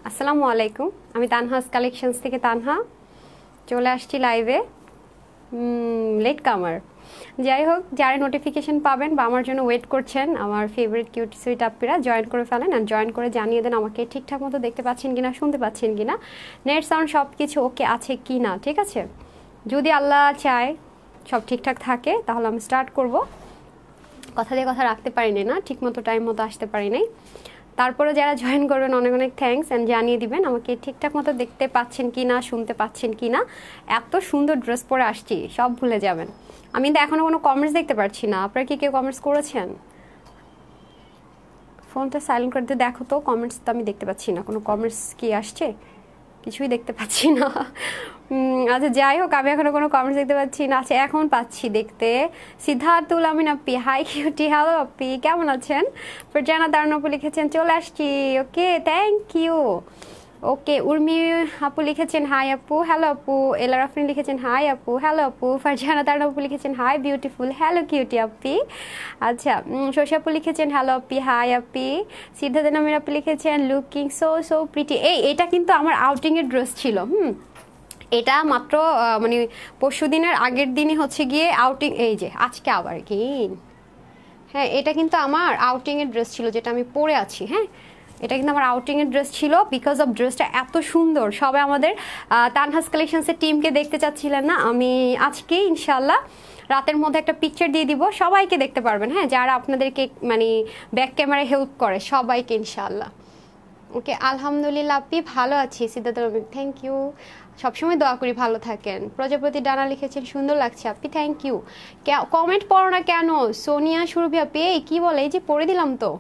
আসসালামু আলাইকুম। আমি তানহাস কালেকশনস থেকে তানহা চলে আসছি লাইভে। লেট কামার, যাই হোক, যারা নোটিফিকেশন পাবেন বা আমার জন্য ওয়েট করছেন, আমার ফেভারিট কিউট সুইট আপ্পিরা জয়েন করে ফেলেন। আর জয়েন করে জানিয়ে দেন আমাকে ঠিকঠাক মতো দেখতে পাচ্ছেন কিনা, শুনতে পাচ্ছেন কিনা, নেট সাউন্ড সব কিছু ওকে আছে কি না। ঠিক আছে, যদি আল্লাহ চায় সব ঠিকঠাক থাকে তাহলে আমি স্টার্ট করব। কথা দিয়ে কথা রাখতে পারিনি না, ঠিক মতো টাইম মতো আসতে পারি নাই। তারপরে যারা জয়েন করবেন অনেক অনেক থ্যাঙ্কস, অ্যান্ড জানিয়ে দিবেন আমাকে ঠিকঠাক মতো দেখতে পাচ্ছেন কি না, শুনতে পাচ্ছেন কি না। এত সুন্দর ড্রেস পরে আসছি, সব ভুলে যাবেন। আমি তো এখনও কোনো কমেন্টস দেখতে পাচ্ছি না। আপনারা কি কেউ কমেন্টস করেছেন? ফোনটা সাইলেন্ট করে দিয়ে দেখো তো, কমেন্টস তো আমি দেখতে পাচ্ছি না। কোনো কমেন্টস কি আসছে? কিছুই দেখতে পাচ্ছি না। আচ্ছা, যাই হোক, আমি এখনো কোনো কমেন্টস দেখতে পাচ্ছি না। আচ্ছা, এখন পাচ্ছি দেখতে। সিদ্ধার্থুল আমিন আপ্পি, হাই কিউটি, হ্যালো আপ্পি, কেমন আছেন? ফারজানা দারুন আপু লিখেছেন চলে আসছি, ওকে থ্যাংক ইউ। ওকে, উর্মি আপু লিখেছেন হাই আপু, হ্যালো আপু। এলার আফরিন লিখেছেন হাই আপু, হ্যালো আপু। ফারজানা দারুন আপু লিখেছেন হাই বিউটিফুল, হ্যালো কিউটি আপ্পি। আচ্ছা, শশী আপু লিখেছেন হ্যালো আপ্পি, হাই আপ্পি। সিদ্ধার্থ নামের আপু লিখেছেন লুকিং সো সো প্রিটি। এটা কিন্তু আমার আউটিংয়ের ড্রেস ছিল। এটা মাত্র মানে পরশু দিনের আগের দিনই হচ্ছে গিয়ে আউটিং। এই যে আজকে আবার কি, হ্যাঁ, এটা কিন্তু আমার আউটিংয়ের ড্রেস ছিল, যেটা আমি পরে আছি। হ্যাঁ, এটা কিন্তু আমার আউটিংয়ের ড্রেস ছিল। বিকজ অফ ড্রেসটা এত সুন্দর, সবাই আমাদের তানহাস কালেকশনসের টিমকে দেখতে চাচ্ছিলেন না। আমি আজকে ইনশাল্লাহ রাতের মধ্যে একটা পিকচার দিয়ে দিব, সবাইকে দেখতে পারবেন। হ্যাঁ, যারা আপনাদেরকে মানে ব্যাক ক্যামেরায় হেল্প করে সবাইকে ইনশাল্লাহ। ওকে, আলহামদুলিল্লাহ আপনি ভালো আছি। সিদ্ধার্থ রবি, থ্যাংক ইউ। সবসময় দোয়া করি ভালো থাকেন। প্রজাপতি ডানা লিখেছেন সুন্দর লাগছে আপনি, থ্যাংক ইউ। কমেন্ট পড়ো না কেন? সোনিয়া সুরভি আপনি, এই কি বলে, এই যে পড়ে দিলাম তো।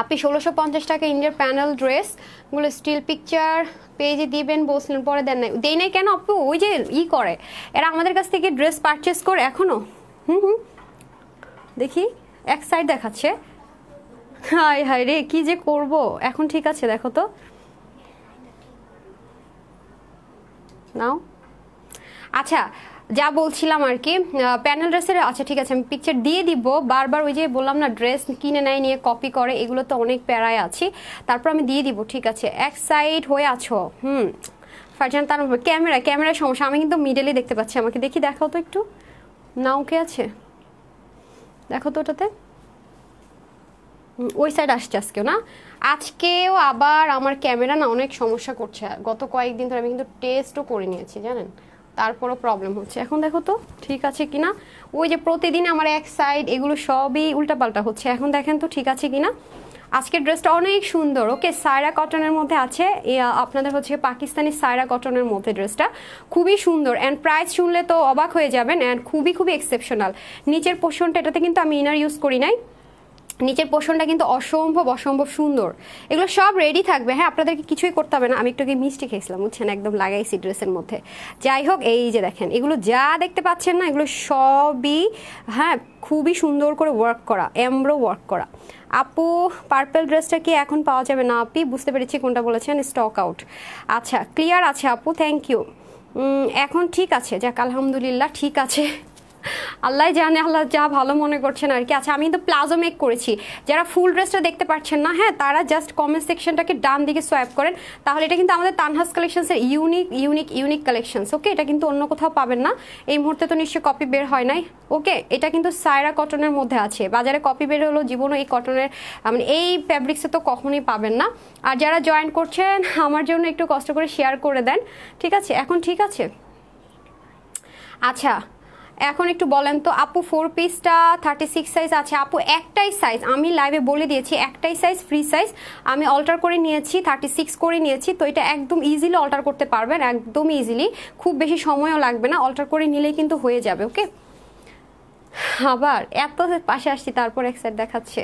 আপনি 1650 টাকা ইন্ডিয়ার প্যানেল ড্রেসগুলো স্টিল পিকচার পেজে দিবেন বলছিলেন, পরে দেন নাই। দেই নাই কেন আপু? ওই যে করে, এরা আমাদের কাছ থেকে ড্রেস পারচেস করে এখনো। দেখি, এক সাইড দেখাচ্ছে। হাই হাই রে, কি যে করব এখন। ঠিক আছে, দেখো তো নাও। আচ্ছা, যা বলছিলাম আর কি, প্যানেল ড্রেসের। আচ্ছা ঠিক আছে, আমি পিকচার দিয়ে দিব। বারবার ওই যে বললাম না, ড্রেস কিনে নেয় নিয়ে কপি করে, এগুলো তো অনেক প্যারায় আছি। তারপর আমি দিয়ে দিব। ঠিক আছে, এক সাইড হয়ে আছো। ফারজান তার ক্যামেরার সমস্যা। আমি কিন্তু মিডেলে দেখতে পাচ্ছি, আমাকে দেখি, দেখাও তো একটু। না, ওকে আছে, দেখো তো ওটাতে। ওই সাইড আসছে আজকেও না। আজকেও আবার আমার ক্যামেরা না অনেক সমস্যা করছে। গত কয়েকদিন ধরে আমি কিন্তু টেস্টও করে নিয়েছি জানেন, তারপরও প্রবলেম হচ্ছে। এখন দেখো তো ঠিক আছে কিনা। ওই যে প্রতিদিন আমার এক সাইড এগুলো সবই উল্টাপাল্টা হচ্ছে। এখন দেখেন তো ঠিক আছে কিনা। আজকের ড্রেসটা অনেক সুন্দর। ওকে, সায়রা কটনের মধ্যে আছে। আপনাদের হচ্ছে পাকিস্তানি সায়রা কটনের মধ্যে ড্রেসটা খুবই সুন্দর। অ্যান্ড প্রাইস শুনলে তো অবাক হয়ে যাবেন। অ্যান্ড খুবই খুবই এক্সেপশনাল। নিচের পোর্শনটা, এটাতে কিন্তু আমি ইনার ইউজ করি নাই। নিচের পোর্শনটা কিন্তু অসম্ভব অসম্ভব সুন্দর। এগুলো সব রেডি থাকবে। হ্যাঁ, আপনাদেরকে কিছুই করতে হবে না। আমি একটু মিষ্টি খেয়েছিলাম বুঝছেন, একদম লাগাইছি ড্রেসের মধ্যে। যাই হোক, এই যে দেখেন, এগুলো যা দেখতে পাচ্ছেন না, এগুলো সবই হ্যাঁ খুবই সুন্দর করে ওয়ার্ক করা, এমব্রো ওয়ার্ক করা। আপু, পার্পল ড্রেসটা কি এখন পাওয়া যাবে? না আপনি, বুঝতে পেরেছি কোনটা বলেছেন, স্টক আউট। আচ্ছা, ক্লিয়ার আছে আপু, থ্যাংক ইউ। এখন ঠিক আছে, যাক আলহামদুলিল্লাহ ঠিক আছে। আল্লাহ জানে, আল্লাহ যা ভালো মনে করছেন আর কি। আচ্ছা, আমি কিন্তু প্লাজো মেক করেছি। যারা ফুল ড্রেসটা দেখতে পাচ্ছেন না, হ্যাঁ, তারা জাস্ট কমেন্ট সেকশনটাকে ডান দিকে সোয়াইপ করেন, তাহলে এটা কিন্তু আমাদের তানহাস কালেকশনসের ইউনিক কালেকশনস। ওকে, এটা কিন্তু অন্য কোথাও পাবেন না। এই মুহূর্তে তো নিশ্চয়ই কপি বের হয় নাই। ওকে, এটা কিন্তু সায়রা কটনের মধ্যে আছে। বাজারে কপি বের হলো জীবনও এই কটনের মানে এই ফ্যাব্রিক্সে তো কখনোই পাবেন না। আর যারা জয়েন করছেন আমার জন্য একটু কষ্ট করে শেয়ার করে দেন। ঠিক আছে, এখন ঠিক আছে। আচ্ছা, এখন একটু বলেন তো আপু, 4 পিসটা 36 সাইজ আছে আপু? একটাই সাইজ, আমি লাইভে বলে দিয়েছি, একটাই সাইজ, ফ্রি সাইজ। আমি অল্টার করে নিয়েছি, 36 করে নিয়েছি। তো এটা একদম ইজিলি অল্টার করতে পারবেন, একদম ইজিলি, খুব বেশি সময়ও লাগবে না। অল্টার করে নিলেই কিন্তু হয়ে যাবে। ওকে, আবার এত পাশে আসছি তারপর এক সাইড দেখাচ্ছে।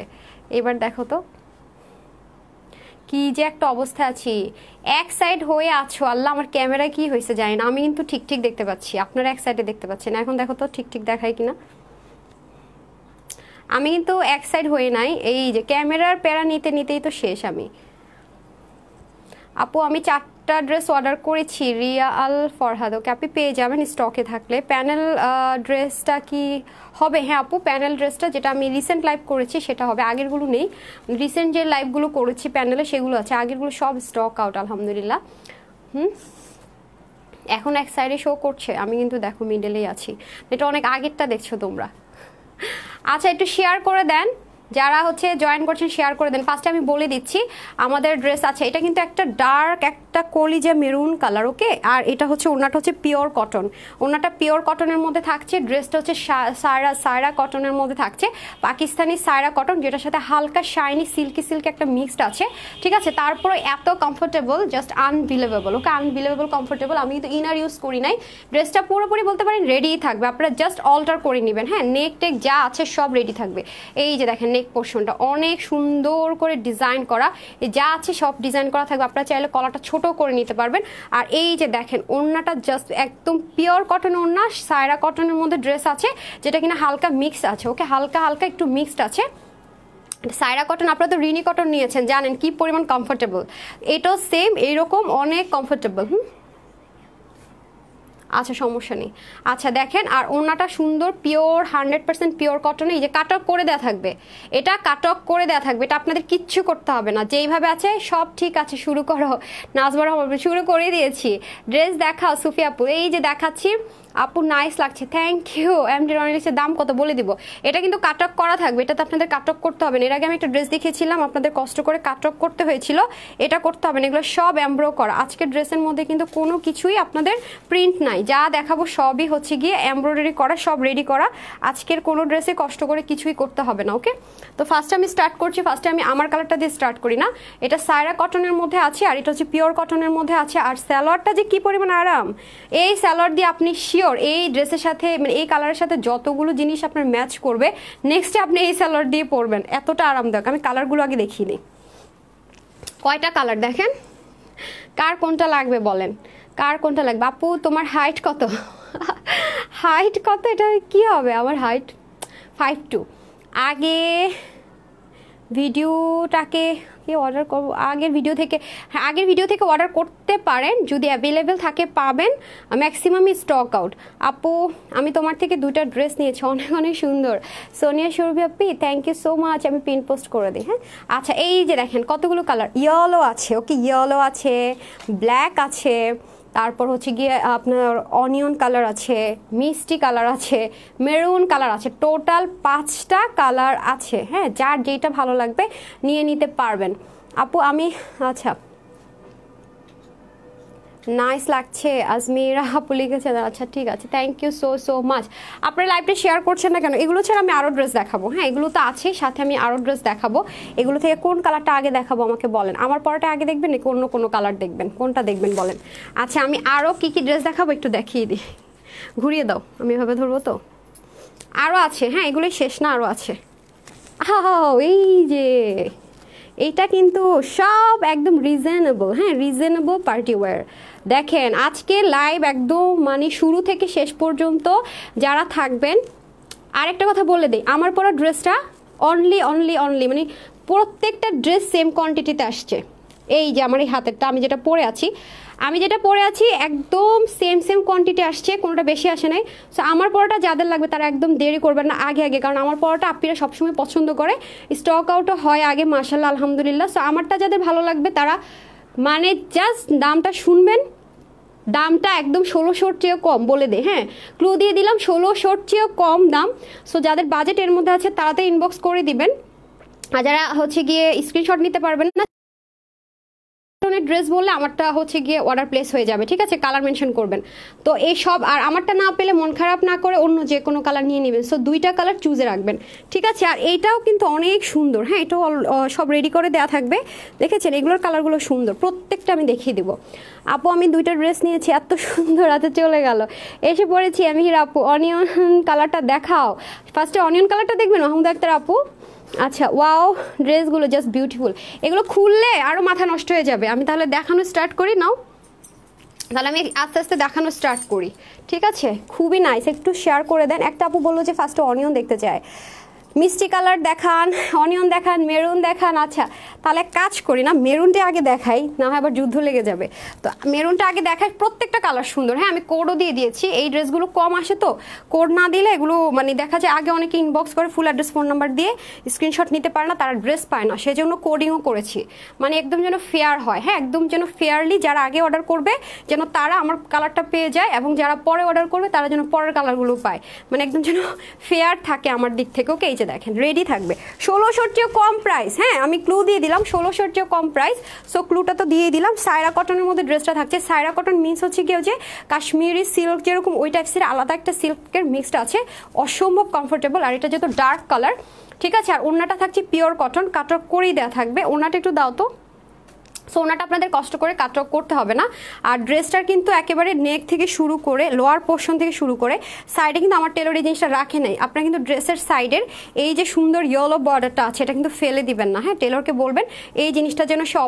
এবার দেখো তো কি যে একটা অবস্থা আছি। এক সাইড হয়ে আছো। আল্লাহ, আমার ক্যামেরায় কি হয়েছে জানি না, আমি কিন্তু ঠিক ঠিক দেখতে পাচ্ছি, আপনারা এক সাইডে দেখতে পাচ্ছেন। এখন দেখো তো ঠিক ঠিক দেখায় কিনা। আমি কিন্তু এক সাইড হয়ে নাই, এই যে ক্যামেরার প্যারা নিতে নিতেই তো শেষ আমি। আপু, আমি 4 একটা ড্রেস অর্ডার করেছি, রিয়া আল ফরহাদ। ওকে, আপনি পেয়ে যাবেন স্টকে থাকলে। প্যানেল ড্রেসটা কি হবে? হ্যাঁ আপু, প্যানেল ড্রেসটা যেটা আমি রিসেন্ট লাইভ করেছি সেটা হবে, আগেরগুলো নেই। রিসেন্ট যে লাইভগুলো করেছি প্যানেলে সেগুলো আছে, আগেরগুলো সব স্টক আউট আলহামদুলিল্লাহ। এখন এক সাইডে শো করছে, আমি কিন্তু দেখো মিডলেই আছি, এটা অনেক আগেরটা দেখছো তোমরা। আচ্ছা, একটু শেয়ার করে দেন, যারা হচ্ছে জয়েন করছেন শেয়ার করে দেন। ফার্স্টে আমি বলে দিচ্ছি আমাদের ড্রেস আছে, এটা কিন্তু একটা ডার্ক একটা কলিজা মেরুন কালার। ওকে, আর এটা হচ্ছে ওড়নাটা হচ্ছে পিওর কটন, ওড়নাটা পিওর কটনের মধ্যে থাকছে। ড্রেসটা হচ্ছে সায়রা কটনের মধ্যে থাকছে, পাকিস্তানি সায়রা কটন, যেটার সাথে হালকা শাইনি সিল্কি একটা মিক্সড আছে, ঠিক আছে। তারপরে এত কমফোর্টেবল, জাস্ট আনবিলিভেবল। ওকে, আনবিলিভেবল কমফোর্টেবল। আমি কিন্তু ইনার ইউজ করি নাই, ড্রেসটা পুরোপুরি বলতে পারেন রেডিই থাকবে, আপনারা জাস্ট অল্টার করে নেবেন। হ্যাঁ, নেক টেক যা আছে সব রেডি থাকবে। এই যে দেখেন নেক পোর্শনটা অনেক সুন্দর করে ডিজাইন করা, যা আছে সব ডিজাইন করা থাকবে, আপনারা চাইলে কলারটা ছোট করে নিতে পারবেন। আর এই যে দেখেন ওড়নাটা জাস্ট একদম পিওর কটন ওড়না, সায়রা কটনের মধ্যে ড্রেস আছে, যেটা কিনা হালকা মিক্স আছে। ওকে, হালকা একটু মিক্সড আছে। সায়রা কটন, আপনারা তো রিনি কটন নিয়েছেন, জানেন কি পরিমাণ কমফোর্টেবল, এটাও সেম এইরকম অনেক কমফোর্টেবল। আচ্ছা, সমস্যা নেই। আচ্ছা দেখেন, আর ওড়নাটা সুন্দর পিওর 100% পিওর কটনে, এই যে কাট অফ করে দেওয়া থাকবে, এটা কাট অফ করে দেওয়া থাকবে, এটা আপনাদের কিচ্ছু করতে হবে না, যেইভাবে আছে সব ঠিক আছে। শুরু করো নাজবার, শুরু করে দিয়েছি। ড্রেস দেখাও সুফিয়া আপু, এই যে দেখাচ্ছি আপু, নাইস লাগছে, থ্যাংক ইউ। এমডি রনিলিক্সের দাম কত বলে দিব, এটা কিন্তু কাট অফ করা থাকবে, এটাতে আপনাদের কাট অফ করতে হবে না। এর আগে আমি একটা ড্রেস দেখিয়েছিলাম, আপনাদের কষ্ট করে কাট অফ করতে হয়েছিল, এটা করতে হবে না, এগুলো সব এমব্রো করা। আজকের ড্রেসের মধ্যে কিন্তু কোনো কিছুই আপনাদের প্রিন্ট নাই, যা দেখাবো সবই হচ্ছে গিয়ে এমব্রয়ডারি করা, সব রেডি করা। আজকের কোনো ড্রেসে কষ্ট করে কিছুই করতে হবে না। ওকে, তো ফার্স্টে আমি স্টার্ট করছি, ফার্স্টে আমি আমার কালারটা দিয়ে স্টার্ট করি না। এটা সায়রা কটনের মধ্যে আছে, আর এটা হচ্ছে পিওর কটনের মধ্যে আছে। আর স্যালোয়ারটা যে কি পরিমাণ আরাম, এই স্যালোয়ার দিয়ে আপনি শিওর এই ড্রেসের সাথে, মানে এই কালারের সাথে যতগুলো জিনিস আপনার ম্যাচ করবে, নেক্সটে আপনি এই স্যালোয়ার দিয়ে পরবেন, এতটা আরামদায়ক। আমি কালারগুলো আগে দেখিয়ে নিই, কয়টা কালার দেখেন, কার কোনটা লাগবে বলেন, কার কোনটা লাগবে। আপু তোমার হাইট কত? হাইট কত, এটা কি হবে, আমার হাইট 5'2". আগে ভিডিওটাকে কি অর্ডার করবো, আগের ভিডিও থেকে, হ্যাঁ আগের ভিডিও থেকে অর্ডার করতে পারেন, যদি অ্যাভেলেবেল থাকে পাবেন, ম্যাক্সিমামই স্টক আউট। আপু আমি তোমার থেকে 2টা ড্রেস নিয়েছি, অনেক সুন্দর। সোনিয়া সুরভি আপি, থ্যাংক ইউ সো মাচ, আমি পিন পোস্ট করে দিই। হ্যাঁ আচ্ছা, এই যে দেখেন কতগুলো কালার, ইয়েলো আছে, ওকে ইয়েলো আছে, ব্ল্যাক আছে, তারপর হচ্ছে গিয়ে আপনার অনিয়ন কালার আছে, মিষ্টি কালার আছে, মেরুন কালার আছে, টোটাল 5টা কালার আছে। হ্যাঁ, যার যেটা ভালো লাগবে নিয়ে নিতে পারবেন। আপু আমি, আচ্ছা নাইস লাগছে আজমিরা আপু লিখেছেন, আচ্ছা ঠিক আছে, থ্যাংক ইউ সো মাচ। আপনারা লাইভটা শেয়ার করছেন না কেন? এগুলো ছাড়া আমি আরও ড্রেস দেখাবো। হ্যাঁ, এগুলো তো আছে, সাথে আমি আরও ড্রেস দেখাবো। এগুলো থেকে কোন কালারটা আগে দেখাবো আমাকে বলেন, আমার পরটা আগে দেখবেন নাকি অন্য কোনো কালার দেখবেন, কোনটা দেখবেন বলেন। আচ্ছা, আমি আরও কী কী ড্রেস দেখাবো একটু দেখিয়ে দিই, ঘুরিয়ে দাও, আমি এভাবে ধরবো তো। আরও আছে, হ্যাঁ এগুলোই শেষ না, আরও আছে। এই যে এইটা কিন্তু সব একদম রিজনেবল, হ্যাঁ রিজনেবল পার্টি ওয়্যার। দেখেন আজকে লাইভ একদম মানে শুরু থেকে শেষ পর্যন্ত যারা থাকবেন, আরেকটা কথা বলে দিই, আমার পরা ড্রেসটা অনলি মানে প্রত্যেকটা ড্রেস সেম কোয়ান্টিটিতে আসছে। এই যে আমার এই হাতেরটা আমি যেটা পরে আছি একদম সেম কোয়ান্টিটি আসছে, কোনোটা বেশি আসে নাই। সো আমার পরোটা যাদের লাগবে তারা একদম দেরি করবেন না, আগে কারণ আমার পরোটা আপ্পিরা সবসময় পছন্দ করে, স্টক আউটও হয় আগে মাশাল্লাহ আলহামদুলিল্লাহ। সো আমারটা যাদের ভালো লাগবে তারা মানে জাস্ট দামটা শুনবেন, দামটা একদম 1600-র চেয়েও কম বলে দে, হ্যাঁ ক্লু দিয়ে দিলাম, 1600-র চেয়েও কম দাম। সো যাদের বাজেট এর মধ্যে আছে তাড়াতাড়ি ইনবক্স করে দিবেন, আর যারা হচ্ছে গিয়ে স্ক্রিনশট নিতে পারবেন না ড্রেস বললে আমারটা হচ্ছে গিয়ে অর্ডার প্লেস হয়ে যাবে, ঠিক আছে, কালার মেনশন করবেন। তো এই সব, আর আমারটা না পেলে মন খারাপ না করে অন্য যে কোনো কালার নিয়ে নেবেন। সো 2টা কালার চুজে রাখবেন, ঠিক আছে। আর এইটাও কিন্তু অনেক সুন্দর, হ্যাঁ এটাও সব রেডি করে দেওয়া থাকবে, দেখেছেন এগুলোর কালারগুলো সুন্দর, প্রত্যেকটা আমি দেখিয়ে দিব। আপু আমি 2টা ড্রেস নিয়েছি, এত সুন্দর, হাতে চলে গেল, এসে পড়েছি আমি। আপু অনিয়ন কালারটা দেখাও, ফার্স্টে অনিয়ন কালারটা দেখবেন মাহমুদ আক্তার আপু। আচ্ছা ওয়াও, ড্রেসগুলো জাস্ট বিউটিফুল, এগুলো খুললে আরও মাথা নষ্ট হয়ে যাবে। আমি তাহলে দেখানো স্টার্ট করি, নাও তাহলে আমি আস্তে আস্তে দেখানো স্টার্ট করি, ঠিক আছে। খুবই নাইস, একটু শেয়ার করে দেন। একটা আপু বললো যে ফার্স্টে অনিয়ন দেখতে চায়, মিষ্টি কালার দেখান, অনিয়ন দেখান, মেরুন দেখান। আচ্ছা তাহলে কাজ করি না, মেরুনটা আগে দেখাই, না হয় আবার যুদ্ধ লেগে যাবে। তো মেরুনটা আগে দেখাই। প্রত্যেকটা কালার সুন্দর। হ্যাঁ আমি কোডও দিয়ে দিয়েছি, এই ড্রেসগুলো কম আসে তো কোড না দিলে এগুলো মানে দেখা যায় আগে অনেকে ইনবক্স করে ফুল অ্যাড্রেস ফোন নাম্বার দিয়ে স্ক্রিনশট নিতে পারে না, তারা ড্রেস পায় না, সেই জন্য কোডিংও করেছি। মানে একদম যেন ফেয়ার হয়, হ্যাঁ একদম যেন ফেয়ারলি যারা আগে অর্ডার করবে যেন তারা আমার কালারটা পেয়ে যায়, এবং যারা পরে অর্ডার করবে তারা যেন পরের কালারগুলো পায়, মানে একদম যেন ফেয়ার থাকে আমার দিক থেকে। ওকে এই যে দেখেন রেডি থাকবে 1600-র চেয়েও কম প্রাইস। হ্যাঁ আমি ক্লু দিয়ে দিলাম 1600-র চেয়েও কম প্রাইস, সো ক্লুটা তো দিয়ে দিলাম। সায়রা কটনের মধ্যে ড্রেসটা থাকছে। সায়রা কটন মিন্স হচ্ছে কি যে কাশ্মীরি সিল্ক যেরকম ওই টাইপসের আলাদা একটা সিল্কের মিক্সড আছে, অসম্ভব কমফোর্টেবল। আর এটা যেহেতু ডার্ক কালার, ঠিক আছে। আর ওড়নাটা থাকছে পিওর কটন, কাটওয়ার্ক করেই দেওয়া থাকবে। ওড়নাটা একটু দাও তো। সো ওনাটা আপনাদের কষ্ট করে কাটওয়ার্ক করতে হবে না। আর ড্রেসটার কিন্তু একেবারে নেক থেকে শুরু করে লোয়ার পোর্শন থেকে শুরু করে সাইডে কিন্তু আমার টেলর এই জিনিসটা রাখে নাই। আপনারা কিন্তু ড্রেসের সাইডের এই যে সুন্দর ইয়েলো বর্ডারটা আছে এটা কিন্তু ফেলে দিবেন না। হ্যাঁ টেলরকে বলবেন এই জিনিসটা যেন সে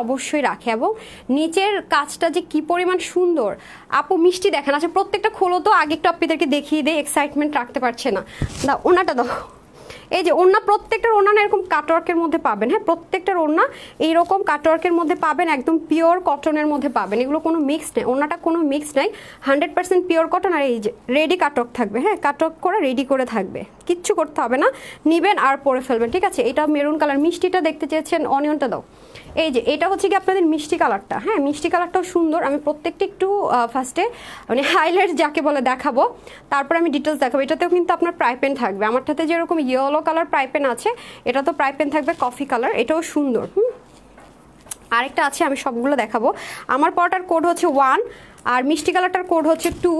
অবশ্যই রাখে। এবং নিচের কাজটা যে কি পরিমাণ সুন্দর। আপু মিষ্টি দেখেন। আচ্ছা প্রত্যেকটা খোলো তো, আগে একটু আপনাদেরকে দেখিয়ে দেয়, এক্সাইটমেন্ট রাখতে পারছে না। দাও ওনাটা দাও। এই যে ওড়না, প্রত্যেকটার ওড়না না এরকম কাটওয়ার্কের মধ্যে পাবেন। হ্যাঁ প্রত্যেকটার ওড়না এইরকম কাটওয়ার্কের মধ্যে পাবেন, একদম পিওর কটনের মধ্যে পাবেন। এগুলো কোনো মিক্স নেই, ওড়নাটা কোনো মিক্স নাই, 100% পিওর কটন। আর এই যে রেডি কাটওয়ার্ক থাকবে। হ্যাঁ কাটওয়ার্ক করে রেডি করে থাকবে, কিচ্ছু করতে হবে না, নিবেন আর পরে ফেলবেন। ঠিক আছে এটা মেরুন কালার। মিষ্টিটা দেখতে চেয়েছেন, অনিয়নটা দাও। এই যে এটা হচ্ছে কি আপনাদের মিষ্টি কালারটা। হ্যাঁ মিষ্টি কালারটাও সুন্দর। আমি প্রত্যেকটা একটু ফার্স্টে মানে হাইলাইট যাকে বলে দেখাবো, তারপর আমি ডিটেলস দেখাবো। এটাতেও কিন্তু আপনার প্রাইপেন থাকবে। আমারটাতে যেরকম ইয়েলো কালার প্রাইপেন আছে, এটা তো প্রাইপেন থাকবে কফি কালার, এটাও সুন্দর। আরেকটা আছে, আমি সবগুলো দেখাবো। আমার পরটার কোড হচ্ছে 1 আর মিষ্টি কালারটার কোড হচ্ছে 2।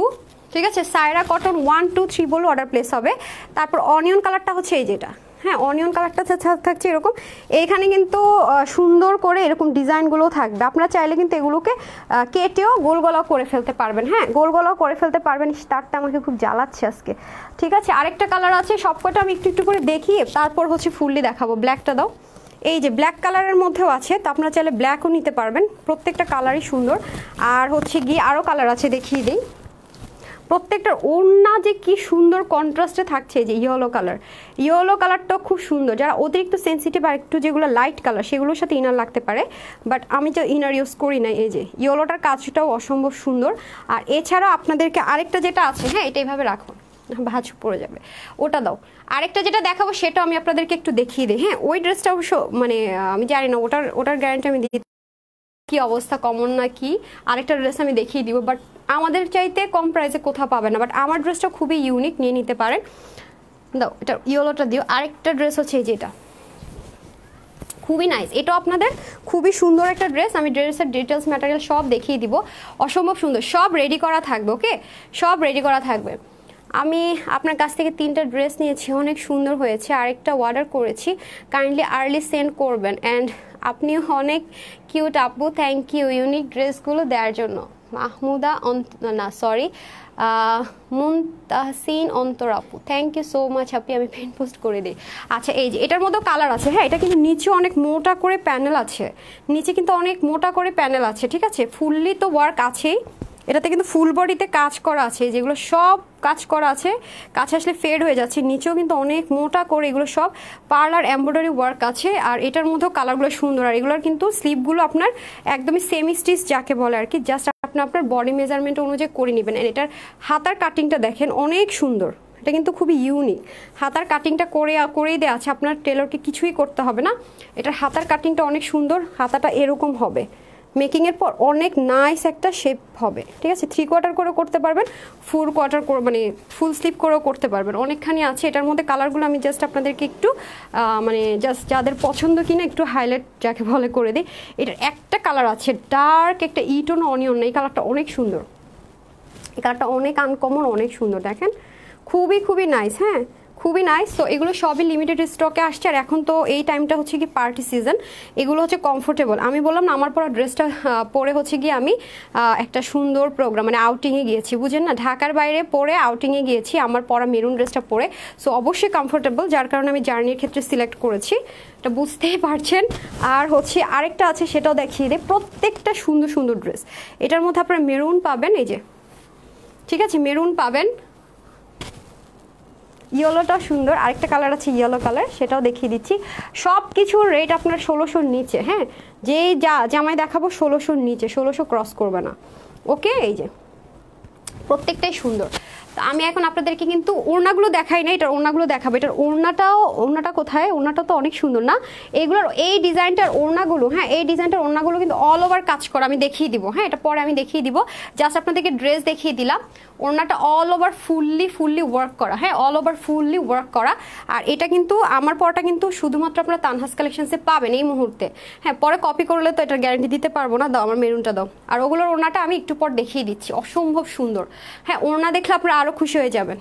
ঠিক আছে সায়রা কটন 1 2 3 বলে অর্ডার প্লেস হবে। তারপর অনিয়ন কালারটা হচ্ছে এই যেটা। হ্যাঁ অনিয়ন কালারটা থাকছে এরকম। এইখানে কিন্তু সুন্দর করে এরকম ডিজাইনগুলো থাকবে। আপনারা চাইলে কিন্তু এগুলোকে কেটেও গোল গলাও করে ফেলতে পারবেন। হ্যাঁ গোল গলাও করে ফেলতে পারবেন। তারটা আমাকে খুব জ্বালাচ্ছে আজকে। ঠিক আছে আরেকটা কালার আছে, সবকটা আমি একটু করে দেখিয়ে তারপর হচ্ছে ফুললি দেখাবো। ব্ল্যাকটা দাও। এই যে ব্ল্যাক কালারের মধ্যেও আছে, তো আপনারা চাইলে ব্ল্যাকও নিতে পারবেন। প্রত্যেকটা কালারই সুন্দর। আর হচ্ছে গিয়ে আরও কালার আছে, দেখিয়ে দিই। প্রত্যেকটার ওড়না যে কি সুন্দর কন্ট্রাস্টে থাকছে। যে ইয়েলো কালারটাও খুব সুন্দর। যারা অতিরিক্ত সেন্সিটিভ আর একটু যেগুলো লাইট কালার সেগুলোর সাথে ইনার লাগতে পারে, বাট আমি তো ইনার ইউজ করি না। এই যে ইয়েলোটার কাজটাও অসম্ভব সুন্দর। আর এছাড়া আপনাদেরকে আরেকটা যেটা আছে, হ্যাঁ এটা এইভাবে রাখুন, ভাঁজ পড়ে যাবে, ওটা দাও। আরেকটা যেটা দেখাবো সেটা আমি আপনাদেরকে একটু দেখিয়ে দিই। হ্যাঁ ওই ড্রেসটা অবশ্য মানে আমি জানি না, ওটার গ্যারান্টি আমি দিই কি অবস্থা, কমন না কি। আরেকটা ড্রেস আমি দেখিয়ে দিব, বাট আমাদের চাইতে কম প্রাইসে কোথাও পাবেন না। বাট আমার ড্রেসটা খুবই ইউনিক, নিয়ে নিতে পারেন। দাও এটা ইয়েলোটা দিও। আরেকটা ড্রেস হচ্ছে এই যেটা, খুবই নাইস। এটাও আপনাদের খুবই সুন্দর একটা ড্রেস। আমি ড্রেসের ডিটেলস ম্যাটেরিয়াল সব দেখিয়ে দিব, অসম্ভব সুন্দর। সব রেডি করা থাকবে। ওকে সব রেডি করা থাকবে। আমি আপনার কাছ থেকে 3টা ড্রেস নিয়েছি, অনেক সুন্দর হয়েছে। আরেকটা অর্ডার করেছি, কাইন্ডলি আর্লি সেন্ড করবেন। অ্যান্ড আপনিও অনেক কিউট আপু, থ্যাংক ইউ ইউনিক ড্রেসগুলো দেওয়ার জন্য। মাহমুদা মুনতাহসিন অন্তর আপু, থ্যাংক ইউ সো মাচ আপনি। আমি পেন পোস্ট করে দিই। আচ্ছা এই যে এটার মধ্যেও কালার আছে। হ্যাঁ এটা কিন্তু নিচে অনেক মোটা করে প্যানেল আছে, নিচে কিন্তু অনেক মোটা করে প্যানেল আছে। ঠিক আছে ফুললি তো ওয়ার্ক আছেই, এটাতে কিন্তু ফুল বডিতে কাজ করা আছে, যেগুলো সব কাজ করা আছে। কাছে আসলে ফেড হয়ে যাচ্ছে। নিচেও কিন্তু অনেক মোটা করে এগুলো সব পার্লার এমব্রয়ডারি ওয়ার্ক আছে। আর এটার মধ্যেও কালারগুলো সুন্দর। আর এগুলোর কিন্তু স্লিপগুলো আপনার একদমই সেমি স্টিচ যাকে বলে আর কি, জাস্ট আপনার বডি মেজারমেন্ট অনুযায়ী করে নেবেন। এটার হাতার কাটিংটা দেখেন অনেক সুন্দর, এটা কিন্তু খুবই ইউনিক। হাতার কাটিংটা করেই দেওয়া আছে, আপনার টেলরকে কিছুই করতে হবে না। এটার হাতার কাটিংটা অনেক সুন্দর, হাতাটা এরকম হবে। মেকিংয়ের পর অনেক নাইস একটা শেপ হবে। ঠিক আছে 3/4 করে করতে পারবেন, ফুল কোয়ার্টার করে মানে ফুল স্লিপ করেও করতে পারবেন। অনেকখানি আছে। এটার মধ্যে কালারগুলো আমি জাস্ট আপনাদেরকে একটু মানে জাস্ট যাদের পছন্দ কিনা একটু হাইলাইট যাকে বলে করে দিই। এটার একটা কালার আছে ডার্ক একটা ইটোন অনিয়ন, এই কালারটা অনেক সুন্দর। এই কালারটা অনেক আনকমন, অনেক সুন্দর। দেখেন খুবই নাইস। হ্যাঁ খুবই নাইস। তো এগুলো সবই লিমিটেড স্টকে আসছে। আর এখন তো এই টাইমটা হচ্ছে কি পার্টি সিজন, এগুলো হচ্ছে কমফোর্টেবল। আমি বললাম না আমার পরা ড্রেসটা পরে হচ্ছে কি আমি একটা সুন্দর প্রোগ্রাম মানে আউটিংয়ে গিয়েছি, বুঝেন না, ঢাকার বাইরে পরে আউটিংয়ে গিয়েছি আমার পরা মেরুন ড্রেসটা পরে। সো অবশ্যই কমফোর্টেবল, যার কারণে আমি জার্নির ক্ষেত্রে সিলেক্ট করেছি, এটা বুঝতেই পারছেন। আর হচ্ছে আরেকটা আছে সেটাও দেখিয়ে দিই। প্রত্যেকটা সুন্দর ড্রেস। এটার মধ্যে আপনারা মেরুন পাবেন, এই যে ঠিক আছে মেরুন পাবেন, ইয়েলোটা সুন্দর, আরেকটা কালার আছে ইয়েলো কালার, সেটাও দেখিয়ে দিচ্ছি। সব কিছুর রেট আপনার 1600-র নিচে, হ্যাঁ, যেই জামাই দেখাবো 1600-র নিচে, 1600 ক্রস করবে না। ওকে, এই যে প্রত্যেকটাই সুন্দর। তো আমি এখন আপনাদেরকে কিন্তু ওড়নাগুলো দেখাই না, এটার ওড়নাগুলো দেখাবো। এটার ওড়নাটা কোথায়? ওড়নাটা তো অনেক সুন্দর না? এগুলোর এই ডিজাইনটার ওড়নাগুলো, হ্যাঁ, এই ডিজাইনটার ওড়নাগুলো কিন্তু অল ওভার কাজ করা, আমি দেখিয়ে দিব, হ্যাঁ, এটা পরে আমি দেখিয়ে দিব। জাস্ট আপনাদেরকে ড্রেস দেখিয়ে দিলাম। ওড়নাটা অল ওভার ফুললি ওয়ার্ক করা, হ্যাঁ, অল ওভার ফুললি ওয়ার্ক করা। আর এটা কিন্তু আমার পরটা কিন্তু শুধুমাত্র আপনারা তানহাস কালেকশনসে পাবেন এই মুহূর্তে, হ্যাঁ, পরে কপি করলে তো এটার গ্যারান্টি দিতে পারবো না। দাও আমার মেরুনটা দাও। আর ওগুলোর ওড়নাটা আমি একটু পর দেখিয়ে দিচ্ছি, অসম্ভব সুন্দর। হ্যাঁ, ওড়না দেখলে আপনারা আরও খুশি হয়ে যাবেন।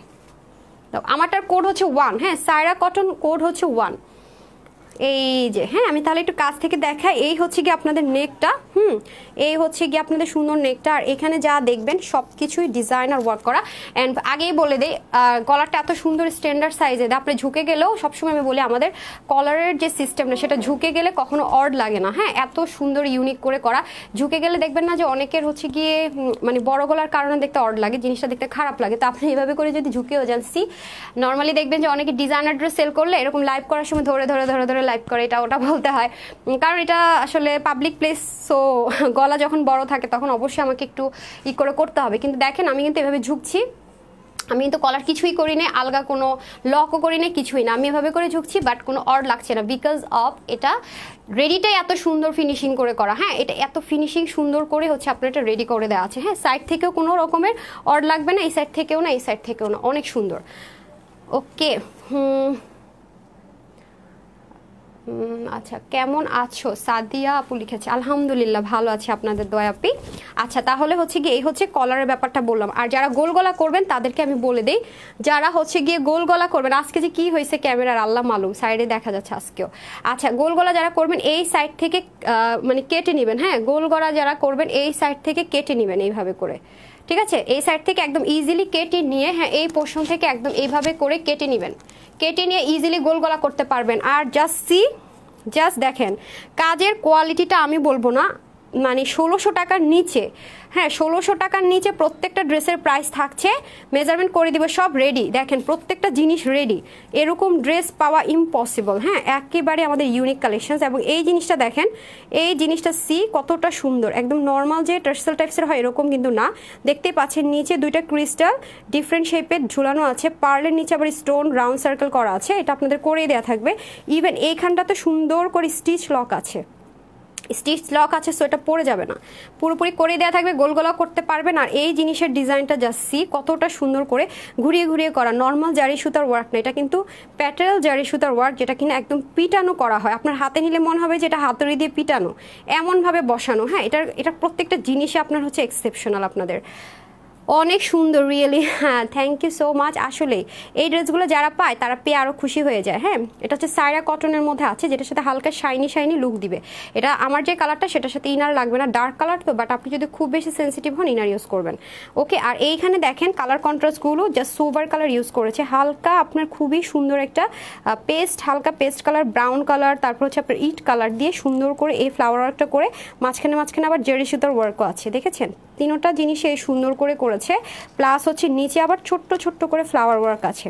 দাও, আমারটার কোড হচ্ছে 1, হ্যাঁ, সায়রা কটন কোড হচ্ছে 1। এই যে, হ্যাঁ, আমি তাহলে একটু কাছ থেকে দেখাই। এই হচ্ছে কি আপনাদের নেকটা, এই হচ্ছে কি আপনাদের সুন্দর নেকটা। আর এখানে যা দেখবেন সব কিছুই ডিজাইনার ওয়ার্ক করা। অ্যান্ড আগেই বলে দেই, কলারটা এত সুন্দর স্ট্যান্ডার্ড সাইজে, আপনি ঝুঁকে গেলেও, সবসময় আমি বলি আমাদের কলারের যে সিস্টেমটা সেটা ঝুঁকে গেলে কখনো অড লাগে না, হ্যাঁ, এত সুন্দর ইউনিক করে করা। ঝুঁকে গেলে দেখবেন না যে অনেকের হচ্ছে গিয়ে মানে বড় গলার কারণে দেখতে অড লাগে, জিনিসটা দেখতে খারাপ লাগে। তো আপনি এভাবে করে যদি ঝুঁকেও যান, নর্মালি দেখবেন যে অনেকে ডিজাইনার ড্রেস সেল করলে এরকম লাইভ করার সময় ধরে ধরে ধরে ধরে লাইভ করে, এটা ওটা বলতে হয়, কারণ এটা আসলে পাবলিক প্লেস। সো গলা যখন বড় থাকে তখন অবশ্যই আমাকে একটু করে করতে হবে। কিন্তু দেখেন আমি কিন্তু এভাবে ঝুঁকছি, আমি কিন্তু কলার কিছুই করি না, আলগা কোনো লকও করি না, কিছুই না, আমি এভাবে করে ঝুঁকছি, বাট কোনো অড লাগছে না, বিকজ অফ এটা রেডিটাই এত সুন্দর ফিনিশিং করে করা, হ্যাঁ, এটা এত ফিনিশিং সুন্দর করে হচ্ছে আপনার এটা রেডি করে দেওয়া আছে, হ্যাঁ, সাইড থেকেও কোনো রকমের অড লাগবে না, এই সাইড থেকেও না, এই সাইড থেকেও না, অনেক সুন্দর। ওকে, আচ্ছা, কেমন আছো? সাদিয়া আপু লিখেছে, আলহামদুলিল্লাহ ভালো আছি, আপনাদের দয়া আপি। আচ্ছা, তাহলে হচ্ছে গিয়ে এই হচ্ছে কলারের ব্যাপারটা বললাম। আর যারা গোল গলা করবেন তাদেরকে আমি বলে দিই, যারা হচ্ছে গিয়ে গোল গলা করবেন, আজকে যে কি হয়েছে ক্যামেরার আল্লাহ মালুম, সাইডে দেখা যাচ্ছে আজকেও। আচ্ছা, গোল গলা যারা করবেন এই সাইড থেকে মানে কেটে নেবেন, হ্যাঁ, গোল গলা যারা করবেন এই সাইড থেকে কেটে নেবেন এইভাবে করে, ঠিক আছে, এই সাইড থেকে একদম ইজিলি কেটে নিয়ে, হ্যাঁ, এই পোর্শন থেকে একদম এইভাবে করে কেটে নেবেন, কেটে নিয়ে ইজিলি গোল গলা করতে পারবেন। আর জাস্ট দেখেন কাজের কোয়ালিটিটা, আমি বলবো না মানে 1600 টাকার নিচে, হ্যাঁ, 1600 টাকার নিচে প্রত্যেকটা ড্রেসের প্রাইস থাকছে, মেজারমেন্ট করে দিবে, সব রেডি, দেখেন প্রত্যেকটা জিনিস রেডি, এরকম ড্রেস পাওয়া ইম্পসিবল, হ্যাঁ, একেবারে আমাদের ইউনিক কালেকশনস। এবং এই জিনিসটা দেখেন, এই জিনিসটা কতটা সুন্দর, একদম নর্মাল যে টার্সেল টাইপসের হয় এরকম কিন্তু না, দেখতেই পাচ্ছেন নিচে দুইটা ক্রিস্টাল ডিফারেন্ট শেপের ঝুলানো আছে, পার্লের নিচে আবার স্টোন রাউন্ড সার্কেল করা আছে, এটা আপনাদের করেই দেওয়া থাকবে। ইভেন এইখানটাতে সুন্দর করে স্টিচ লক আছে, সো এটা পড়ে যাবে না, পুরোপুরি করে দেওয়া থাকবে, গোল গোলা করতে পারবেন। আর এই জিনিসের ডিজাইনটা জাস্ট কতটা সুন্দর করে ঘুরিয়ে ঘুরিয়ে করা, নর্মাল জারি সুতার ওয়ার্ক না, এটা কিন্তু প্যাটেল জারি সুতার ওয়ার্ক, যেটা কিনা একদম পিটানো করা হয়, আপনার হাতে নিলে মনে হবে যে এটা হাতুড়ি দিয়ে পিটানো, এমনভাবে বসানো, হ্যাঁ, এটা প্রত্যেকটা জিনিসে আপনার হচ্ছে এক্সেপশনাল, আপনাদের অনেক সুন্দর রিয়েলি, হ্যাঁ, থ্যাংক ইউ সো মাচ। আসলে এই ড্রেসগুলো যারা পায় তারা পেয়ে আরও খুশি হয়ে যায়, হ্যাঁ, এটা হচ্ছে সায়রা কটনের মধ্যে আছে, যেটার সাথে হালকা শাইনি লুক দিবে। এটা আমার যে কালারটা সেটার সাথে ইনার লাগবে না, ডার্ক কালার তো, বাট আপনি যদি খুব বেশি সেন্সিটিভ হন ইনার ইউজ করবেন। ওকে, আর এইখানে দেখেন কালার কন্ট্রাস্টগুলো জাস্ট সোবার কালার ইউজ করেছে, হালকা আপনার খুবই সুন্দর একটা হালকা পেস্ট কালার, ব্রাউন কালার, তারপর হচ্ছে আপনার ইট কালার দিয়ে সুন্দর করে এই ফ্লাওয়ার ওয়ার্কটা করে, মাঝখানে আবার জেরি সুতার ওয়ার্কও আছে, দেখেছেন, তিনটা জিনিসে সুন্দর করে করেছে, প্লাস হচ্ছে নিচে আবার ছোট্ট ছোট্ট করে ফ্লাওয়ার ওয়ার্ক আছে।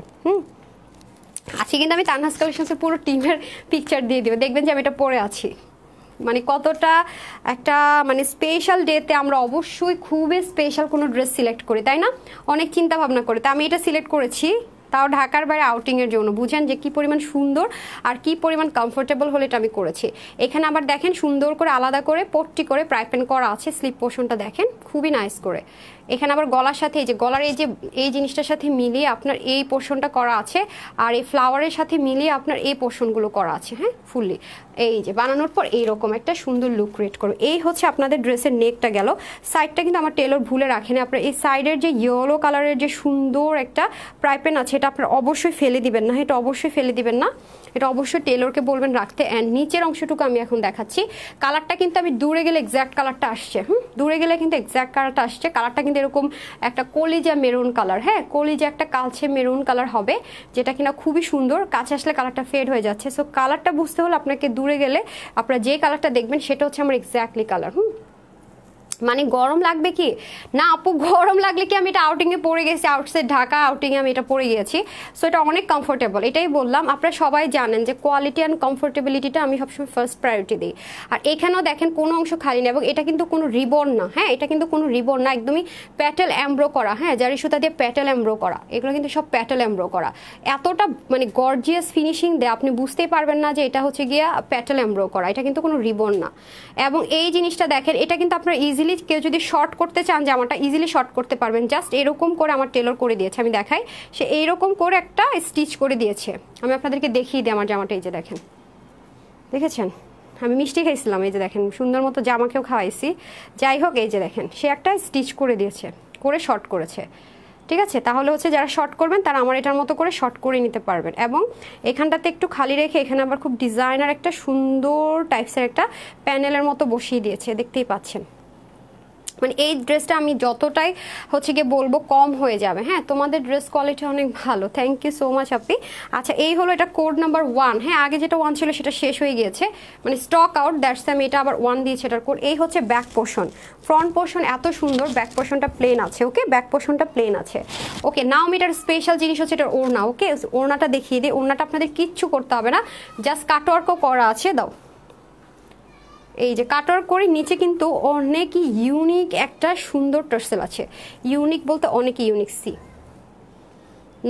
আজকে কিন্তু আমি তানহাস কালেকশনসের পুরো টিমের পিকচার দিয়ে দিব, দেখবেন যে আমি এটা পরে আছি, মানে কতটা একটা মানে স্পেশাল ডেতে আমরা অবশ্যই খুবই স্পেশাল কোনো ড্রেস সিলেক্ট করি, তাই না, অনেক চিন্তা ভাবনা করে, তা আমি এটা সিলেক্ট করেছি, তাও ঢাকার বাইরে আউটিংয়ের জন্য, বুঝেন যে কি পরিমাণ সুন্দর আর কি পরিমাণ কমফোর্টেবল হলে এটা আমি করেছি। এখানে আবার দেখেন সুন্দর করে আলাদা করে পট্টি করে প্রাইপেন করা আছে, স্লিপ পোর্শনটা দেখেন খুবই নাইস করে। এখানে আবার গলার সাথে এই যে গলার এই জিনিসটার সাথে মিলিয়ে আপনার এই পোর্শনটা করা আছে, আর এই ফ্লাওয়ারের সাথে মিলিয়ে আপনার এই পোর্শনগুলো করা আছে, হ্যাঁ, ফুললি এই যে বানানোর পর এইরকম একটা সুন্দর লুক ক্রিয়েট করবে। এই হচ্ছে আপনাদের ড্রেসের নেকটা গেল। সাইডটা কিন্তু আমার টেলর ভুলে রাখেনি, আপনার এই সাইডের যে ইয়েলো কালারের যে সুন্দর একটা প্রাইপেন আছে, এটা আপনার অবশ্যই ফেলে দিবেন না, এটা অবশ্যই ফেলে দিবেন না, এটা অবশ্যই টেলরকে বলবেন রাখতে। অ্যান্ড নিচের অংশটুকু আমি এখন দেখাচ্ছি, কালারটা কিন্তু আমি দূরে গেলে এক্স্যাক্ট কালারটা আসছে, দূরে গেলে কিন্তু এক্স্যাক্ট কালারটা আসছে, কালারটা কিন্তু এরকম একটা কলিজা মেরুন কালার, হ্যাঁ, কলিজা একটা কালচে মেরুন কালার হবে, যেটা কিনা খুবই সুন্দর, কাছে আসলে কালারটা ফেড হয়ে যাচ্ছে। সো কালারটা বুঝতে হলে আপনাকে দূরে গেলে আপনারা যে কালারটা দেখবেন সেটা হচ্ছে আমার এক্স্যাক্টলি কালার। মানে গরম লাগবে কি না আপু, গরম লাগলে কি আমি এটা আউটিংয়ে পরে গেছি, আউটসাইড ঢাকা আউটিংয়ে আমি এটা পরে গেছি। সো এটা অনেক কমফোর্টেবল, এটাই বললাম। আপনারা সবাই জানেন যে কোয়ালিটি অ্যান্ড কমফোর্টেবিলিটিটা আমি সবসময় ফার্স্ট প্রায়োরিটি দিই। আর এখানেও দেখেন কোনো অংশ খালি না, এবং এটা কিন্তু কোনো রিবন না, হ্যাঁ এটা কিন্তু কোনো রিবন না, একদমই প্যাটেল এমব্রো করা, হ্যাঁ জারি সুতা দিয়ে প্যাটেল এমব্রো করা, এগুলো কিন্তু সব প্যাটেল এমব্রো করা। এতটা মানে গর্জিয়াস ফিনিশিং দেয় আপনি বুঝতেই পারবেন না যে এটা হচ্ছে গিয়া প্যাটেল এমব্রো করা, এটা কিন্তু কোনো রিবন না। এবং এই জিনিসটা দেখেন, এটা কিন্তু আপনার ইজিলি কেউ যদি শর্ট করতে চান জামাটা ইজিলি শর্ট করতে পারবেন। জাস্ট এরকম করে আমার টেলর করে দিয়েছে, আমি দেখাই, সে এইরকম করে একটা স্টিচ করে দিয়েছে। আমি আপনাদেরকে দেখিয়ে দিই আমার জামাটা, এই যে দেখেন, দেখেছেন আমি মিষ্টি খাইছিলাম, এই যে দেখেন সুন্দর মতো জামাকেও খাওয়াইছি। যাই হোক এই যে দেখেন সে একটা স্টিচ করে দিয়েছে, করে শর্ট করেছে, ঠিক আছে। তাহলে হচ্ছে যারা শর্ট করবেন তারা আমার এটার মতো করে শর্ট করে নিতে পারবেন। এবং এখানটাতে একটু খালি রেখে এখানে আবার খুব ডিজাইনার একটা সুন্দর টাইপসের একটা প্যানেলের মতো বসিয়ে দিয়েছে, দেখতেই পাচ্ছেন। মানে এই ড্রেসটা আমি যতটাই হচ্ছে গিয়ে বলবো কম হয়ে যাবে। হ্যাঁ তোমাদের ড্রেস কোয়ালিটি অনেক ভালো, থ্যাংক ইউ সো মাচ আপনি। আচ্ছা এই হলো এটা কোড নাম্বার 1। হ্যাঁ আগে যেটা 1 ছিল সেটা শেষ হয়ে গিয়েছে, মানে স্টক আউট, দ্যাটস আমি এটা আবার 1 দিয়েছি এটার কোড। এই হচ্ছে ব্যাক পোর্শন, ফ্রন্ট পোর্শন এত সুন্দর, ব্যাক পোর্শনটা প্লেন আছে, ওকে ব্যাক পোর্শনটা প্লেন আছে। ওকে নাও আমি এটার স্পেশাল জিনিস হচ্ছে এটার ওড়না। ওকে ওড়নাটা দেখিয়ে দিই, ওড়নাটা আপনাদের কিচ্ছু করতে হবে না, জাস্ট কাটওয়ার্কও করা আছে, দাও এই যে কাটওয়ার্ক করে নিচে কিন্তু অনেক ইউনিক একটা সুন্দর টার্সেল আছে। ইউনিক বলতে অনেক ইউনিক, সি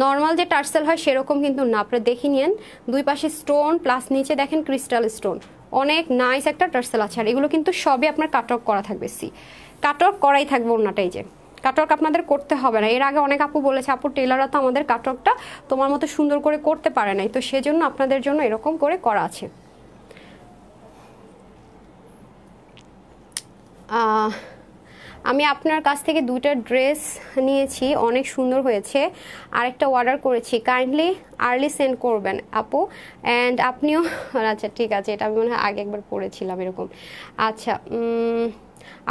নর্মাল যে টার্সেল হয় সেরকম কিন্তু না, আপনারা দেখে নিন, দুই পাশে স্টোন প্লাস নিচে দেখেন ক্রিস্টাল স্টোন, অনেক নাইস একটা টার্সেল আছে। আর এগুলো কিন্তু সবই আপনার কাটওয়ার্ক করা থাকবে, সি কাটওয়ার্ক করাই থাকবে ওড়নাটা। এই যে কাটওয়ার্ক আপনাদের করতে হবে না। এর আগে অনেক আপু বলেছে আপু টেলাররা তো আমাদের কাটওয়ার্কটা তোমার মতো সুন্দর করে করতে পারে নাই, তো সেজন্য আপনাদের জন্য এরকম করে করা আছে। আমি আপনার কাছ থেকে 2টা ড্রেস নিয়েছি, অনেক সুন্দর হয়েছে, আরেকটা অর্ডার করেছি, কাইন্ডলি আর্লি সেন্ড করবেন আপু। অ্যান্ড আপনিও আচ্ছা ঠিক আছে, এটা আমি মনে হয় আগে একবার পরেছিলাম এরকম। আচ্ছা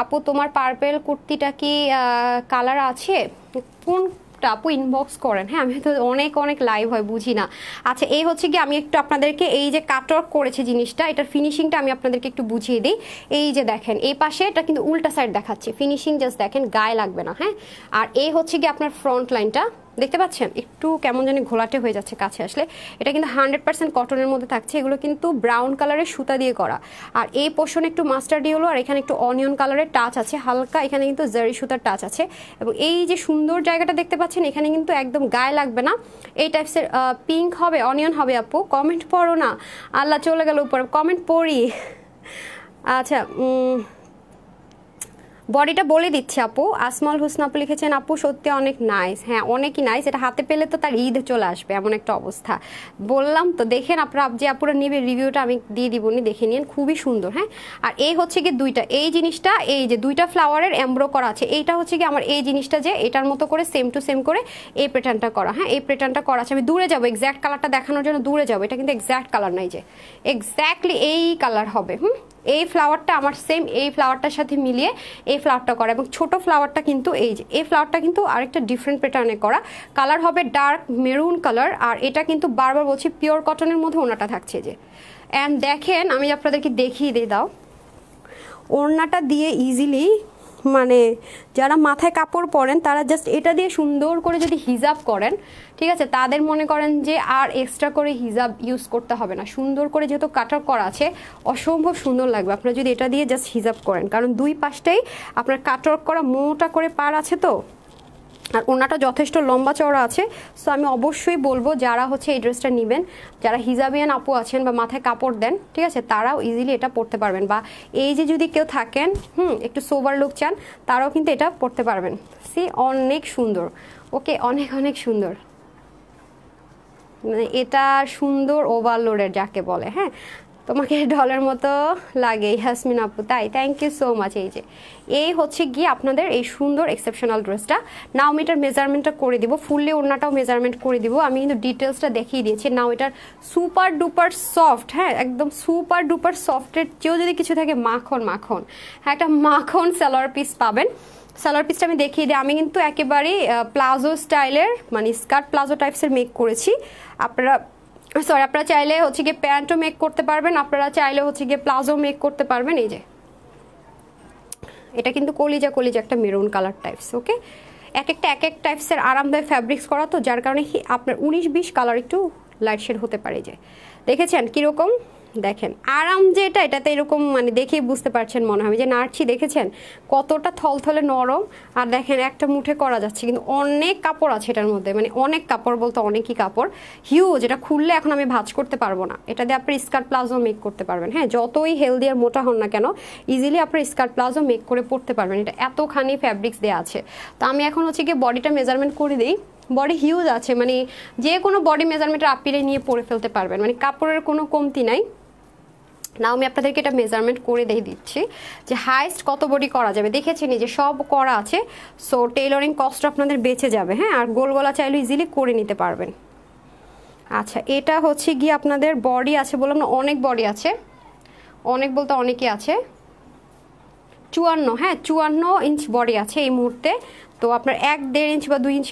আপু তোমার পার্পেল কুর্তিটা কি কালার আছে? কোন আপু ইনবক্স করেন, হ্যাঁ আমি তো অনেক অনেক লাইভ হয় বুঝি না। আচ্ছা এই হচ্ছে কি আমি একটু আপনাদেরকে এই যে কাটওয়ার্ক করেছে জিনিসটা, এটার ফিনিশিংটা আমি আপনাদেরকে একটু বুঝিয়ে দিই। এই যে দেখেন এই পাশে এটা কিন্তু উল্টা সাইড দেখাচ্ছে, ফিনিশিং জাস্ট দেখেন, গায়ে লাগবে না, হ্যাঁ। আর এই হচ্ছে কি আপনার ফ্রন্ট লাইনটা দেখতে পাচ্ছেন, একটু কেমন জানি ঘোলাটে হয়ে যাচ্ছে কাছে আসলে। এটা কিন্তু 100% কটনের মধ্যে থাকছে, এগুলো কিন্তু ব্রাউন কালারের সুতা দিয়ে করা। আর এই পোর্শনে একটু মাস্টার্ড ইয়েলো আর এখানে একটু অনিয়ন কালারের টাচ আছে হালকা, এখানে কিন্তু জারি সুতার টাচ আছে। এবং এই যে সুন্দর জায়গাটা দেখতে পাচ্ছেন এখানে কিন্তু একদম গায়ে লাগবে না, এই টাইপসের পিঙ্ক হবে, অনিয়ন হবে। আপু কমেন্ট পড়ো না, আল্লাহ চলে গেল উপরে, কমেন্ট পড়ি। আচ্ছা বডিটা বলে দিচ্ছি আপু, আসমাল হুসনা আপু লিখেছেন আপু সত্যি অনেক নাইস। হ্যাঁ অনেকই নাইস, এটা হাতে পেলে তো তার ঈদ চলে আসবে এমন একটা অবস্থা, বললাম তো। দেখেন আপনারা যে আপুরা নিবে রিভিউটা আমি দিয়ে দিবনি, দেখে নিন, খুবই সুন্দর। হ্যাঁ আর এই হচ্ছে কি দুইটা, এই জিনিসটা এই যে 2টা ফ্লাওয়ারের এমব্রো করা আছে, এইটা হচ্ছে কি আমার এই জিনিসটা যে এটার মতো করে সেম টু সেম করে এই প্যাটার্নটা করা। হ্যাঁ এই প্যাটার্নটা করা আছে, আমি দূরে যাবো এক্স্যাক্ট কালারটা দেখানোর জন্য, দূরে যাবো, এটা কিন্তু এক্স্যাক্ট কালার নাই, যে এক্স্যাক্টলি এই কালার হবে। এই ফ্লাওয়ারটা আমার সেম এই ফ্লাওয়ারটার সাথে মিলিয়ে এই ফ্লাওয়ারটা করা, এবং ছোট ফ্লাওয়ারটা কিন্তু এই যে এই ফ্লাওয়ারটা কিন্তু আরেকটা ডিফারেন্ট প্যাটার্নে করা, কালার হবে ডার্ক মেরুন কালার। আর এটা কিন্তু বারবার বলছি পিওর কটনের মধ্যে ওড়নাটা থাকছে যে। অ্যান্ড দেখেন আমি আপনাদেরকে দেখিয়ে দিয়ে দাও, ওড়নাটা দিয়ে ইজিলি মানে যারা মাথায় কাপড় পরেন তারা জাস্ট এটা দিয়ে সুন্দর করে যদি হিজাব করেন, ঠিক আছে, তাদের মনে করেন যে আর এক্সট্রা করে হিজাব ইউজ করতে হবে না। সুন্দর করে যেহেতু কাটার করা আছে অসম্ভব সুন্দর লাগবে আপনারা যদি এটা দিয়ে জাস্ট হিজাব করেন, কারণ দুই পাশটাই আপনার কাটওয়ার্ক করা মোটা করে পার আছে তো, আর ওনাটা যথেষ্ট লম্বা চওড়া আছে। সো আমি অবশ্যই বলবো যারা হচ্ছে এই ড্রেসটা নেবেন, যারা হিজাবিয়ান আপু আছেন বা মাথায় কাপড় দেন, ঠিক আছে, তারাও ইজিলি এটা পরতে পারবেন। বা এই যে যদি কেউ থাকেন একটু সোবার লুক চান, তারাও কিন্তু এটা পরতে পারবেন। সি অনেক সুন্দর, ওকে অনেক অনেক সুন্দর, মানে এটা সুন্দর ওভারলোডের যাকে বলে। হ্যাঁ তোমাকে ডলের মতো লাগে ইয়াসমিন আপু, তাই থ্যাংক ইউ সো মাচ। এই যে এই হচ্ছে গিয়ে আপনাদের এই সুন্দর এক্সেপশনাল ড্রেসটা। নাও আমি এটার মেজারমেন্টটা করে দিব, ফুললি ওড়নাটাও মেজারমেন্ট করে দিব, আমি কিন্তু ডিটেলসটা দেখিয়ে দিয়েছি। নাও এটার সুপার ডুপার সফট, হ্যাঁ একদম সুপার ডুপার সফটের চেয়েও যদি কিছু থাকে মাখন মাখন, হ্যাঁ একটা মাখন সালোয়ার পিস পাবেন। সালোয়ার পিসটা আমি দেখিয়ে দিই, আমি কিন্তু একেবারেই প্লাজো স্টাইলের মানে স্কার্ট প্লাজো টাইপসের মেক করেছি। আপনারা চাইলে হচ্ছে গিয়ে প্যান্টও মেক করতে পারবেন, আপনারা চাইলে হচ্ছে গিয়ে প্লাজো মেক করতে পারবেন। এই যে এটা কিন্তু কলিজা কলিজা একটা মেরুন কালার টাইপস। ওকে, এক এক টাইপসের আরামদায়ক ফ্যাব্রিক্স করা, তো যার কারণে আপনার 19-20 কালার একটু লাইট শেড হতে পারে। যে দেখেছেন কীরকম, দেখেন আরাম যে এটাতে এরকম মানে দেখেই বুঝতে পারছেন মনে হয় যে নাড়ছি, দেখেছেন কতটা থলথলে নরম। আর দেখেন একটা মুঠে করা যাচ্ছে, কিন্তু অনেক কাপড় আছে এটার মধ্যে, মানে অনেক কাপড় বলতে অনেকই কাপড়, হিউজ। এটা খুললে এখন আমি ভাঁজ করতে পারবো না। এটা দিয়ে আপনি স্কার্ট প্লাজো মেক করতে পারবেন। হ্যাঁ, যতই হেলদি আর মোটা হন না কেন ইজিলি আপনার স্কার্ট প্লাজো মেক করে পরতে পারবেন। এটা এতখানি ফ্যাব্রিক্স দেওয়া আছে। তো আমি এখন হচ্ছে গিয়ে বডিটা মেজারমেন্ট করে দিই। বডি হিউজ আছে, মানে যে কোনো বডি মেজারমেন্টের আপিরে নিয়ে পরে ফেলতে পারবেন, মানে কাপড়ের কোনো কমতি নাই। নাও আমি আপনাদেরকে এটা মেজারমেন্ট করে দিচ্ছি যে হাইস্ট কত বডি করা যাবে। দেখেছেন যে সব করা আছে, সো টেইলরিং কস্ট আপনাদের বেঁচে যাবে। হ্যাঁ, আর গোল গলা চাইলে ইজিলি করে নিতে পারবেন। আচ্ছা, এটা হচ্ছে গিয়ে আপনাদের বডি আছে, বললাম না অনেক বডি আছে, অনেক বলতে অনেকই আছে। 54, হ্যাঁ 54 ইঞ্চ বডি আছে এই মুহূর্তে। তো আপনার 1-1.5 ইঞ্চ বা 2 ইঞ্চ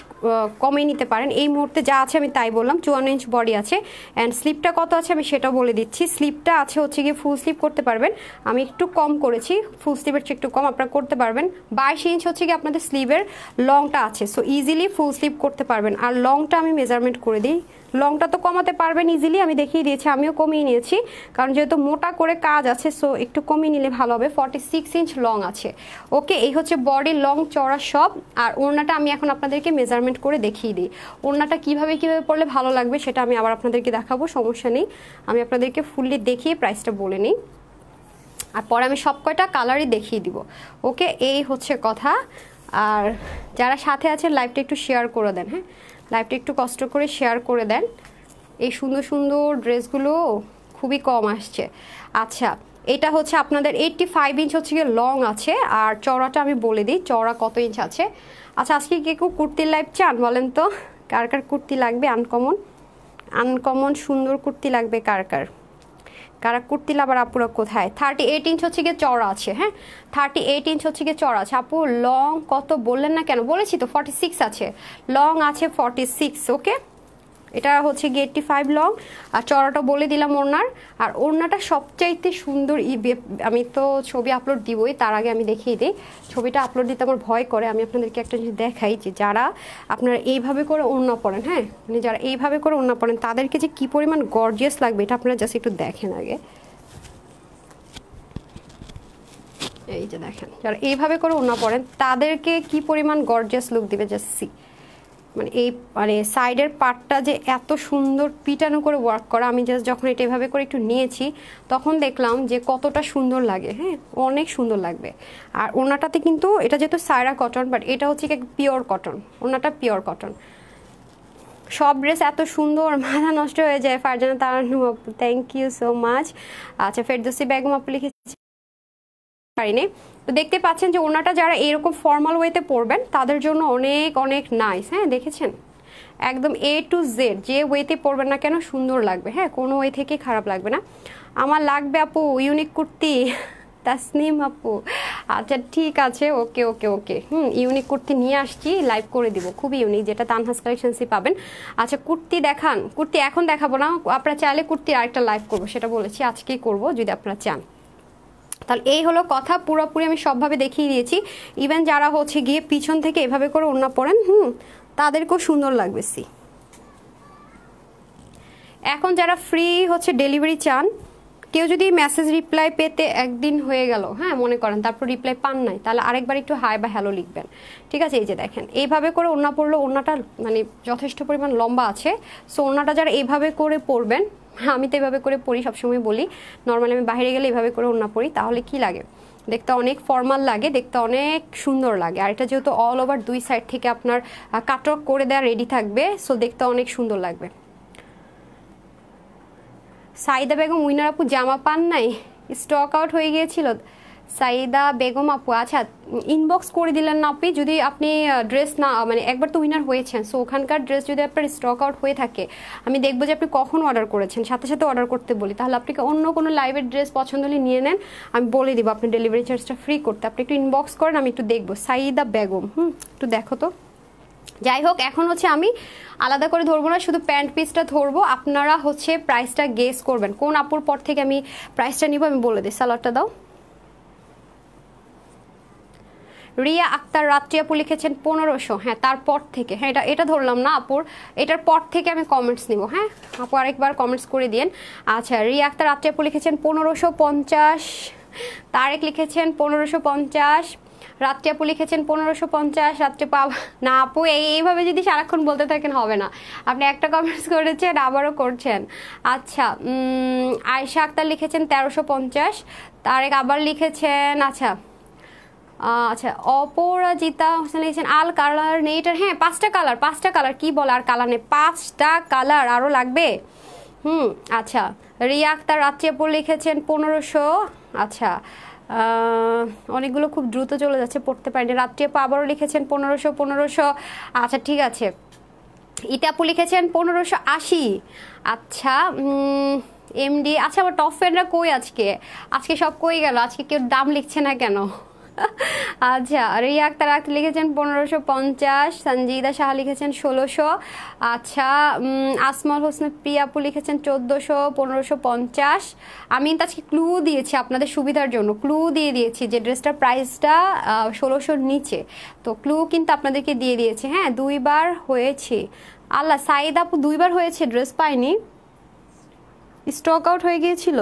কমে নিতে পারেন। এই মুহূর্তে যা আছে আমি তাই বললাম, 54 ইঞ্চ বডি আছে। অ্যান্ড স্লিপটা কত আছে আমি সেটাও বলে দিচ্ছি। স্লিপটা আছে হচ্ছে গিয়ে ফুল স্লিপ করতে পারবেন, আমি একটু কম করেছি, ফুল স্লিপের চেয়ে একটু কম আপনারা করতে পারবেন। 22 ইঞ্চ হচ্ছে গিয়ে আপনাদের স্লিভের লংটা আছে, সো ইজিলি ফুল স্লিপ করতে পারবেন। আর লংটা আমি মেজারমেন্ট করে দিই, লংটা তো কমাতে পারবেন ইজিলি, আমি দেখিয়ে দিয়েছি, আমিও কমিয়ে নিয়েছি, কারণ যেহেতু মোটা করে কাজ আছে, সো একটু কমিয়ে নিলে ভালো হবে। 46 ইঞ্চ লং আছে। ওকে, এই হচ্ছে বডির লং চড়া সব। আর ওড়নাটা আমি এখন আপনাদেরকে মেজারমেন্ট করে দেখিয়ে দিই। ওড়নাটা কিভাবে পরলে ভালো লাগবে সেটা আমি আবার আপনাদেরকে দেখাবো, সমস্যা নেই। আমি আপনাদেরকে ফুললি দেখিয়ে প্রাইসটা বলে নিই, আর পরে আমি সব কয়টা কালারই দেখিয়ে দিব। ওকে, এই হচ্ছে কথা। আর যারা সাথে আছেন লাইভটা একটু শেয়ার করে দেন। হ্যাঁ, লাইভটা একটু কষ্ট করে শেয়ার করে দেন। এই সুন্দর সুন্দর ড্রেসগুলো খুবই কম আসছে। আচ্ছা, এটা হচ্ছে আপনাদের 85 ইঞ্চ হচ্ছে গিয়ে লং আছে। আর চওড়াটা আমি বলে দিই, চওড়া কত ইঞ্চ আছে। আচ্ছা, আজকে কেউ কুর্তির লাইভ চান বলেন তো, কার কার কুর্তি লাগবে? আনকমন সুন্দর কুর্তি লাগবে কার কার? কারা কুর্তি লাভার আপুরা কোথায়? 38 ইঞ্চ হচ্ছে গিয়ে চওড়া আছে। হ্যাঁ, 38 ইঞ্চ হচ্ছে গিয়ে চওড়া আছে। আপু লং কত বললেন না কেন? বলেছি তো 46 আছে, লং আছে 46। ওকে, এটা হচ্ছে গিয়ে 85 লং, আর চওড়াটা বলে দিলাম ওড়নার। আর ওড়নাটা সবচাইতে সুন্দর, আমি তো ছবি আপলোড দিবই, তার আগে আমি দেখিয়ে দিই। ছবিটা আপলোড দিতে আমার ভয় করে, আমি আপনাদেরকে একটা জিনিস দেখাই যে যারা আপনারা এইভাবে করে ওড়না পরেন, হ্যাঁ মানে যারা এইভাবে করে ওড়না পরেন তাদেরকে যে কি পরিমাণ গর্জিয়াস লাগবে এটা আপনারা জাস্ট একটু দেখেন আগে। এই যে দেখেন, যারা এইভাবে করে ওড়না পরেন তাদেরকে কি পরিমাণ গর্জিয়াস লুক দিবে, জাস্ট সি। মানে এই মানে সাইডের পার্টটা যে এত সুন্দর পিটানো করে ওয়ার্ক করা, আমি জাস্ট যখন এটা এভাবে করে একটু নিয়েছি তখন দেখলাম যে কতটা সুন্দর লাগে। হ্যাঁ, অনেক সুন্দর লাগবে। আর ওড়নাটাতে কিন্তু এটা যেহেতু সায়রা কটন, বাট এটা হচ্ছে কি পিওর কটন, ওড়নাটা পিওর কটন। সব ড্রেস এত সুন্দর, মাথা নষ্ট হয়ে যায়। ফারজানা তারান্নু আপু, থ্যাংক ইউ সো মাচ। আচ্ছা, ফেরদৌসি বেগম আপু লিখেছি পারিনি। তো দেখতে পাচ্ছেন যে ওনাটা যারা এরকম ফর্মাল ওয়েতে পরবেন তাদের জন্য অনেক অনেক নাইস। হ্যাঁ, দেখেছেন একদম A to Z যে ওয়েতে পরবেন না কেন সুন্দর লাগবে। হ্যাঁ, কোনো ওয়ে থেকে খারাপ লাগবে না। আমার লাগবে আপু ইউনিক কুর্তি, তাসনিম আপু। আচ্ছা ঠিক আছে, ওকে ওকে ওকে, ইউনিক কুর্তি নিয়ে আসছি, লাইভ করে দিব, খুবই ইউনিক, যেটা তানহাস কালেকশনসই পাবেন। আচ্ছা, কুর্তি দেখান। কুর্তি এখন দেখাবো না, আপনারা চাইলে কুর্তির আরেকটা লাইভ করবো, সেটা বলেছি আজকেই করব যদি আপনারা চান। তাহলে এই হলো কথা, পুরোপুরি আমি সবভাবে দেখিয়ে দিয়েছি। ইভেন যারা হচ্ছে গিয়ে পিছন থেকে এভাবে করে ওড়না পরেন, তাদেরকেও সুন্দর লাগবে। সি, এখন যারা ফ্রি হচ্ছে ডেলিভারি চান, কেউ যদি মেসেজ রিপ্লাই পেতে একদিন হয়ে গেল, হ্যাঁ মনে করেন, তারপর রিপ্লাই পান নাই, তাহলে আরেকবার একটু হাই বা হ্যালো লিখবেন। ঠিক আছে, এই যে দেখেন এইভাবে করে ওড়না পরলে, ওড়নাটা মানে যথেষ্ট পরিমাণ লম্বা আছে, সো ওড়নাটা যারা এইভাবে করে পরবেন, আমি তো এইভাবে করে পরি, সবসময় বলি নর্মালি আমি বাইরে গেলে এইভাবে করে ওড়না পরি, তাহলে কি লাগে দেখতে অনেক ফর্মাল লাগে, দেখতে অনেক সুন্দর লাগে। আর এটা যেহেতু অল ওভার দুই সাইড থেকে আপনার কাটওয়ার্ক করে দেওয়া রেডি থাকবে, সো দেখতে অনেক সুন্দর লাগবে। সাইদা বেগম উইনার আপু জামা পান নাই, স্টক আউট হয়ে গিয়েছিল। সাইদা বেগম আপু আচ্ছা ইনবক্স করে দিলেন না আপনি, যদি আপনি ড্রেস না মানে একবার তো উইনার হয়েছেন, সো ওখানকার ড্রেস যদি আপনার স্টক আউট হয়ে থাকে আমি দেখবো যে আপনি কখন অর্ডার করেছেন, সাথে সাথে অর্ডার করতে বলি, তাহলে আপনি অন্য কোনো লাইভের ড্রেস পছন্দ হলে নিয়ে নেন, আমি বলে দিব আপনি ডেলিভারি চার্জটা ফ্রি করতে। আপনি একটু ইনবক্স করেন, আমি একটু দেখবো। সাইদা বেগম একটু দেখো তো। যাই হোক, এখন হচ্ছে আমি আলাদা করে ধরবো না, শুধু প্যান্ট পিসটা ধরবো, আপনারা হচ্ছে প্রাইসটা গেস করবেন কোন আপুর পর থেকে আমি প্রাইসটা নিব, আমি বলে দিই। সালোয়ারটা দাও। রিয়া আক্তার রাত্রি আপু লিখেছেন 1500। হ্যাঁ তারপর থেকে, হ্যাঁ এটা ধরলাম না আপুর, এটার পর থেকে আমি কমেন্টস নিব। হ্যাঁ আপু আরেকবার কমেন্টস করে দিন। আচ্ছা রিয়া আক্তার রাত্রি আপু লিখেছেন 1550, তারেক লিখেছেন 1550, রাত্রি আপু লিখেছেন 1550, রাত্রি পাব না আপু, এইভাবে যদি সারাক্ষণ বলতে থাকেন হবে না। আপনি একটা কমেন্টস করেছেন আবারও করছেন। আচ্ছা আয়শা আক্তার লিখেছেন 1350, তারেক আবার লিখেছেন। আচ্ছা আচ্ছা অপরাজিতা হোসেন লিখেছেন আল কালার নেই এটার। হ্যাঁ 5টা কালার, কি বলে আর কালার নেই, 5টা কালার আরও লাগবে। আচ্ছা রিয়া আক্তার রাত্রি আপু লিখেছেন 1500। আচ্ছা অনেকগুলো খুব দ্রুত চলে যাচ্ছে, পড়তে পারিনি। রাত্রি আপু আবারও লিখেছেন 1500। আচ্ছা ঠিক আছে, ইটা আপু লিখেছেন 1580। আচ্ছা এমডি। আচ্ছা আমার টপ ফ্রেন্ডরা কই আজকে সব কই গেল, আজকে কেউ দাম লিখছে না কেন? আচ্ছা রিয়া আক্তার লিখেছেন 1550, সঞ্জিদা শাহ লিখেছেন 1600। আচ্ছা আসমাল হোসেন প্রিয়া আপু লিখেছেন 1400, 1550। আমি তো আজকে ক্লু দিয়েছি আপনাদের সুবিধার জন্য, ক্লু দিয়ে দিয়েছি যে ড্রেসটার প্রাইসটা 1600-র নিচে, তো ক্লু কিন্তু আপনাদেরকে দিয়ে দিয়েছে। হ্যাঁ 2বার হয়েছে। আল্লাহ সাইদ আপু 2বার হয়েছে, ড্রেস পাইনি, স্টক আউট হয়ে গিয়েছিল।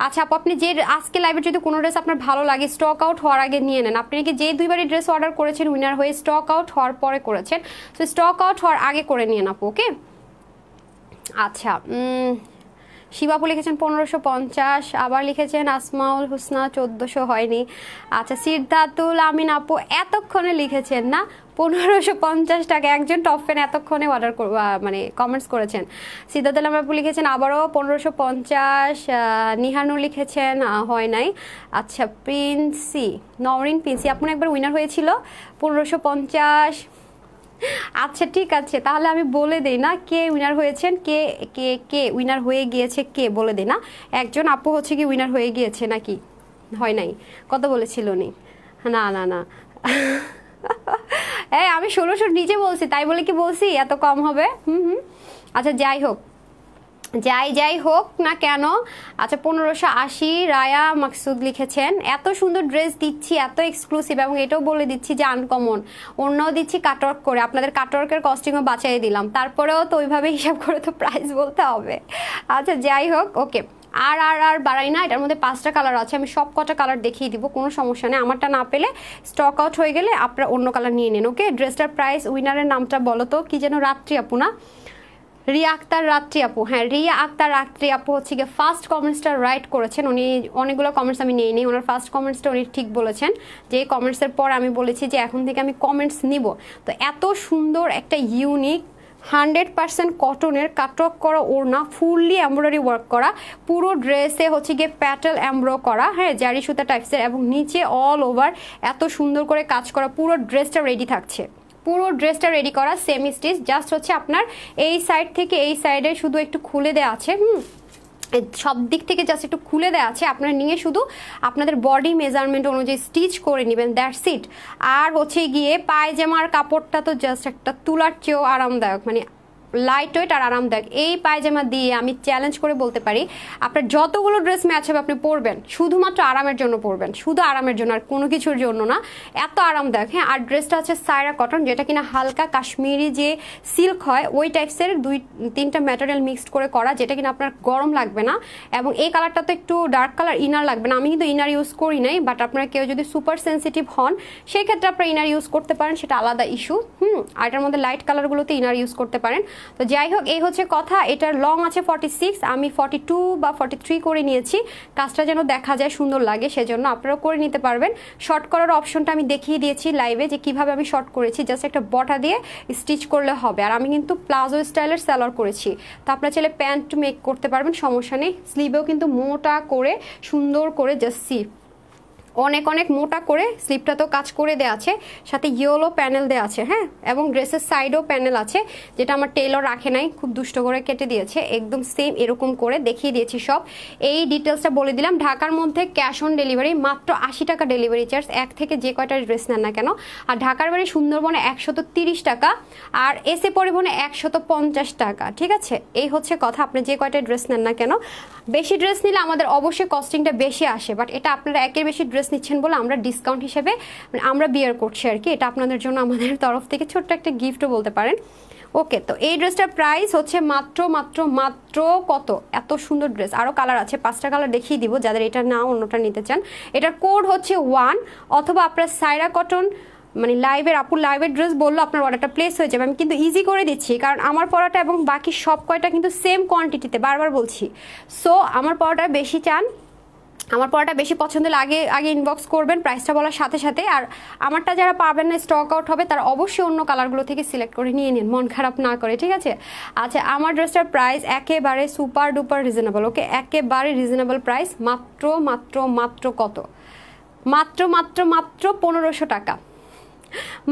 আচ্ছা আপু আপনি যে আজকে লাইভে যদি কোনো ড্রেস আপনার ভালো লাগে স্টক আউট হওয়ার আগে নিয়ে নেন। আপনি কি যে 2বারই ড্রেস অর্ডার করেছেন উইনার হয়ে স্টক আউট হওয়ার পরে করেছেন, তো স্টক আউট হওয়ার আগে করে নিয়ে আপু, ওকে। আচ্ছা শিবাপু লিখেছেন 1550, আবার লিখেছেন আসমাউল হুসনা 1400, হয়নি। আচ্ছা সিদ্ধাতুল আমিন আপু এতক্ষণে লিখেছেন না 1550 টাকা, একজন টপ ফ্যান এতক্ষণে অর্ডার মানে কমেন্টস করেছেন। সিদ্ধাতুল আমিন আপু লিখেছেন আবারও 1550, নিহানুর লিখেছেন হয় নাই। আচ্ছা প্রিন্সি নওরিন প্রিন্সি আপনি একবার উইনার হয়েছিল 1550। আচ্ছা ঠিক আছে, তাহলে আমি বলে দেই না কে উইনার হয়েছেন, কে কে কে উইনার হয়ে গিয়েছে, কে বলে দেই না। একজন আপু হচ্ছে কি উইনার হয়ে গিয়েছে নাকি হয় নাই? কত বলেছিল উনি? না না না আমি 1600-র নিচে বলছি, তাই বলে কি বলছি এত কম হবে? আচ্ছা যাই হোক না কেন। আচ্ছা 1580 রায়া মাকসুদ লিখেছেন এত সুন্দর ড্রেস দিচ্ছি, এত এক্সক্লুসিভ, এবং এটাও বলে দিচ্ছি যে আনকমন, অন্যও দিচ্ছি কাটওয়ার্ক করে, আপনাদের কাটওয়ার্কের কস্টিংও বাঁচাই দিলাম, তারপরেও তো ওইভাবে হিসাব করে তো প্রাইস বলতে হবে। আচ্ছা যাই হোক ওকে, আর বাড়াই না, এটার মধ্যে 5টা কালার আছে, আমি সব কটা কালার দেখিয়ে দিব, কোনো সমস্যা নেই। আমারটা না পেলে স্টক আউট হয়ে গেলে আপনারা অন্য কালার নিয়ে নেন, ওকে। ড্রেসটার প্রাইস, উইনারের নামটা বলো তো, কি যেন? রাত্রি আপু না? রিয়া আক্তার রাত্রি আপু। হ্যাঁ রিয়া আক্তার রাত্রি আপু হচ্ছে গিয়ে ফার্স্ট কমেন্টসটা রাইট করেছেন উনি। অনেকগুলো কমেন্টস আমি নিয়ে নিই, ওনার ফার্স্ট কমেন্টসটা উনি ঠিক বলেছেন, যে কমেন্টসের পর আমি বলেছি যে এখন থেকে আমি কমেন্টস নিব। তো এত সুন্দর একটা ইউনিক 100% কটনের কাটওয়ার্ক করা ওড়না, ফুললি এমব্রয়ডারি ওয়ার্ক করা, পুরো ড্রেসে হচ্ছে গিয়ে প্যাটেল এমব্রো করা, হ্যাঁ জারি সুতা টাইপসের, এবং নিচে অল ওভার এত সুন্দর করে কাজ করা, পুরো ড্রেসটা রেডি থাকছে, পুরো ড্রেসটা রেডি করা সেমি স্টিচ, জাস্ট হচ্ছে আপনার এই সাইড থেকে এই সাইডে শুধু একটু খুলে দেওয়া আছে, সব দিক থেকে জাস্ট একটু খুলে দেওয়া আছে, আপনারা নিয়ে শুধু আপনাদের বডি মেজারমেন্ট অনুযায়ী স্টিচ করে নেবেন, দ্যাটস ইট। আর হচ্ছে গিয়ে পায়জামার কাপড়টা তো জাস্ট একটা তুলার চেয়েও আরামদায়ক, মানে লাইট ওয়েট আর আরামদায়ক। এই পায়জামা দিয়ে আমি চ্যালেঞ্জ করে বলতে পারি আপনার যতগুলো ড্রেস ম্যাচ হবে আপনি পরবেন, শুধুমাত্র আরামের জন্য পরবেন, শুধু আরামের জন্য, আর কোনো কিছুর জন্য না, এত আরামদায়ক। হ্যাঁ আর ড্রেসটা হচ্ছে সায়রা কটন, যেটা কিনা হালকা কাশ্মীরি যে সিল্ক হয় ওই টাইপসের 2-3টা ম্যাটেরিয়াল মিক্সড করে করা, যেটা কিনা আপনার গরম লাগবে না, এবং এই কালারটা তো একটু ডার্ক কালার, ইনার লাগবে না। আমি কিন্তু ইনার ইউজ করি নাই, বাট আপনারা কেউ যদি সুপার সেন্সিটিভ হন সেই ক্ষেত্রে আপনারা ইনার ইউজ করতে পারেন, সেটা আলাদা ইস্যু। আর এটার মধ্যে লাইট কালারগুলোতে ইনার ইউজ করতে পারেন। তো যাই হোক এই হচ্ছে কথা। এটার লং আছে 46, আমি 42 বা 43 করে নিয়েছি, কাজটা যেন দেখা যায় সুন্দর লাগে, সেজন্য আপনারা করে নিতে পারবেন। শর্ট করার অপশনটা আমি দেখিয়ে দিয়েছি লাইভে যে কিভাবে আমি শর্ট করেছি, জাস্ট একটা বটা দিয়ে স্টিচ করলে হবে। আর আমি কিন্তু প্লাজো স্টাইলের সালোয়ার করেছি, তো আপনারা চাইলে প্যান্ট মেক করতে পারবেন, সমস্যা নেই। স্লিভেও কিন্তু মোটা করে সুন্দর করে জাস্ট অনেক অনেক মোটা করে স্লিপটাতেও কাজ করে দেওয়া আছে, সাথে ইয়েলো প্যানেল দেওয়া আছে, হ্যাঁ, এবং ড্রেসের সাইডও প্যানেল আছে, যেটা আমার টেলর রাখে নাই, খুব দুষ্ট করে কেটে দিয়েছে, একদম সেম এরকম করে দেখিয়ে দিয়েছি সব। এই ডিটেলসটা বলে দিলাম। ঢাকার মধ্যে ক্যাশ অন ডেলিভারি, মাত্র 80 টাকা ডেলিভারি চার্জ, এক থেকে যে কয়টা ড্রেস নেন না কেন। আর ঢাকার বাড়ি সুন্দরবনে 130 টাকা, আর এসে পরিবহনে 150 টাকা, ঠিক আছে। এই হচ্ছে কথা, আপনি যে কয়টা ড্রেস নেন না কেন। বেশি ড্রেস নিলে আমাদের অবশ্যই কস্টিংটা বেশি আসে, বাট এটা আপনারা একের বেশি ড্রেস ড্রেস নিচ্ছেন বলে আমরা ডিসকাউন্ট হিসেবে মানে আমরা বিয়ার করছি আর কি, এটা আপনাদের জন্য আমাদের তরফ থেকে ছোট্ট একটা গিফটও বলতে পারেন। ওকে, তো এই ড্রেসটার প্রাইস হচ্ছে মাত্র মাত্র মাত্র কত, এত সুন্দর ড্রেস, আরও কালার আছে, 5টা কালার দেখিয়ে দিব যাদের এটা না অন্যটা নিতে চান। এটার কোড হচ্ছে 1, অথবা আপনার সাইরা কটন মানে লাইভের আপুর লাইভের ড্রেস বললো আপনার অর্ডারটা প্লেস হয়ে যাবে। আমি কিন্তু ইজি করে দিচ্ছি, কারণ আমার পড়াটা এবং বাকি সব কয়টা কিন্তু সেম কোয়ান্টিটিতে, বারবার বলছি। সো আমার পড়াটা বেশি চান, আমার পড়াটা বেশি পছন্দ হলে আগে আগে ইনবক্স করবেন প্রাইসটা বলার সাথে সাথে। আর আমারটা যারা পাবেন না, স্টক আউট হবে, তারা অবশ্যই অন্য কালারগুলো থেকে সিলেক্ট করে নিয়ে নিন, মন খারাপ না করে, ঠিক আছে? আচ্ছা, আমার ড্রেসটার প্রাইস একেবারে সুপার ডুপার রিজনেবল, ওকে, একেবারে রিজনেবল প্রাইস, মাত্র মাত্র মাত্র কত, মাত্র মাত্র মাত্র 1500 টাকা,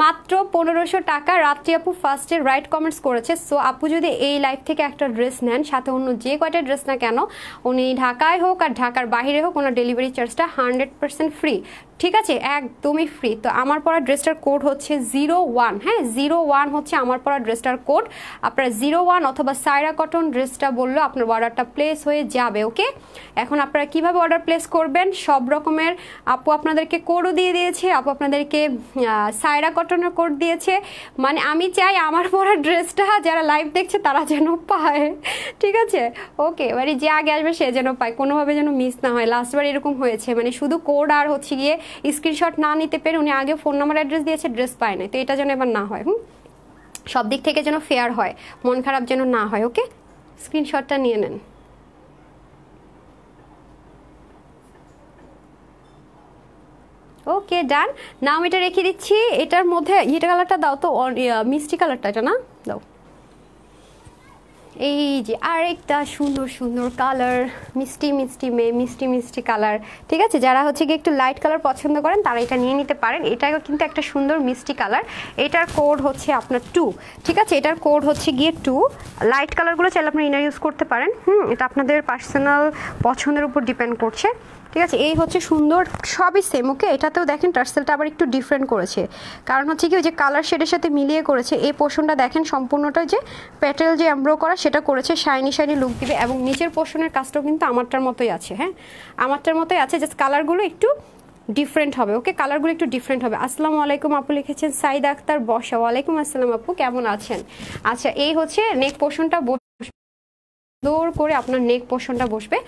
মাত্র 1500 টাকা। রাত্রি আপু ফার্স্টে রাইট কমেন্টস করেছে। সো আপু যদি এই লাইভ থেকে একটা ড্রেস নেন, সাথে অন্য যে কয়টা ড্রেস না কেন, উনি ঢাকায় হোক আর ঢাকার বাইরে হোক, ওনার ডেলিভারি চার্জটা 100% ফ্রি, ঠিক আছে, একদমই ফ্রি। তো আমার পরা ড্রেসটার কোড হচ্ছে 01, হ্যাঁ 01 হচ্ছে আমার পরা ড্রেসটার কোড। আপনারা 01 অথবা সাইরা কটন ড্রেসটা বললো আপনার অর্ডারটা প্লেস হয়ে যাবে, ওকে। এখন আপনারা কিভাবে অর্ডার প্লেস করবেন, সব রকমের আপু আপনাদেরকে কোডও দিয়ে দিয়েছে, আপু আপনাদেরকে সাইরা কটনের কোড দিয়েছে। মানে আমি চাই আমার পরা ড্রেসটা যারা লাইভ দেখছে তারা যেন পায়, ঠিক আছে, ওকে। মানে যে আগে আসবে সে যেন পায়, কোনোভাবে যেন মিস না হয়। লাস্টবার এরকম হয়েছে, মানে শুধু কোড আর হচ্ছে গিয়ে স্ক্রিনশট না নিতে পেরে উনি আগে ফোন নাম্বার অ্যাড্রেস দিয়েছে, ড্রেস পায় না। তো এটা যেন এবার না হয়, সব দিক থেকে যেন ফেয়ার হয়, মন খারাপ যেন না হয়, ওকে। স্ক্রিনশটটা নিয়ে নেন। ওকে, ডান। নাম এটা রেখে দিচ্ছি। এটার মধ্যে এটা কালারটা দাও তো, মিষ্টি কালারটা, এটা না দাও। এই যে আরেকটা সুন্দর সুন্দর কালার, মিষ্টি মিষ্টি মেয়ে, মিষ্টি মিষ্টি কালার, ঠিক আছে। যারা হচ্ছে গিয়ে একটু লাইট কালার পছন্দ করেন তারা এটা নিয়ে নিতে পারেন। এটা কিন্তু একটা সুন্দর মিষ্টি কালার। এটার কোড হচ্ছে আপনার 2, ঠিক আছে, এটার কোড হচ্ছে গিয়ে 2। লাইট কালারগুলো চাইলে আপনি ইনার ইউজ করতে পারেন, এটা আপনাদের পার্সোনাল পছন্দের উপর ডিপেন্ড করছে, ঠিক আছে। এই হচ্ছে সুন্দর, সবই সেম, ওকে। এটাতেও দেখেন টার্সেলটা আবার একটু ডিফারেন্ট করেছে, কারণ হচ্ছে কি ওই যে কালার শেডের সাথে মিলিয়ে করেছে। এই পোর্শনটা দেখেন সম্পূর্ণটা যে প্যাটেল যে এমব্রো করা সেটা করেছে, শাইনি শাইনি লুক দিবে। এবং নিচের পোর্শনের কাজটাও কিন্তু আমারটার মতোই আছে, হ্যাঁ আমারটার মতোই আছে, জাস্ট কালারগুলো একটু ডিফারেন্ট হবে, ওকে, কালারগুলো একটু ডিফারেন্ট হবে। আসসালামু আলাইকুম আপু লিখেছেন সাইদ আক্তার বসা, ওয়ালাইকুম আসসালাম আপু, কেমন আছেন? আচ্ছা, এই হচ্ছে নেক পোর্শনটা সুন্দর করে আপনার নেক পোর্শনটা বসবে।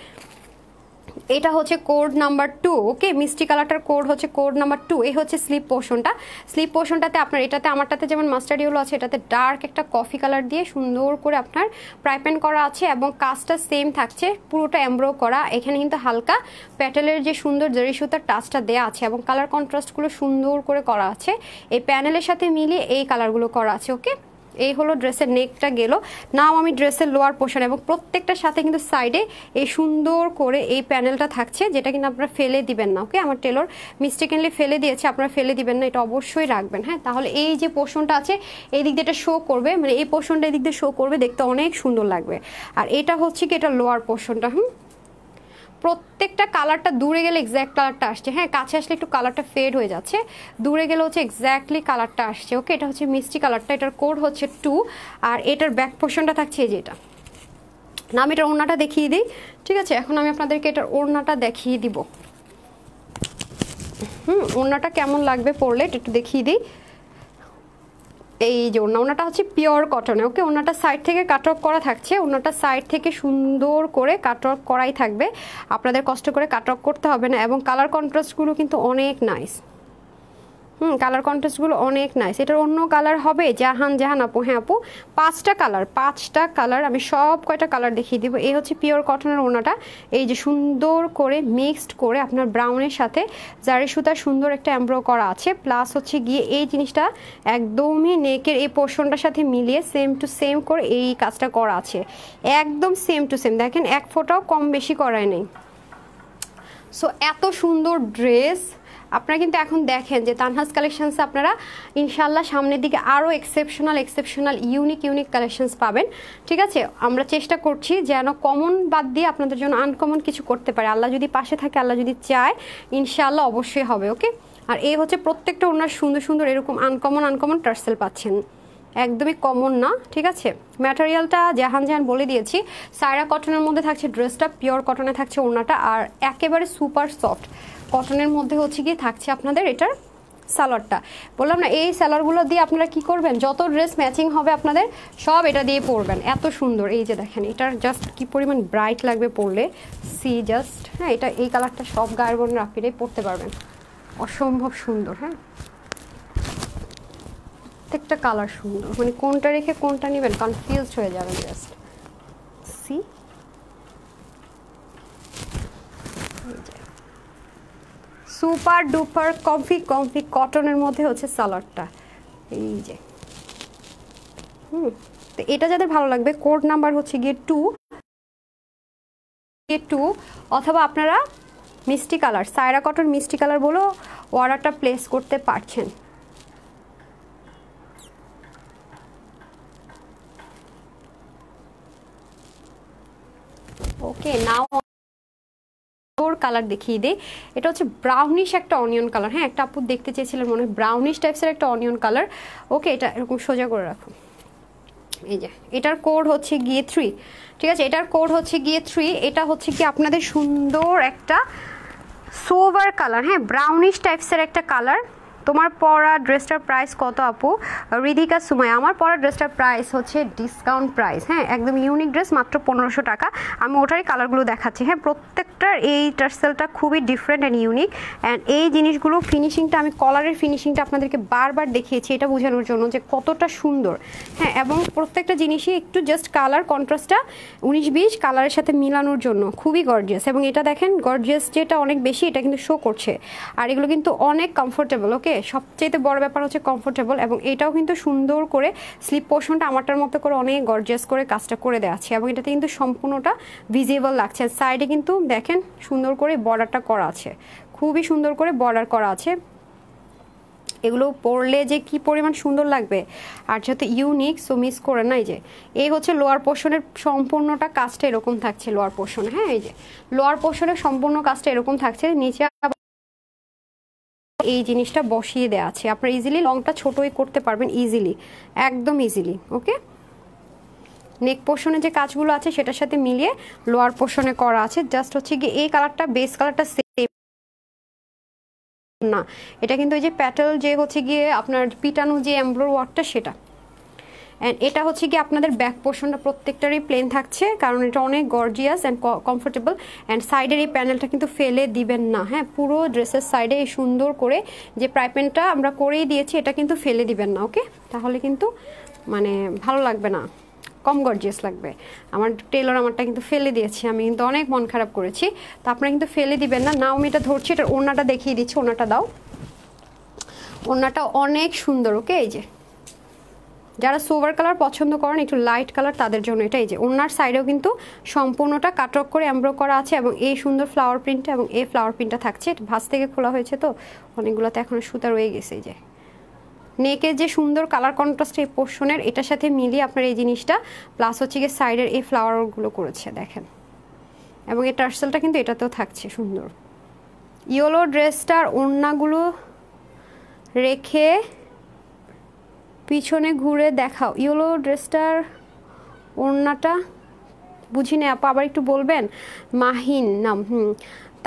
এটা হচ্ছে কোড নাম্বার 2, ওকে, মিষ্টি কালারটার কোড হচ্ছে কোড নাম্বার 2। এই হচ্ছে স্লিপ পোর্শনটা। স্লিপ পোর্শনটাতে আপনার এটাতে আমারটাতে যেমন মাস্টার্ড ইয়েলো আছে, এটাতে ডার্ক একটা কফি কালার দিয়ে সুন্দর করে আপনার প্রাইপেন করা আছে এবং কাজটা সেম থাকছে, পুরোটা এমব্রো করা। এখানে কিন্তু হালকা প্যাটেলের যে সুন্দর জরি সুতার টাচটা দেওয়া আছে এবং কালার কন্ট্রাস্টগুলো সুন্দর করে করা আছে। এই প্যানেলের সাথে মিলিয়ে এই কালারগুলো করা আছে, ওকে। এই হলো ড্রেসের নেকটা গেল। নাও আমি ড্রেসের লোয়ার পোর্শন, এবং প্রত্যেকটার সাথে কিন্তু সাইডে এই সুন্দর করে এই প্যানেলটা থাকছে, যেটা কিন্তু আপনারা ফেলে দিবেন না, ওকে। আমার টেলর মিস্টেকেনলি ফেলে দিয়েছে, আপনারা ফেলে দিবেন না, এটা অবশ্যই রাখবেন, হ্যাঁ। তাহলে এই যে পোর্শনটা আছে এই দিক দিয়ে এটা শো করবে, মানে এই পোর্শনটা এই দিক দিয়ে শো করবে, দেখতে অনেক সুন্দর লাগবে। আর এটা হচ্ছে কি এটা লোয়ার পোর্শনটা, প্রত্যেকটা কালারটা দূরে গেলে এক্স্যাক্ট কালারটা আসছে, হ্যাঁ কাছে আসলে একটু কালারটা ফেড হয়ে যাচ্ছে, দূরে গেলে হচ্ছে এক্স্যাক্টলি কালারটা আসছে, ওকে। এটা হচ্ছে মিষ্টি কালারটা, এটার কোড হচ্ছে 2। আর এটার ব্যাক পোর্শনটা থাকছে এই যে এটা। না আমি এটার ওড়নাটা দেখিয়ে দিই, ঠিক আছে। এখন আমি আপনাদেরকে এটার ওড়নাটা দেখিয়ে দিব, ওড়নাটা কেমন লাগবে পরলে একটু দেখিয়ে দিই। এই যে ওড়নাটা হচ্ছে পিওর কটনে, ওকে। ওড়নাটা সাইড থেকে কাটওয়ার্ক করা থাকছে, ওড়নাটা সাইড থেকে সুন্দর করে কাটওয়ার্ক করাই থাকবে, আপনাদের কষ্ট করে কাটওয়ার্ক করতে হবে না। এবং কালার কন্ট্রাস্টগুলো কিন্তু অনেক নাইস, কালার কন্ট্রাস্টগুলো অনেক নাইস। এটার অন্য কালার হবে জাহান জাহান আপু, হ্যাঁ আপু 5টা কালার, আমি সব কয়টা কালার দেখিয়ে দিব। এই হচ্ছে পিওর কটনের ওড়নাটা, এই যে সুন্দর করে মিক্সড করে আপনার ব্রাউনের সাথে জারি সুতা সুন্দর একটা এমব্রো করা আছে, প্লাস হচ্ছে গিয়ে এই জিনিসটা একদমই নেকের এই পোর্শনটার সাথে মিলিয়ে সেম টু সেম করে এই কাজটা করা আছে, একদম সেম টু সেম, দেখেন এক ফোঁটাও কম বেশি করাই নেই। সো এত সুন্দর ড্রেস আপনারা কিন্তু এখন দেখেন যে তানহাস কালেকশনসে আপনারা ইনশাল্লাহ সামনের দিকে আরও এক্সেপশনাল ইউনিক কালেকশনস পাবেন, ঠিক আছে। আমরা চেষ্টা করছি যেন কমন বাদ দিয়ে আপনাদের জন্য আনকমন কিছু করতে পারে, আল্লাহ যদি পাশে থাকে, আল্লাহ যদি চায়, ইনশাল্লাহ অবশ্যই হবে, ওকে। আর এই হচ্ছে প্রত্যেকটা ওনার সুন্দর সুন্দর এরকম আনকমন টার্সেল পাচ্ছেন, একদমই কমন না, ঠিক আছে। ম্যাটেরিয়ালটা জাহান বলে দিয়েছি, সাইরা কটনের মধ্যে থাকছে ড্রেসটা, পিওর কটনে থাকছে ওড়নাটা, আর একেবারে সুপার সফট, কটনের মধ্যে হচ্ছে গিয়ে থাকছে আপনাদের এটার সালোয়ারটা। বললাম না এই সালোয়ারগুলো দিয়ে আপনারা কি করবেন, যত ড্রেস ম্যাচিং হবে আপনাদের সব এটা দিয়ে পরবেন। এত সুন্দর, এই যে দেখেন এটার জাস্ট কি পরিমাণ ব্রাইট লাগবে পরলে, সি জাস্ট। হ্যাঁ, এটা এই কালারটা সব গায়ের বোন রাপিরেই পরতে পারবেন, অসম্ভব সুন্দর। হ্যাঁ, প্রত্যেকটা কালার সুন্দর, মানে কোনটা রেখে কোনটা নেবেন কনফিউজড হয়ে যাবেন just. See super duper comfy কটনের মধ্যে হচ্ছে সালোয়ারটা, এই যে। তো এটা যাদের ভালো লাগবে, কোড নাম্বার হচ্ছে গিয়ে 2 অথবা আপনারা মিষ্টি কালার, সায়রা কটন মিষ্টি কালার বলেও অর্ডারটা প্লেস করতে পারছেন। ওকে, নাও কালার দেখিয়ে দিই। এটা হচ্ছে ব্রাউনিশ একটা অনিয়ন কালার। হ্যাঁ, একটা আপু দেখতে চেয়েছিলেন মনে হয় ব্রাউনিশ টাইপসের একটা অনিয়ন কালার। ওকে, এটা এরকম সোজা করে রাখুন। এই যে এটার কোড হচ্ছে গিয়ে 3, ঠিক আছে, এটার কোড হচ্ছে গিয়ে 3। এটা হচ্ছে কি আপনাদের সুন্দর একটা সোভার কালার, হ্যাঁ, ব্রাউনিশ টাইপসের একটা কালার। তোমার পরা ড্রেসটার প্রাইস কত আপু? রিদিকা সুমাইয়া, আমার পরা ড্রেসটার প্রাইস হচ্ছে ডিসকাউন্ট প্রাইস। হ্যাঁ, একদম ইউনিক ড্রেস, মাত্র 1500 টাকা। আমি ওটারই কালারগুলো দেখাচ্ছি। হ্যাঁ, প্রত্যেকটার এই টার্সেলটা খুবই ডিফারেন্ট অ্যান্ড ইউনিক। অ্যান্ড এই জিনিসগুলো ফিনিশিংটা, আমি কলারের ফিনিশিংটা আপনাদেরকে বারবার দেখিয়েছি এটা বোঝানোর জন্য যে কতটা সুন্দর। হ্যাঁ, এবং প্রত্যেকটা জিনিসই একটু জাস্ট কালার কন্ট্রাস্টটা 19-20 কালারের সাথে মিলানোর জন্য খুবই গর্জিয়াস। এবং এটা দেখেন গর্জিয়াস যেটা অনেক বেশি, এটা কিন্তু শো করছে। আর এগুলো কিন্তু অনেক কমফোর্টেবল। ওকে, সবচেয়ে বড় ব্যাপার হচ্ছে কমফোর্টেবল। এবং এটাও কিন্তু সুন্দর করে স্লিপ পোর্শনটা আমারটার মতো করে অনেক গর্জিয়াস করে কাজটা করে দেওয়া আছে। এবং এটাতে কিন্তু সম্পূর্ণটা ভিজিবল লাগছে। সাইডে কিন্তু দেখেন সুন্দর করে বর্ডারটা করা আছে, খুবই সুন্দর করে বর্ডার করা আছে। এগুলো পরলে যে কি পরিমাণ সুন্দর লাগবে, আর যেহেতু ইউনিক, সো মিস করে না। এই যে এই হচ্ছে লোয়ার পোর্শনের সম্পূর্ণটা কাজটা এরকম থাকছে লোয়ার পোর্শনে। হ্যাঁ, এই যে লোয়ার পোর্শনের সম্পূর্ণ কাজটা এরকম থাকছে, নিচে এই জিনিসটা বসিয়ে দেওয়া আছে। আপনারা ইজিলি লংটা ছোটই করতে পারবেন, ইজিলি, একদম ইজিলি। ওকে, নেক পোর্শনে যে কাজগুলো আছে সেটার সাথে মিলিয়ে লোয়ার পোর্শনে করা আছে। জাস্ট হচ্ছে গিয়ে এই কালারটা, বেস কালারটা সেম না, এটা কিন্তু ওই যে প্যাটেল যে হচ্ছে গিয়ে আপনার পিটানো যে এমব্রয়ডারি ওয়ার্কটা সেটা। অ্যান্ড এটা হচ্ছে কি আপনাদের ব্যাক পোর্শনটা প্রত্যেকটারই প্লেন থাকছে, কারণ এটা অনেক গর্জিয়াস অ্যান্ড কমফোর্টেবল। অ্যান্ড সাইডের এই প্যানেলটা কিন্তু ফেলে দিবেন না। হ্যাঁ, পুরো ড্রেসের সাইডে এই সুন্দর করে যে পাইপেনটা আমরা করেই দিয়েছি, এটা কিন্তু ফেলে দিবেন না। ওকে, তাহলে কিন্তু মানে ভালো লাগবে না, কম গর্জিয়াস লাগবে। আমার টেলর আমারটা কিন্তু ফেলে দিয়েছি, আমি কিন্তু অনেক মন খারাপ করেছি। তো আপনারা কিন্তু ফেলে দিবেন না। নাও আমি এটা ধরছি, এটার ওড়নাটা দেখিয়ে দিচ্ছি। ওড়নাটা দাও, ওড়নাটা অনেক সুন্দর। ওকে, এই যে যারা সোভার কালার পছন্দ করেন, একটু লাইট কালার, তাদের জন্য এটা। এই যে ওনার সাইডেও কিন্তু সম্পূর্ণটা কাটওয়ার্ক করে এমব্রো করা আছে, এবং এই সুন্দর ফ্লাওয়ার প্রিন্টটা এবং এই ফ্লাওয়ার প্রিন্টটা থাকছে। ভাঁজ থেকে খোলা হয়েছে তো অনেকগুলোতে এখনো সুতা রয়ে গেছে। এই যে নেকের যে সুন্দর কালার কন্ট্রাস্ট এই পোর্শনের, এটার সাথে মিলিয়ে আপনার এই জিনিসটা, প্লাস হচ্ছে গিয়ে সাইডের এই ফ্লাওয়ারগুলো করেছে দেখেন। এবং এই টার্সেলটা কিন্তু এটাতেও থাকছে সুন্দর। ইয়েলো ড্রেসটার ওড়নাগুলো রেখে পিছনে ঘুরে দেখাও। ইয়েলো ড্রেসটার ওড়নাটা বুঝিনি আপু, আবার একটু বলবেন। মাহিন নাম,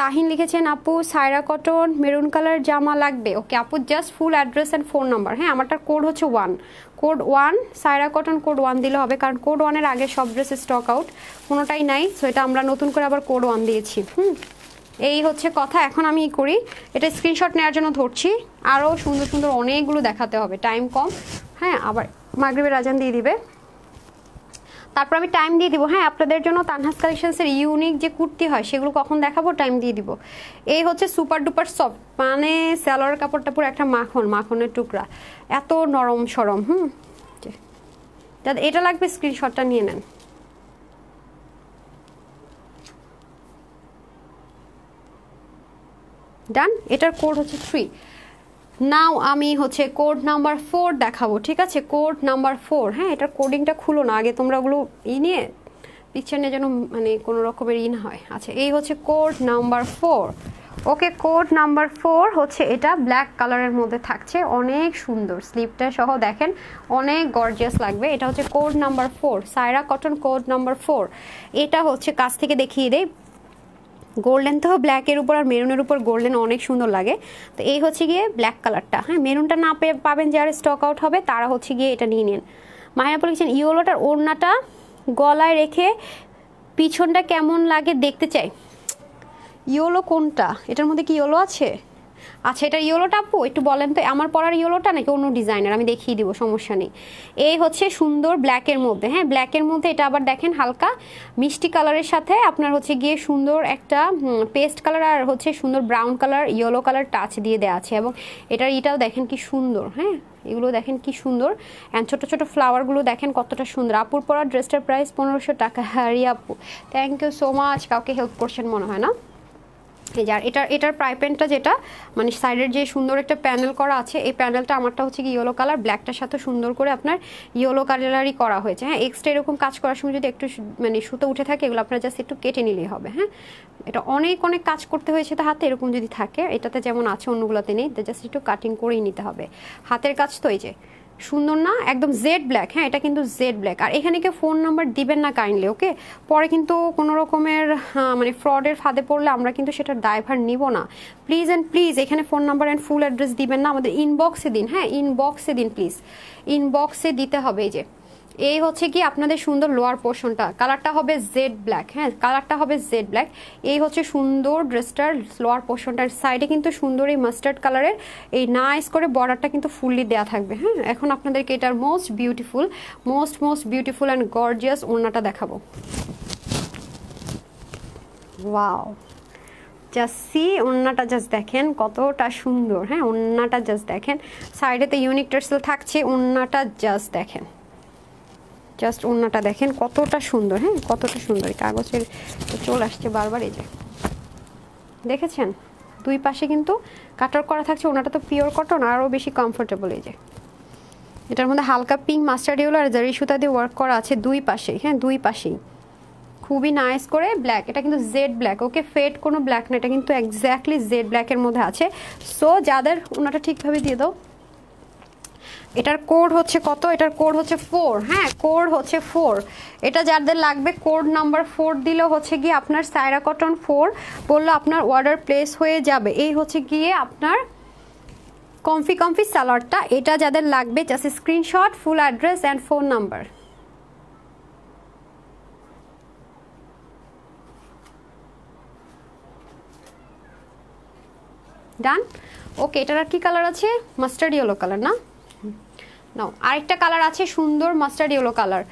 তাহিন লিখেছেন আপু সায়রা কটন মেরুন কালার জামা লাগবে। ওকে আপু, just full address and phone number. হ্যাঁ, আমারটার কোড হচ্ছে 1, কোড 1, সায়রা কটন কোড 1 দিলে হবে, কারণ কোড 1-এর আগে সব ড্রেসের স্টক আউট, কোনোটাই নাই। সো এটা আমরা নতুন করে আবার কোড 1 দিয়েছি। এই হচ্ছে কথা। এখন আমি করি, এটা স্ক্রিনশট নেওয়ার জন্য ধরছি, আরও সুন্দর সুন্দর অনেকগুলো দেখাতে হবে, টাইম কম। হ্যাঁ, আবার মাগরিবের আজান দিয়ে দিবে, তারপর আমি টাইম দিয়ে দিব। হ্যাঁ, আপনাদের জন্য তানহাস কালেকশনসের ইউনিক যে কুর্তি হয় সেগুলো কখন দেখাবো, টাইম দিয়ে দিব। এই হচ্ছে সুপার ডুপার সফট, মানে সালোয়ার কাপড়টা পুরো একটা মাখনের টুকরা, এত নরম সরম। যাদের এটা লাগবে স্ক্রিনশটটা নিয়ে নেন। ডান, এটার কোড হচ্ছে 3। নাও আমি হচ্ছে কোড নাম্বার 4 দেখাবো, ঠিক আছে, কোড নাম্বার 4। হ্যাঁ, এটার কোডিংটা খুলো না আগে, তোমরা ওগুলো নিয়ে পিকচার নিয়ে যেন মানে কোনো রকমের না হয়। আচ্ছা, এই হচ্ছে কোড নাম্বার 4। ওকে, কোড নাম্বার 4 হচ্ছে এটা ব্ল্যাক কালারের মধ্যে থাকছে, অনেক সুন্দর, স্লিপটা সহ দেখেন অনেক গর্জিয়াস লাগবে। এটা হচ্ছে code number 4, Saira cotton code number 4। এটা হচ্ছে কাছ থেকে দেখিয়ে দেই, গোল্ডেন তো ব্ল্যাকের উপর আর মেরুনের উপর গোল্ডেন অনেক সুন্দর লাগে। তো এই হচ্ছে গিয়ে ব্ল্যাক কালারটা, হ্যাঁ মেরুনটা না পাবেন যারা স্টক আউট হবে তারা হচ্ছে গিয়ে এটা নিয়ে নিন। মাহিনা আপু লিখছেন ইয়েলোটার ওড়নাটা গলায় রেখে পিছনটা কেমন লাগে দেখতে চাই। ইয়েলো কোনটা, এটার মধ্যে কি ইয়েলো আছে? আচ্ছা এটা ইয়েলোটা আপু একটু বলেন তো, আমার পরার ইয়েলোটা নাকি অন্য ডিজাইনের, আমি দেখিয়ে দিব সমস্যা নেই। এই হচ্ছে সুন্দর ব্ল্যাকের মধ্যে, হ্যাঁ ব্ল্যাকের মধ্যে এটা আবার দেখেন হালকা মিষ্টি কালারের সাথে আপনার হচ্ছে গিয়ে সুন্দর একটা পেস্ট কালার আর হচ্ছে সুন্দর brown colour yellow colour touch দিয়ে দেওয়া আছে, এবং এটাও দেখেন কি সুন্দর, হ্যাঁ এগুলো দেখেন কি সুন্দর, অ্যান্ড ছোটো ছোটো ফ্লাওয়ারগুলো দেখেন কতটা সুন্দর। আপুর পরা ড্রেসটার প্রাইস 1500 টাকা। হ্যারি আপু থ্যাংক ইউ সো মাচ, কাউকে হেল্প করছেন মনে হয় না। এই যার এটার প্রাইপেনটা যেটা মানে সাইডের যে সুন্দর একটা প্যানেল করা আছে, এই প্যানেলটা আমারটা হচ্ছে কি ইয়েলো কালার, ব্ল্যাকটার সাথে সুন্দর করে আপনার ইয়েলো কালারই করা হয়েছে। হ্যাঁ এক্সট্রা এরকম কাজ করার সময় যদি একটু মানে সুতো উঠে থাকে এগুলো আপনারা জাস্ট একটু কেটে নিলেই হবে। হ্যাঁ এটা অনেক অনেক কাজ করতে হয়েছে তো হাতে, এরকম যদি থাকে এটাতে যেমন আছে অন্যগুলোতে নেই, জাস্ট একটু কাটিং করেই নিতে হবে। হাতের কাজ তো এই যে সুন্দর না, একদম জেড ব্ল্যাক, হ্যাঁ এটা কিন্তু জেড ব্ল্যাক। আর এখানে কেউ ফোন নাম্বার দিবেন না কাইন্ডলি, ওকে পরে কিন্তু কোনো রকমের মানে ফ্রডের ফাঁদে পড়লে আমরা কিন্তু সেটার দায়ভার নিব না। প্লিজ অ্যান্ড প্লিজ এখানে phone number and full address দিবেন না, আমাদের ইনবক্সে দিন, হ্যাঁ ইনবক্সে দিন প্লিজ, ইনবক্সে দিতে হবে। এই যে এই হচ্ছে কি আপনাদের সুন্দর লোয়ার পোর্শনটা, কালারটা হবে জেড ব্ল্যাক, হ্যাঁ কালারটা হবে জেড ব্ল্যাক। এই হচ্ছে সুন্দর ড্রেসটার লোয়ার পোর্শনটার সাইডে কিন্তু সুন্দর এই মাস্টার্ড কালারের এই নাইস করে বর্ডারটা কিন্তু ফুললি দেওয়া থাকবে। হ্যাঁ এখন আপনাদেরকে এটার মোস্ট বিউটিফুল অ্যান্ড গর্জিয়াস ওড়নাটা দেখাবো। ওয়াও জাস্ট সি ওড়নাটা জাস্ট দেখেন কতটা সুন্দর, হ্যাঁ ওড়নাটা জাস্ট দেখেন, সাইডেতে ইউনিক টার্সেল থাকছে, ওড়নাটা জাস্ট দেখেন, জাস্ট ওড়নাটা দেখেন কতটা সুন্দর, হ্যাঁ কতটা সুন্দর। কাগজের চলে আসছে বারবার, এই যে দেখেছেন দুই পাশে কিন্তু কাটার করা থাকছে, ওড়নাটা তো পিওর কটন আরও বেশি কমফোর্টেবল। এই যে এটার মধ্যে হালকা পিঙ্ক মাস্টার্ড ইয়েলো আর জারি সুতা দিয়ে ওয়ার্ক করা আছে দুই পাশেই, হ্যাঁ দুই পাশেই খুবই নাইস করে ব্ল্যাক। এটা কিন্তু জেড ব্ল্যাক, ওকে ফেড কোনো ব্ল্যাক না, এটা কিন্তু এক্স্যাক্টলি জেড ব্ল্যাকের মধ্যে আছে। সো যাদের ওনাটা ঠিকভাবে দিয়ে দাও। এটার কোড হচ্ছে কত, এটার কোড হচ্ছে 4, হ্যাঁ কোড হচ্ছে 4। এটা যাদের লাগবে কোড নাম্বার 4 দিলেও হচ্ছে গিয়ে আপনার সায়রা কটন 4 বললো আপনার অর্ডার প্লেস হয়ে যাবে। এই হচ্ছে গিয়ে আপনার কমফি সালোয়ারটা, এটা যাদের লাগবে just screenshot, full address and phone number. Done, okay এটার আর কি কালার আছে, মাস্টার্ড ইয়েলো কালার না, নাও আরেকটা কালার আছে সুন্দর মাস্টার্ড ইয়েলো কালার,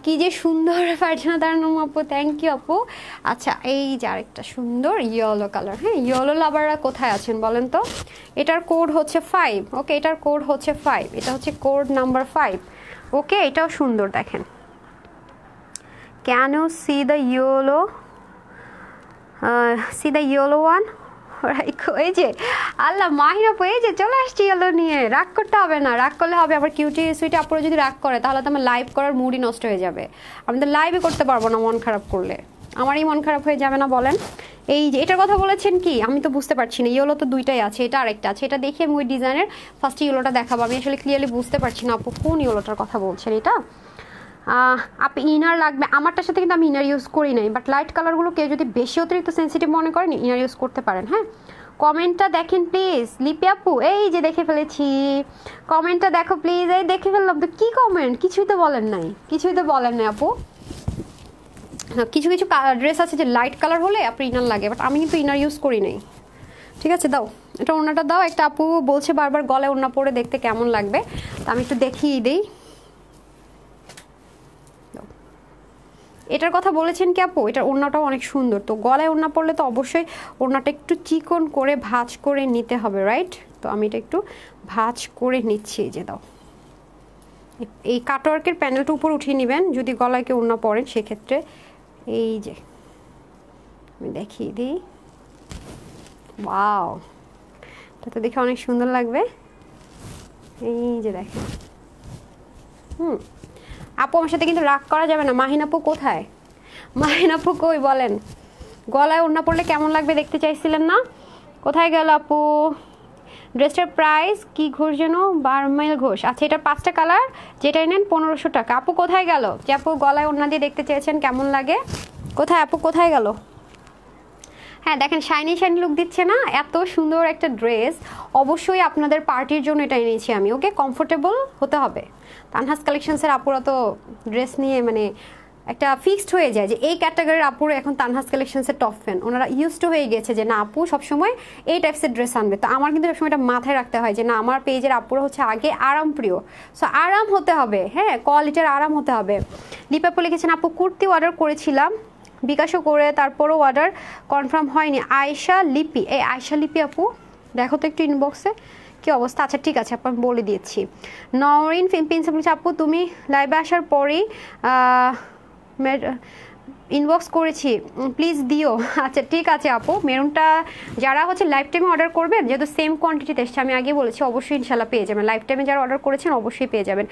কি যে সুন্দর ফারজানা তারান্নুম আপু থ্যাংক ইউ আপু। আচ্ছা এই যে আরেকটা সুন্দর ইয়েলো কালার, হ্যাঁ ইয়েলো লাভাররা কোথায় আছেন বলেন তো। এটার কোড হচ্ছে 5, ওকে এটার কোড হচ্ছে 5, এটা হচ্ছে কোড নাম্বার 5, ওকে এটাও সুন্দর দেখেন। Can you see the yellow one. এই যে আল্লাহ মাহিনা এই যে চলে আসছি ইয়েলো নিয়ে, রাগ করতে হবে না, রাগ করলে হবে আবার কিউটি সুইটি আপুরা যদি রাগ করে তাহলে তো আমার লাইভ করার মুডই নষ্ট হয়ে যাবে, আমি তো লাইভই করতে পারবো না মন খারাপ করলে, আমারই মন খারাপ হয়ে যাবে না বলেন। এই যে এটার কথা বলেছেন কি আমি তো বুঝতে পারছি না, ইয়েলো তো দুইটাই আছে, এটা আরেকটা আছে, এটা দেখে আমি ওই ডিজাইনের ফার্স্ট ইয়েলোটা দেখাবো, আমি আসলে ক্লিয়ারলি বুঝতে পারছি না আপু কোন ইয়েলোটার কথা বলছেন। এটা আপনি ইনার লাগবে, আমারটার সাথে কিন্তু আমি ইনার ইউজ করি নাই, বাট লাইট কালারগুলো কেউ যদি বেশি অতিরিক্ত সেন্সিটিভ মনে করেন ইনার ইউজ করতে পারেন। হ্যাঁ কমেন্টটা দেখেন প্লিজ, লিপি আপু এই যে দেখে ফেলেছি, কমেন্টটা দেখো প্লিজ, এই দেখে ফেললাম তো, কি কমেন্ট কিছুই তো বলেন নাই, কিছুই তো বলেন নাই আপু। কিছু কিছু ড্রেস আছে যে লাইট কালার হলে আপনি ইনার লাগে, বাট আমি কিন্তু ইনার ইউজ করি নাই। ঠিক আছে দাও এটা ওড়নাটা দাও, একটা আপু বলছে বারবার গলায় ওড়না পরে দেখতে কেমন লাগবে, তা আমি একটু দেখিয়ে দিই। এটার কথা বলেছেন কি আপু, এটার ওড়নাটাও অনেক সুন্দর, তো গলায় ওড়না পরলে তো অবশ্যই ওড়নাটা একটু চিকন করে ভাঁজ করে নিতে হবে, রাইট। তো আমি এটা একটু ভাঁজ করে নিচ্ছি, এই যে দাও এই কাটওয়ার্কের প্যানেলটা উপর উঠিয়ে নেবেন যদি গলায় কেউ ওড়না পরেন সেক্ষেত্রে। এই যে আমি দেখিয়ে দিই, ওয়াও এটা তো দেখে অনেক সুন্দর লাগবে। এই যে দেখেন আপু আমার সাথে কিন্তু রাগ করা যাবে না। মাহিন আপু কোথায়, মাহিন আপু কই বলেন, গলায় ওড়না পড়লে কেমন লাগবে দেখতে চাইছিলেন না, কোথায় গেল আপু। ড্রেসটার প্রাইস কি ঘোষ যেন, বারমাইল ঘোষ। আচ্ছা এটার 5টা কালার, যেটাই নেন 1500 টাকা। আপু কোথায় গেল, যে আপু গলায় ওড়না দিয়ে দেখতে চেয়েছেন কেমন লাগে, কোথায় আপু কোথায় গেল। হ্যাঁ দেখেন শাইনি শাইনি লুক দিচ্ছে না, এত সুন্দর একটা ড্রেস। অবশ্যই আপনাদের পার্টির জন্য এটা এনেছি আমি। ওকে, কমফোর্টেবল হতে হবে। তানহাস কালেকশনসের আপুরা তো ড্রেস নিয়ে মানে একটা ফিক্সড হয়ে যায় যে এই ক্যাটাগরির আপুরা এখন তানহাস কালেকশনসের টপ ফ্যান। ওনারা ইউজড হয়ে গেছে যে না আপু সবসময় এই টাইপসের ড্রেস আনবে। তো আমার কিন্তু সবসময় এটা মাথায় রাখতে হয় যে না আমার পেজের আপুরা হচ্ছে আগে আরাম প্রিয়। সো আরাম হতে হবে, হ্যাঁ কোয়ালিটির আরাম হতে হবে। লিপাপু লিখেছেন আপু কুর্তি অর্ডার করেছিলাম, বিকাশও করে তারপরও অর্ডার কনফার্ম হয়নি। আয়শা লিপি, এই আয়শা লিপি আপু দেখো তো একটু ইনবক্সে কি অবস্থা। আচ্ছা ঠিক আছে আপু আমি বলে দিচ্ছি। নরিন প্রিন্সিপাল আপু তুমি লাইভে আসার পরেই ইনবক্স করেছি, প্লিজ দিও। আচ্ছা ঠিক আছে আপু, মেরুনটা যারা হচ্ছে লাইফ টাইমে অর্ডার করবেন যেহেতু সেম কোয়ান্টিটিতে এসছে আমি আগে বলেছি অবশ্যই ইনশাল্লাহ পেয়ে যাবেন। লাইফ টাইমে যারা অর্ডার করেছেন অবশ্যই পেয়ে যাবেন।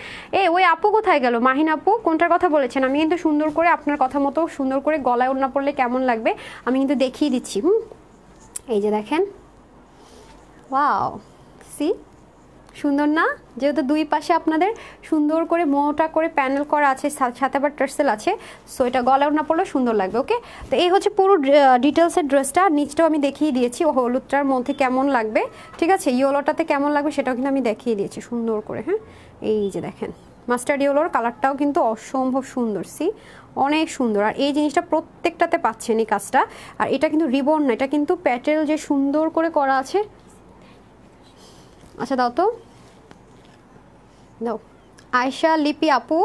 ওই আপু কোথায় গেল? মাহিন আপু কোনটার কথা বলেছেন? আমি কিন্তু সুন্দর করে আপনার কথা মতো সুন্দর করে গলায় ওড়না পড়লে কেমন লাগবে আমি কিন্তু দেখিয়ে দিচ্ছি। এই যে দেখেন, ওয়াও সি সুন্দর না? যেহেতু দুই পাশে আপনাদের সুন্দর করে মোটা করে প্যানেল করা আছে, সাথে আবার টার্সেল আছে, সো এটা গলায় না পড়লে সুন্দর লাগবে। ওকে, তো এই হচ্ছে পুরো ডিটেলসের ড্রেসটা। নিচটাও আমি দেখিয়ে দিয়েছি হলুদটার মধ্যে কেমন লাগবে, ঠিক আছে, ইয়েলোটাতে কেমন লাগবে সেটাও কিন্তু আমি দেখিয়ে দিয়েছি সুন্দর করে। হ্যাঁ এই যে দেখেন মাস্টার্ড ইয়েলোর কালারটাও কিন্তু অসম্ভব সুন্দর, সি অনেক সুন্দর। আর এই জিনিসটা প্রত্যেকটাতে পাচ্ছেন এই কাজটা। আর এটা কিন্তু রিবন না, এটা কিন্তু প্যাটেল যে সুন্দর করে করা আছে। আচ্ছা দাও তো, দাও। আয়শা লিপি আপু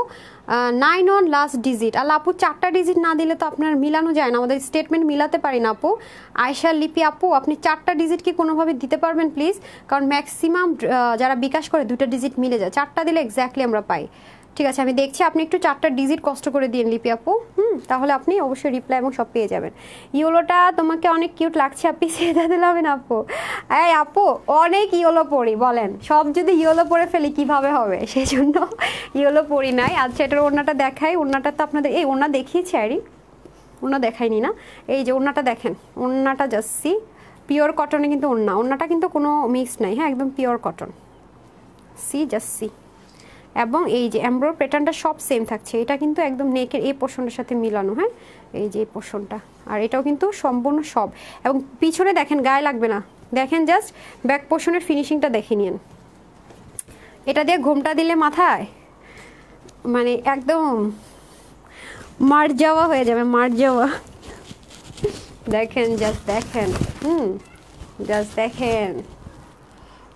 9 লাস্ট ডিজিট। আল্লাহ আপু 4টা ডিজিট না দিলে তো আপনার মিলানো যায় না, আমাদের স্টেটমেন্ট মিলাতে পারি না আপু। আয়শা লিপি আপু আপনি 4টা ডিজিট কি কোনোভাবে দিতে পারবেন প্লিজ? কারণ ম্যাক্সিমাম যারা বিকাশ করে 2টা ডিজিট মিলে যায়, 4টা দিলে এক্স্যাক্টলি আমরা পাই। ঠিক আছে আমি দেখছি, আপনি একটু 4টা ডিজিট কষ্ট করে দিন লিপি আপু, তাহলে আপনি অবশ্যই রিপ্লাই এবং সব পেয়ে যাবেন। ইয়েলোটা তোমাকে অনেক কিউট লাগছে আপনি, সেটা দিলাম না আপু। এই আপু অনেক ইয়েলো পরি, বলেন সব যদি ইয়েলো পরে ফেলি কিভাবে হবে, সেই জন্য ইয়েলো পরি নাই। আচ্ছা এটার ওড়নাটা দেখাই। ওড়নাটা তো আপনাদের এই ওড়না দেখিয়েছি আরই, ওড়না দেখাইনি না। এই যে ওড়নাটা দেখেন, ওড়নাটা জাস্ট পিওর কটনে কিন্তু ওড়নাটা কিন্তু কোনো মিক্স নাই, হ্যাঁ একদম পিওর কটন, জাস্ট এবং এই যে এমব্রয়ডারি প্যাটার্নটা সব সেম থাকছে। এটা কিন্তু একদম নেকের এই পোর্শনটার সাথে মিলানো, হ্যাঁ এই যে এই পোর্শনটা। আর এটাও কিন্তু সম্পূর্ণ সব, এবং পিছনে দেখেন গায়ে লাগবে না, দেখেন জাস্ট ব্যাক পোর্শনের ফিনিশিংটা দেখে নিন। এটা দিয়ে ঘোমটা দিলে মাথায় মানে একদম মার যাওয়া হয়ে যাবে, মার যাওয়া। দেখেন জাস্ট দেখেন, জাস্ট দেখেন।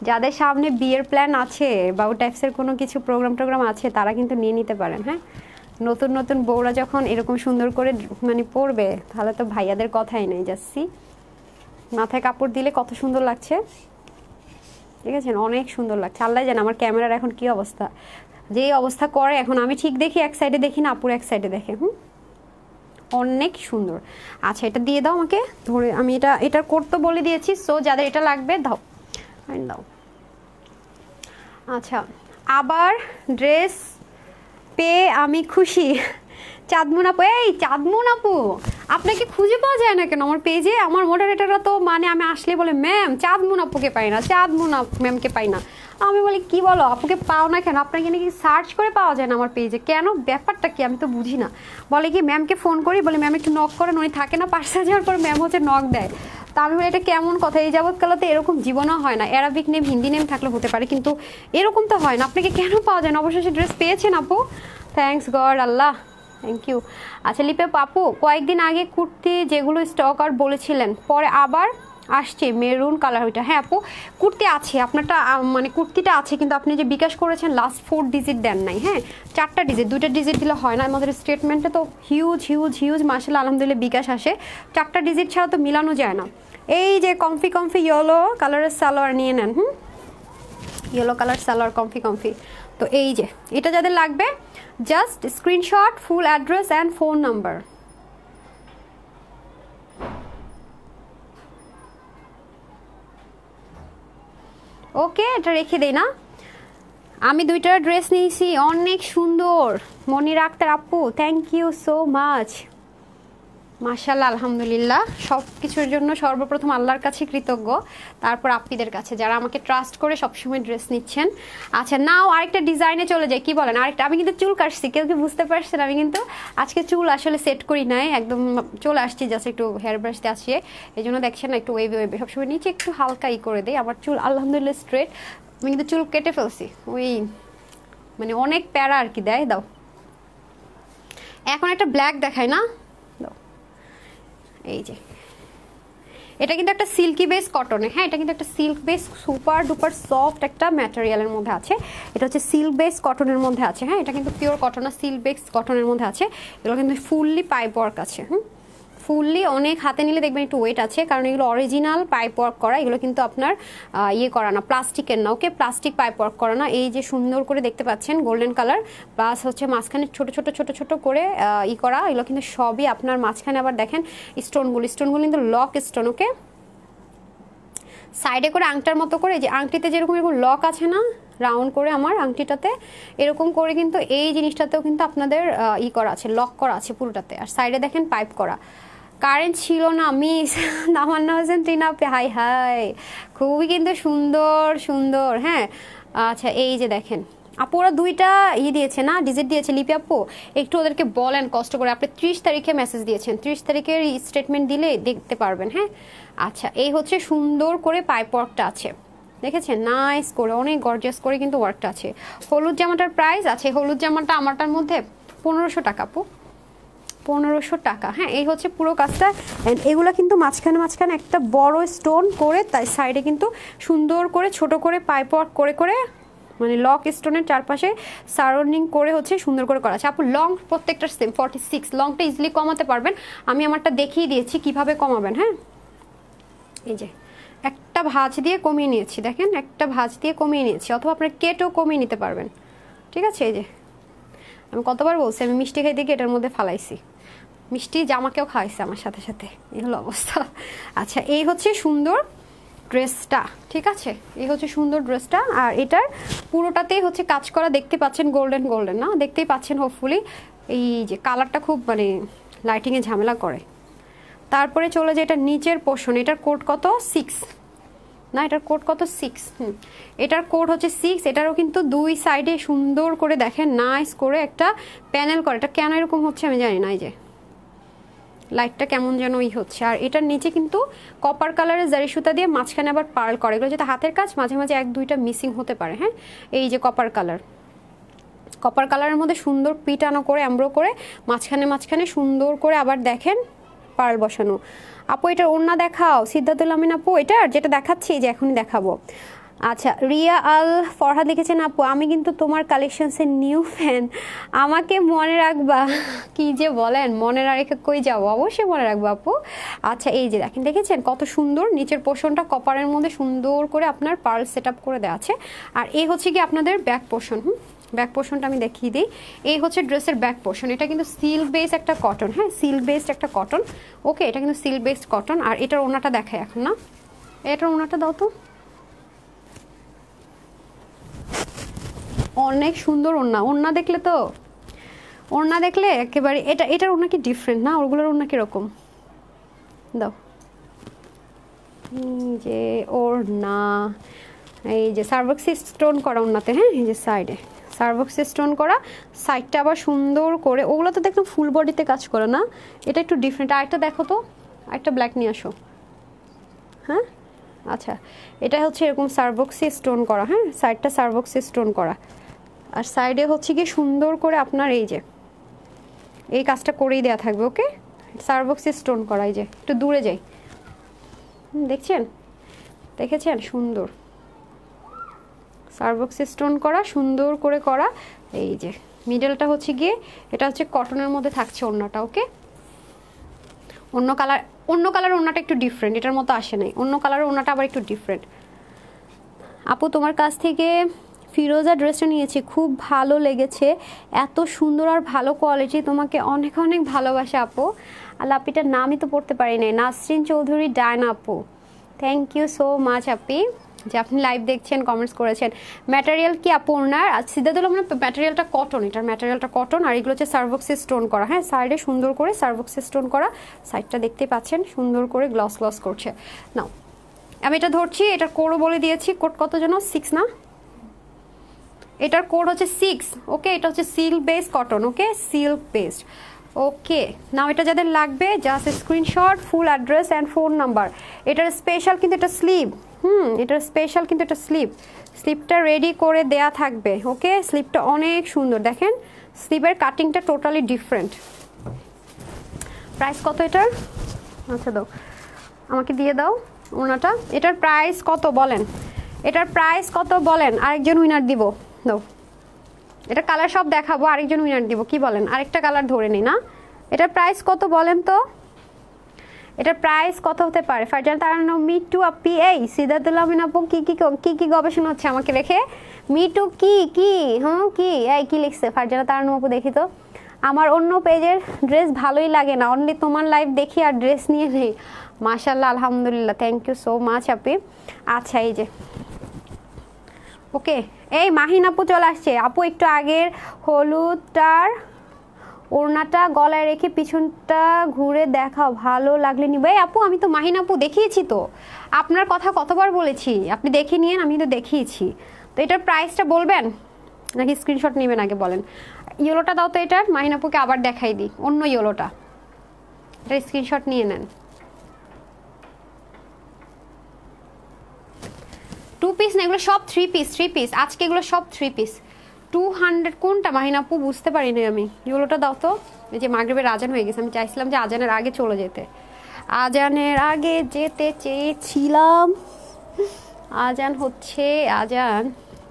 যাদের সামনে বিয়ের প্ল্যান আছে বা ওই টাইপসের কোনো কিছু প্রোগ্রাম আছে তারা কিন্তু নিয়ে নিতে পারেন। হ্যাঁ নতুন নতুন বউরা যখন এরকম সুন্দর করে মানে পরবে তাহলে তো ভাইয়াদের কথাই নেই। যাচ্ছি মাথায় কাপড় দিলে কত সুন্দর লাগছে, ঠিক আছে অনেক সুন্দর লাগছে। আল্লাহ জানে আমার ক্যামেরার এখন কি অবস্থা, যেই অবস্থা করে এখন আমি ঠিক দেখি এক সাইডে দেখি না, আপুর এক সাইডে দেখে। অনেক সুন্দর। আচ্ছা এটা দিয়ে দাও আমাকে ধরে, আমি এটার কোড তো বলে দিয়েছি, সো যাদের এটা লাগবে দাও দাও। আচ্ছা আবার ড্রেস পেয়ে আমি খুশি। চাঁদমুন আপু, এই চাঁদমুন আপু আপনাকে খুঁজে পাওয়া যায় না কেন আমার পেজে? আমার মডারেটররা তো মানে আমি আসলে বলে ম্যাম চাঁদমুন আপুকে পাই না, চাঁদমুন ম্যামকে পাই না। আমি বলি কি বলো আপুকে পাও না কেন? আপনাকে নাকি সার্চ করে পাওয়া যায় না আমার পেজে, কেন ব্যাপারটা কি আমি তো বুঝি না। বলে কি ম্যামকে ফোন করি, বলে ম্যাম একটু নক করেন, উনি থাকে না, পার্সেল যাওয়ার পর ম্যাম হচ্ছে নক দেয়। তা আমি বলি এটা কেমন কথা, এই যাবৎকালতে এরকম জীবনও হয় না। অ্যারাবিক নেম হিন্দি নেম থাকলে হতে পারে, কিন্তু এরকম তো হয় না। আপনাকে কেন পাওয়া যায় না? অবশেষে ড্রেস পেয়েছেন আপু, থ্যাঙ্কস গড আল্লাহ, থ্যাংক ইউ। আচ্ছা লিপে আপু কয়েকদিন আগে কুর্তি যেগুলো স্টক আর বলেছিলেন পরে আবার আসছে মেরুন কালার, ওইটা হ্যাঁ আপু কুর্তি আছে আপনারটা, মানে কুর্তিটা আছে কিন্তু আপনি যে বিকাশ করেছেন লাস্ট 4 ডিজিট দেন নাই। হ্যাঁ 4টা ডিজিট, 2টা ডিজিট দিলে হয় না, আমাদের স্টেটমেন্টে তো হিউজ হিউজ হিউজ মাশাআল্লাহ আলহামদুলিল্লাহ বিকাশ আসে, 4টা ডিজিট ছাড়া তো মিলানো যায় না। এই যে কমফি ইয়েলো কালারের সালোয়ার নিয়ে নেন, ইয়েলো কালার সালোয়ার কমফি। তো এই যে এটা যাদের লাগবে just screenshot, full address and phone number. Okay এটা রেখে দেই না, আমি 2টা ড্রেস নিয়েছি অনেক সুন্দর। মনির আক্তার আপু থ্যাংক ইউ সো মাচ। মাশাআল্লাহ, আলহামদুলিল্লাহ। সব কিছুর জন্য সর্বপ্রথম আল্লাহর কাছে কৃতজ্ঞ, তারপর আপনাদের কাছে যারা আমাকে ট্রাস্ট করে সবসময় ড্রেস নিচ্ছেন। আচ্ছা, নাও আরেকটা ডিজাইনে চলে যাই, কি বলেন? আরেকটা, আমি কিন্তু চুল কাটছি, কেউ কি বুঝতে পারছেন? আমি কিন্তু আজকে চুল আসলে সেট করি নাই, একদম চলে আসছি, জাস্ট একটু হেয়ার ব্রাশ দিয়ে আসছে, এই জন্য দেখছেন একটু ওয়েভে ওয়েভে, সবসময় নিচে একটু হালকা করে দেয়। আমার চুল আলহামদুলিল্লাহ স্ট্রেট, আমি কিন্তু চুল কেটে ফেলছি, ওই মানে অনেক প্যারা আর কি দেয়। দাও এখন একটা ব্ল্যাক দেখায় না, এই যে এটা কিন্তু একটা সিল্কি বেস কটনে, হ্যাঁ এটা কিন্তু একটা silk base super duper soft একটা ম্যাটেরিয়ালের মধ্যে আছে। এটা হচ্ছে সিল্ক বেস কটনের মধ্যে আছে, হ্যাঁ এটা কিন্তু পিওর কটন না, সিল্ক বেস কটনের মধ্যে আছে। এগুলো কিন্তু ফুললি পাইপ ওয়ার্ক আছে, ফুললি অনেক হাতে নিলে দেখবেন একটু ওয়েট আছে, কারণ এগুলো অরিজিনাল পাইপ ওয়ার্ক করা, এগুলো কিন্তু আপনার ইয়ে করা না, প্লাস্টিকের না, ওকে প্লাস্টিক পাইপ ওয়ার্ক করা না। এই যে সুন্দর করে দেখতে পাচ্ছেন গোল্ডেন কালার, প্লাস হচ্ছে মাঝখানে ছোট ছোট ছোট ছোট করে ই করা, এগুলো কিন্তু সবই আপনার মাঝখানে আবার দেখেন স্টোনগুলো কিন্তু লক স্টোন, ওকে সাইডে করে আংটার মতো করে, যে আংটিতে যেরকম এরকম লক আছে না রাউন্ড করে আমার আংটিটাতে, এরকম করে কিন্তু এই জিনিসটাতেও কিন্তু আপনাদের ই করা আছে, লক করা আছে পুরোটাতে। আর সাইডে দেখেন পাইপ করা। কারেন্ট ছিল না মিস তামান্না হোসেন টিনা আপে, হাই হাই, খুবই কিন্তু সুন্দর সুন্দর। হ্যাঁ আচ্ছা, এই যে দেখেন আপু ওরা দুইটা দিয়েছে না, ডিজিট দিয়েছে লিপি আপু, একটু ওদেরকে বলেন কষ্ট করে। আপনি 30 তারিখে মেসেজ দিয়েছেন, 30 তারিখের স্টেটমেন্ট দিলে দেখতে পারবেন। হ্যাঁ আচ্ছা, এই হচ্ছে সুন্দর করে পাইপ ওয়ার্কটা আছে, দেখেছেন নাইস করে, অনেক গর্জিয়াস করে কিন্তু ওয়ার্কটা আছে। হলুদ জামাটার প্রাইস আছে, হলুদ জামাটা আমারটার মধ্যে 1500 টাকা আপু, 1500 টাকা। হ্যাঁ এই হচ্ছে পুরো কাজটা। অ্যান্ড এগুলো কিন্তু মাঝখানে মাঝখানে একটা বড় স্টোন করে, তাই সাইডে কিন্তু সুন্দর করে ছোট করে পাইপ ওয়ার্ক করে করে, মানে লক স্টোনের চারপাশে সারাউন্ডিং করে হচ্ছে সুন্দর করে করা আছে। আপু লং প্রত্যেকটা সেম 46, লংটা ইজিলি কমাতে পারবেন, আমি আমারটা দেখিয়ে দিয়েছি কিভাবে কমাবেন। হ্যাঁ এই যে একটা ভাঁজ দিয়ে কমিয়ে নিয়েছি, দেখেন একটা ভাঁজ দিয়ে কমিয়ে নিয়েছি, অথবা আপনার কেটেও কমিয়ে নিতে পারবেন, ঠিক আছে। এই যে আমি কতবার বলছি, আমি মিষ্টি খাইতে গিয়ে এটার মধ্যে ফালাইছি, মিষ্টি জামাকেও খাওয়াইছে আমার সাথে সাথে, এই হলো অবস্থা। আচ্ছা এই হচ্ছে সুন্দর ড্রেসটা, ঠিক আছে, এই হচ্ছে সুন্দর ড্রেসটা। আর এটার পুরোটাতেই হচ্ছে কাজ করা, দেখতে পাচ্ছেন গোল্ডেন গোল্ডেন না, দেখতেই পাচ্ছেন হোপফুলি। এই যে কালারটা খুব মানে লাইটিংয়ে ঝামেলা করে। তারপরে চলে যায় এটা নিচের পোর্শন, এটার কোড কত 6 না, এটার কোড কত 6, এটার কোড হচ্ছে 6। এটারও কিন্তু দুই সাইডে সুন্দর করে দেখেন নাইস করে একটা প্যানেল করে, এটা কেন এরকম হচ্ছে আমি জানি না, এই যে লাইটটা কেমন যেন হচ্ছে। আর এটার নিচে কিন্তু কপার কালারের জারি সুতা দিয়ে মাঝখানে আবার পার্ল করে, এগুলো যেটা হাতের কাজ, মাঝে মাঝে এক দুইটা মিসিং হতে পারে। হ্যাঁ এই যে কপার কালারের মধ্যে সুন্দর পিটানো করে এমব্রো করে মাঝখানে মাঝখানে সুন্দর করে আবার দেখেন পার্ল বসানো। আপু এটার ওড়না দেখাও, সিদ্ধাতুল আমিন আপু এটার যেটা দেখাচ্ছি যে এখনই দেখাবো। আচ্ছা রিয়া আল ফরহাদ লিখেছেন আপু আমি কিন্তু তোমার কালেকশনসের নিউ ফ্যান, আমাকে মনে রাখবা। কি যে বলেন, মনে না রেখে কই যাবো, অবশ্যই মনে রাখবো আপু। আচ্ছা এই যে দেখেন, দেখেছেন কত সুন্দর নিচের পোর্শনটা কপারের মধ্যে সুন্দর করে আপনার পার্ল সেট আপ করে দেওয়া আছে। আর এই হচ্ছে কি আপনাদের ব্যাক পোর্শন, ব্যাক পোর্শনটা আমি দেখিয়ে দিই। এই হচ্ছে ড্রেসের ব্যাক পোর্শন, এটা কিন্তু সিল্ক বেস একটা কটন, হ্যাঁ সিল্ক বেসড একটা কটন, ওকে এটা কিন্তু সিল্ক বেসড কটন। আর এটার ওড়নাটা দেখায় এখন না, এটার ওড়নাটা দাও তো, অনেক সুন্দর ওড়না, ওড়না দেখলে তো, ওড়না দেখলে একেবারে এটার ওড়না কি ডিফারেন্ট না, ওগুলোর ওড়না কিরকম দাও, যে ওড়না এই যে সার্ভক্সি স্টোন করা ওড়নাতে, হ্যাঁ এই যে সাইডে সার্ভক্সি স্টোন করা, সাইডটা আবার সুন্দর করে, ওগুলো তো দেখলাম ফুল বডিতে কাজ করা না, এটা একটু ডিফারেন্ট। আরেকটা দেখো তো, আরেকটা ব্ল্যাক নিয়ে আসো। হ্যাঁ আচ্ছা এটা হচ্ছে এরকম সার্ভক্সি স্টোন করা, হ্যাঁ সাইডটা সার্ভক্সি স্টোন করা, আর সাইডে হচ্ছে কি সুন্দর করে আপনার এই যে এই কাজটা করেই দেওয়া থাকবে, ওকে সার্ভক্সি স্টোন করা। এই যে একটু দূরে যাই, দেখছেন দেখেছেন সুন্দর সার্ভক্সি স্টোন করা, সুন্দর করে করা। এই যে মিডলটা হচ্ছে গিয়ে এটা হচ্ছে কটনের মধ্যে থাকছে ওড়নাটা, ওকে অন্য কালার ওড়নাটা একটু ডিফারেন্ট, এটার মতো আসে নাই, অন্য কালারের ওড়নাটা আবার একটু ডিফারেন্ট। আপু তোমার কাছ থেকে ফিরোজা ড্রেসটা নিয়েছি, খুব ভালো লেগেছে, এত সুন্দর আর ভালো কোয়ালিটি, তোমাকে অনেক অনেক ভালোবাসা আপু। আল্লাহ আপিটার নামই তো পড়তে পারি নাই, নাসরিন চৌধুরী ডায়না আপু, থ্যাংক ইউ সো মাচ আপি। যে আপনি লাইভ দেখছেন, কমেন্টস করেছেন। ম্যাটেরিয়াল কি আপু ওনার? সিদ্ধাতুল মানে ম্যাটেরিয়ালটা কটন, এটার ম্যাটেরিয়ালটা কটন, আর এগুলো হচ্ছে সার্ভক্সে স্টোন করা। হ্যাঁ, সাইডে সুন্দর করে সার্ভক্সে স্টোন করা, সাইডটা দেখতেই পাচ্ছেন সুন্দর করে গ্লস গ্লস করছে। নাও আমি এটা ধরছি, এটার কোডও বলে দিয়েছি। কোড কত যেন? 6 না? এটার কোড হচ্ছে 6। ওকে, এটা হচ্ছে সিল্ক বেস কটন। ওকে, সিল্ক বেসড। ওকে, নাও এটা যাদের লাগবে just screenshot, full address and phone number. এটার স্পেশাল কিন্তু এটা স্লিভ, এটার স্পেশাল কিন্তু এটা স্লিপটা রেডি করে দেয়া থাকবে। ওকে, স্লিপটা অনেক সুন্দর, দেখেন স্লিভের কাটিংটা টোটালি ডিফারেন্ট। প্রাইস কত এটার? আচ্ছা দাও, আমাকে দিয়ে দাও ওনাটা। এটার প্রাইস কত বলেন? এটার প্রাইস কত বলেন? আরেকজন উইনার দিব, দাও। এটা কালার সব দেখাবো, আরেকজন উইনার দিব, কি বলেন? আরেকটা কালার ধরে নিই না? এটার প্রাইস কত বলেন তো? এটার প্রাইস কত হতে পারে? ফারজানা তারান্নুম, মিটু আপি, এই সিদ্ধাতুল আমিন আপু কি কি কি কি গবেষণা হচ্ছে আমাকে রেখে? মিটু কি কি কি এই কি লিখছে ফারজানা তারান্নুম আপু? দেখি তো। আমার অন্য পেজের ড্রেস ভালোই লাগে না, অনলি তোমার লাইভ দেখি আর ড্রেস নিয়ে নেই। মাশাআল্লাহ, আলহামদুলিল্লাহ, থ্যাংক ইউ সো মাচ আপি। আচ্ছা এই যে, ওকে, এই মাহিন আপু চলে আসছে। আপু একটু আগের হলুদটার ওড়নাটা গলায় রেখে পিছনটা ঘুরে দেখাও, ভালো লাগলে নিবে। এই আপু আমি তো মাহিন আপু দেখিয়েছি তো, আপনার কথা কতবার বলেছি, আপনি দেখে নিয়েন, আমি তো দেখিয়েছি। তো এটার প্রাইসটা বলবেন নাকি স্ক্রিনশট নেবেন আগে বলেন? ইয়েলোটা দাও তো, এটার মাহিন আপুকে আবার দেখাই দিই, অন্য ইয়েলোটা, এটা স্ক্রিনশট নিয়ে নেন। 2 পিস না, এগুলো সব 3 পিস, 3 পিস আজকে, এগুলো সব 3 পিস। 200 কোনটা মাহিন আপু বুঝতে পারিনি আমি? ইয়েলোটা দাও তো। এই যে মাগরিবের আজান হয়ে গেছে, আমি চাইছিলাম যে আজানের আগে চলে যেতে, আজানের আগে যেতে চেয়েছিলাম, আজান হচ্ছে আজান,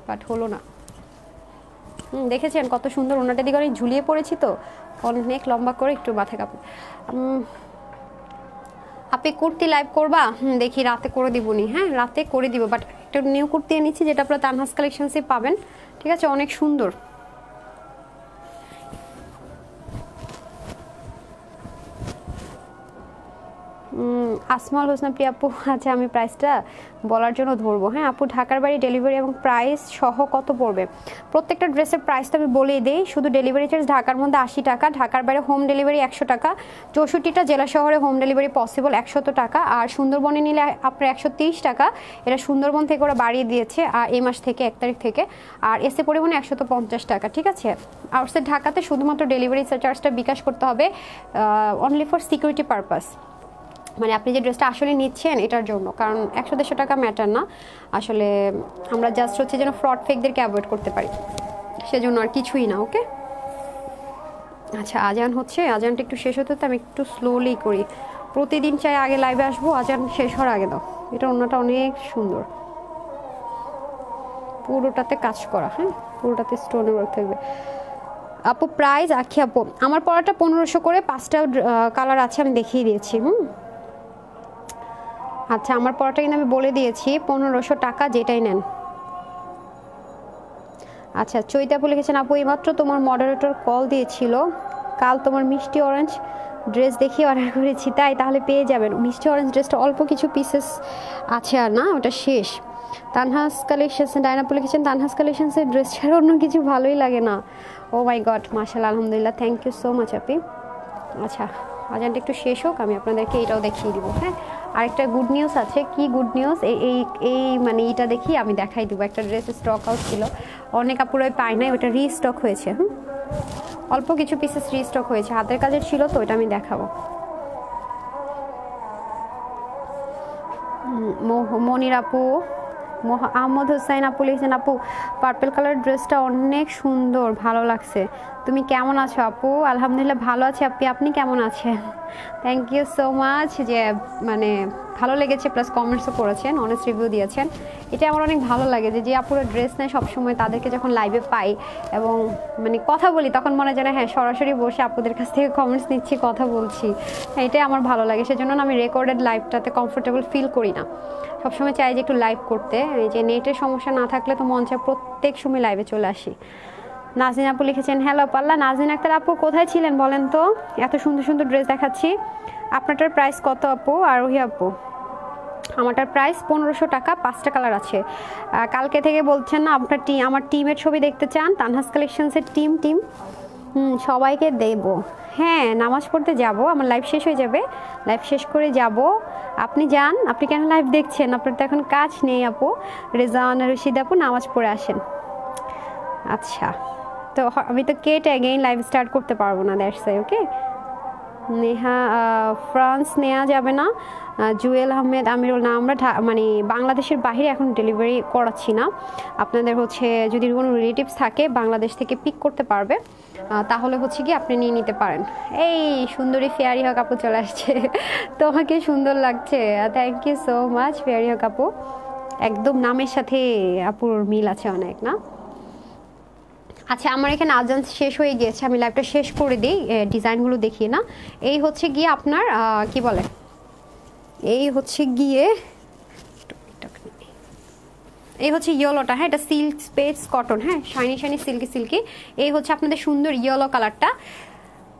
বাট হলো না। দেখেছেন কত সুন্দর ওনাটা দিকে অনেক ঝুলিয়ে পড়েছি তো, অনেক লম্বা করে, একটু মাথা কাপড়। আপনি কুর্তি লাইভ করবা? দেখি রাতে করে দিবনি। হ্যাঁ, রাতে করে দিব, বাট একটা নিউ কুর্তি এনেছি যেটা আপনারা তানহাস কালেকশনসে পাবেন, ঠিক আছে? অনেক সুন্দর। আসমাউল হোসেন প্রিয়া আপু, আচ্ছা আমি প্রাইসটা বলার জন্য ধরবো। হ্যাঁ আপু, ঢাকার বাড়ি ডেলিভারি এবং প্রাইস সহ কত পড়বে? প্রত্যেকটা ড্রেসের প্রাইস তো আমি বলেই দিই। শুধু ডেলিভারি চার্জ ঢাকার মধ্যে 80 টাকা, ঢাকার বাইরে হোম ডেলিভারি 100 টাকা, 64টা জেলা শহরে হোম ডেলিভারি পসিবল 100 টাকা, আর সুন্দরবনে নিলে আপনার 130 টাকা। এটা সুন্দরবন থেকে ওরা বাড়িয়ে দিয়েছে আর এই মাস থেকে 1 তারিখ থেকে। আর এসে পরিবহনে 150 টাকা, ঠিক আছে? আউটসাইড ঢাকাতে শুধুমাত্র ডেলিভারি চার্জটা বিকাশ করতে হবে, অনলি ফর সিকিউরিটি পারপাস, মানে আপনি যে ড্রেসটা আসলে নিচ্ছেন এটার জন্য, কারণ 100-150 টাকা ম্যাটার না আসলে, আমরা জাস্ট হচ্ছে যেন ফ্রড ফেকদেরকে অ্যাভয়েড করতে পারি, সেজন্য আর কিছুই না। ওকে, আচ্ছা আজান হচ্ছে, আজানটা একটু শেষ হতে তো আমি একটু স্লোলি করি, প্রতিদিন চাই আগে লাইভে আসবো, আজান শেষ হওয়ার আগে দাও। এটা ওনাটা অনেক সুন্দর, পুরোটাতে কাজ করা, হ্যাঁ পুরোটাতে স্টোনের ওয়ার্ক থাকবে। আপু প্রাইস? আখি আপু আমার পরাটা 1500 করে, 5টা কালার আছে, আমি দেখিয়ে দিয়েছি। আচ্ছা আমার পরাটা কিন্তু আমি বলে দিয়েছি 1500 টাকা, যেটাই নেন। আচ্ছা চৈতা আপু লিখেছেন, আপু এইমাত্র তোমার মডারেটর কল দিয়েছিল, কাল তোমার মিষ্টি অরেঞ্জ ড্রেস দেখে অর্ডার করেছি, তাই তাহলে পেয়ে যাবেন। মিষ্টি অরেঞ্জ ড্রেসটা অল্প কিছু পিসেস আছে আর না, ওটা শেষ। তানহাস কালেকশনস, ডায়না আপু লিখেছেন, তানহাস কালেকশনসের ড্রেস ছাড়া অন্য কিছু ভালোই লাগে না। ও মাই গড, মাশাআল্লাহ, আলহামদুলিল্লাহ, থ্যাংক ইউ সো মাচ আপি। আচ্ছা আজানটা একটু শেষ হোক, আমি আপনাদেরকে এটাও দেখিয়ে দিব। হ্যাঁ আরেকটা গুড নিউজ আছে। কি গুড নিউজ? এই মানে এইটা দেখি আমি দেখাই দিব। একটা ড্রেস স্টক আউট ছিল, অনেক আপুরাই পায় নাই, ওটা রিস্টক হয়েছে। অল্প কিছু পিসেস রিস্টক হয়েছে, হাতের কাজের ছিল তো, এটা আমি দেখাবো। মনির আপু, আহমদ হোসাইন আপু লিখছেন, আপু পার্পল কালার ড্রেসটা অনেক সুন্দর, ভালো লাগছে। তুমি কেমন আছো আপু? আলহামদুলিল্লাহ ভালো আছি আপনি, আপনি কেমন আছেন? থ্যাংক ইউ সো মাচ, যে মানে ভালো লেগেছে, প্লাস কমেন্টসও করেছেন, অনেস্ট রিভিউ দিয়েছেন। এটা আমার অনেক ভালো লাগে যে আপুরা ড্রেস নেয় সবসময়, তাদেরকে যখন লাইভে পাই এবং মানে কথা বলি, তখন মনে হয় হ্যাঁ সরাসরি বসে আপুদের কাছ থেকে কমেন্টস নিচ্ছি, কথা বলছি, এটাই আমার ভালো লাগে। সেজন্য আমি রেকর্ডেড লাইভটাতে কমফোর্টেবল ফিল করি না, সবসময় চাই যে একটু লাইভ করতে। এই যে নেটের সমস্যা না থাকলে তো মন চায় প্রত্যেক সময় লাইভে চলে আসি। নাজনীন আপু লিখেছেন, হ্যালো পাল্লা, নাজনীন আক্তার আপু কোথায় ছিলেন বলেন তো? এত সুন্দর সুন্দর ড্রেস দেখাচ্ছি, আপনারটার প্রাইস কত আপু? আরোহী আপু আমারটার প্রাইস 1500 টাকা, 5টা কালার আছে। কালকে থেকে বলছেন না আপনার আমার টিমের ছবি দেখতে চান, তানহাস কালেকশনসের টিম সবাইকে দেব। হ্যাঁ, নামাজ পড়তে যাব, আমার লাইভ শেষ হয়ে যাবে, লাইভ শেষ করে যাব। আপনি যান, আপনি কেন লাইভ দেখছেন? আপনার তো এখন কাজ নেই আপু। রেজান রশিদ আপু, নামাজ পড়ে আসেন। আচ্ছা, তো আমি তো কেট অ্যাগেইন লাইভ স্টার্ট করতে পারবো না, দ্যাটস ওকে। নেহা ফ্রান্স নেওয়া যাবে না। জুয়েল আহমেদ আমিরুল না, আমরা মানে বাংলাদেশের বাইরে এখন ডেলিভারি করাচ্ছি না। আপনাদের হচ্ছে যদি কোনো রিলেটিভস থাকে বাংলাদেশ থেকে পিক করতে পারবে, তাহলে হচ্ছে কি আপনি নিয়ে নিতে পারেন। এই সুন্দরী ফেয়ারি হক আপু চলে আসছে, তোমাকে সুন্দর লাগছে, thank you so much Fairy Haque আপু। একদম নামের সাথে আপুর মিল আছে অনেক না। আচ্ছা, আমার এখানে আজান শেষ হয়ে গিয়েছে, আমি লাইভটা শেষ করে দিই, ডিজাইনগুলো দেখিয়ে না। এই হচ্ছে গিয়ে আপনার কি বলে, এই হচ্ছে গিয়ে এই হচ্ছে ইয়েলোটা। হ্যাঁ, এটা সিল্ক স্পেস কটন, হ্যাঁ শাইনি সিল্কি। এই হচ্ছে আপনাদের সুন্দর ইয়েলো কালারটা।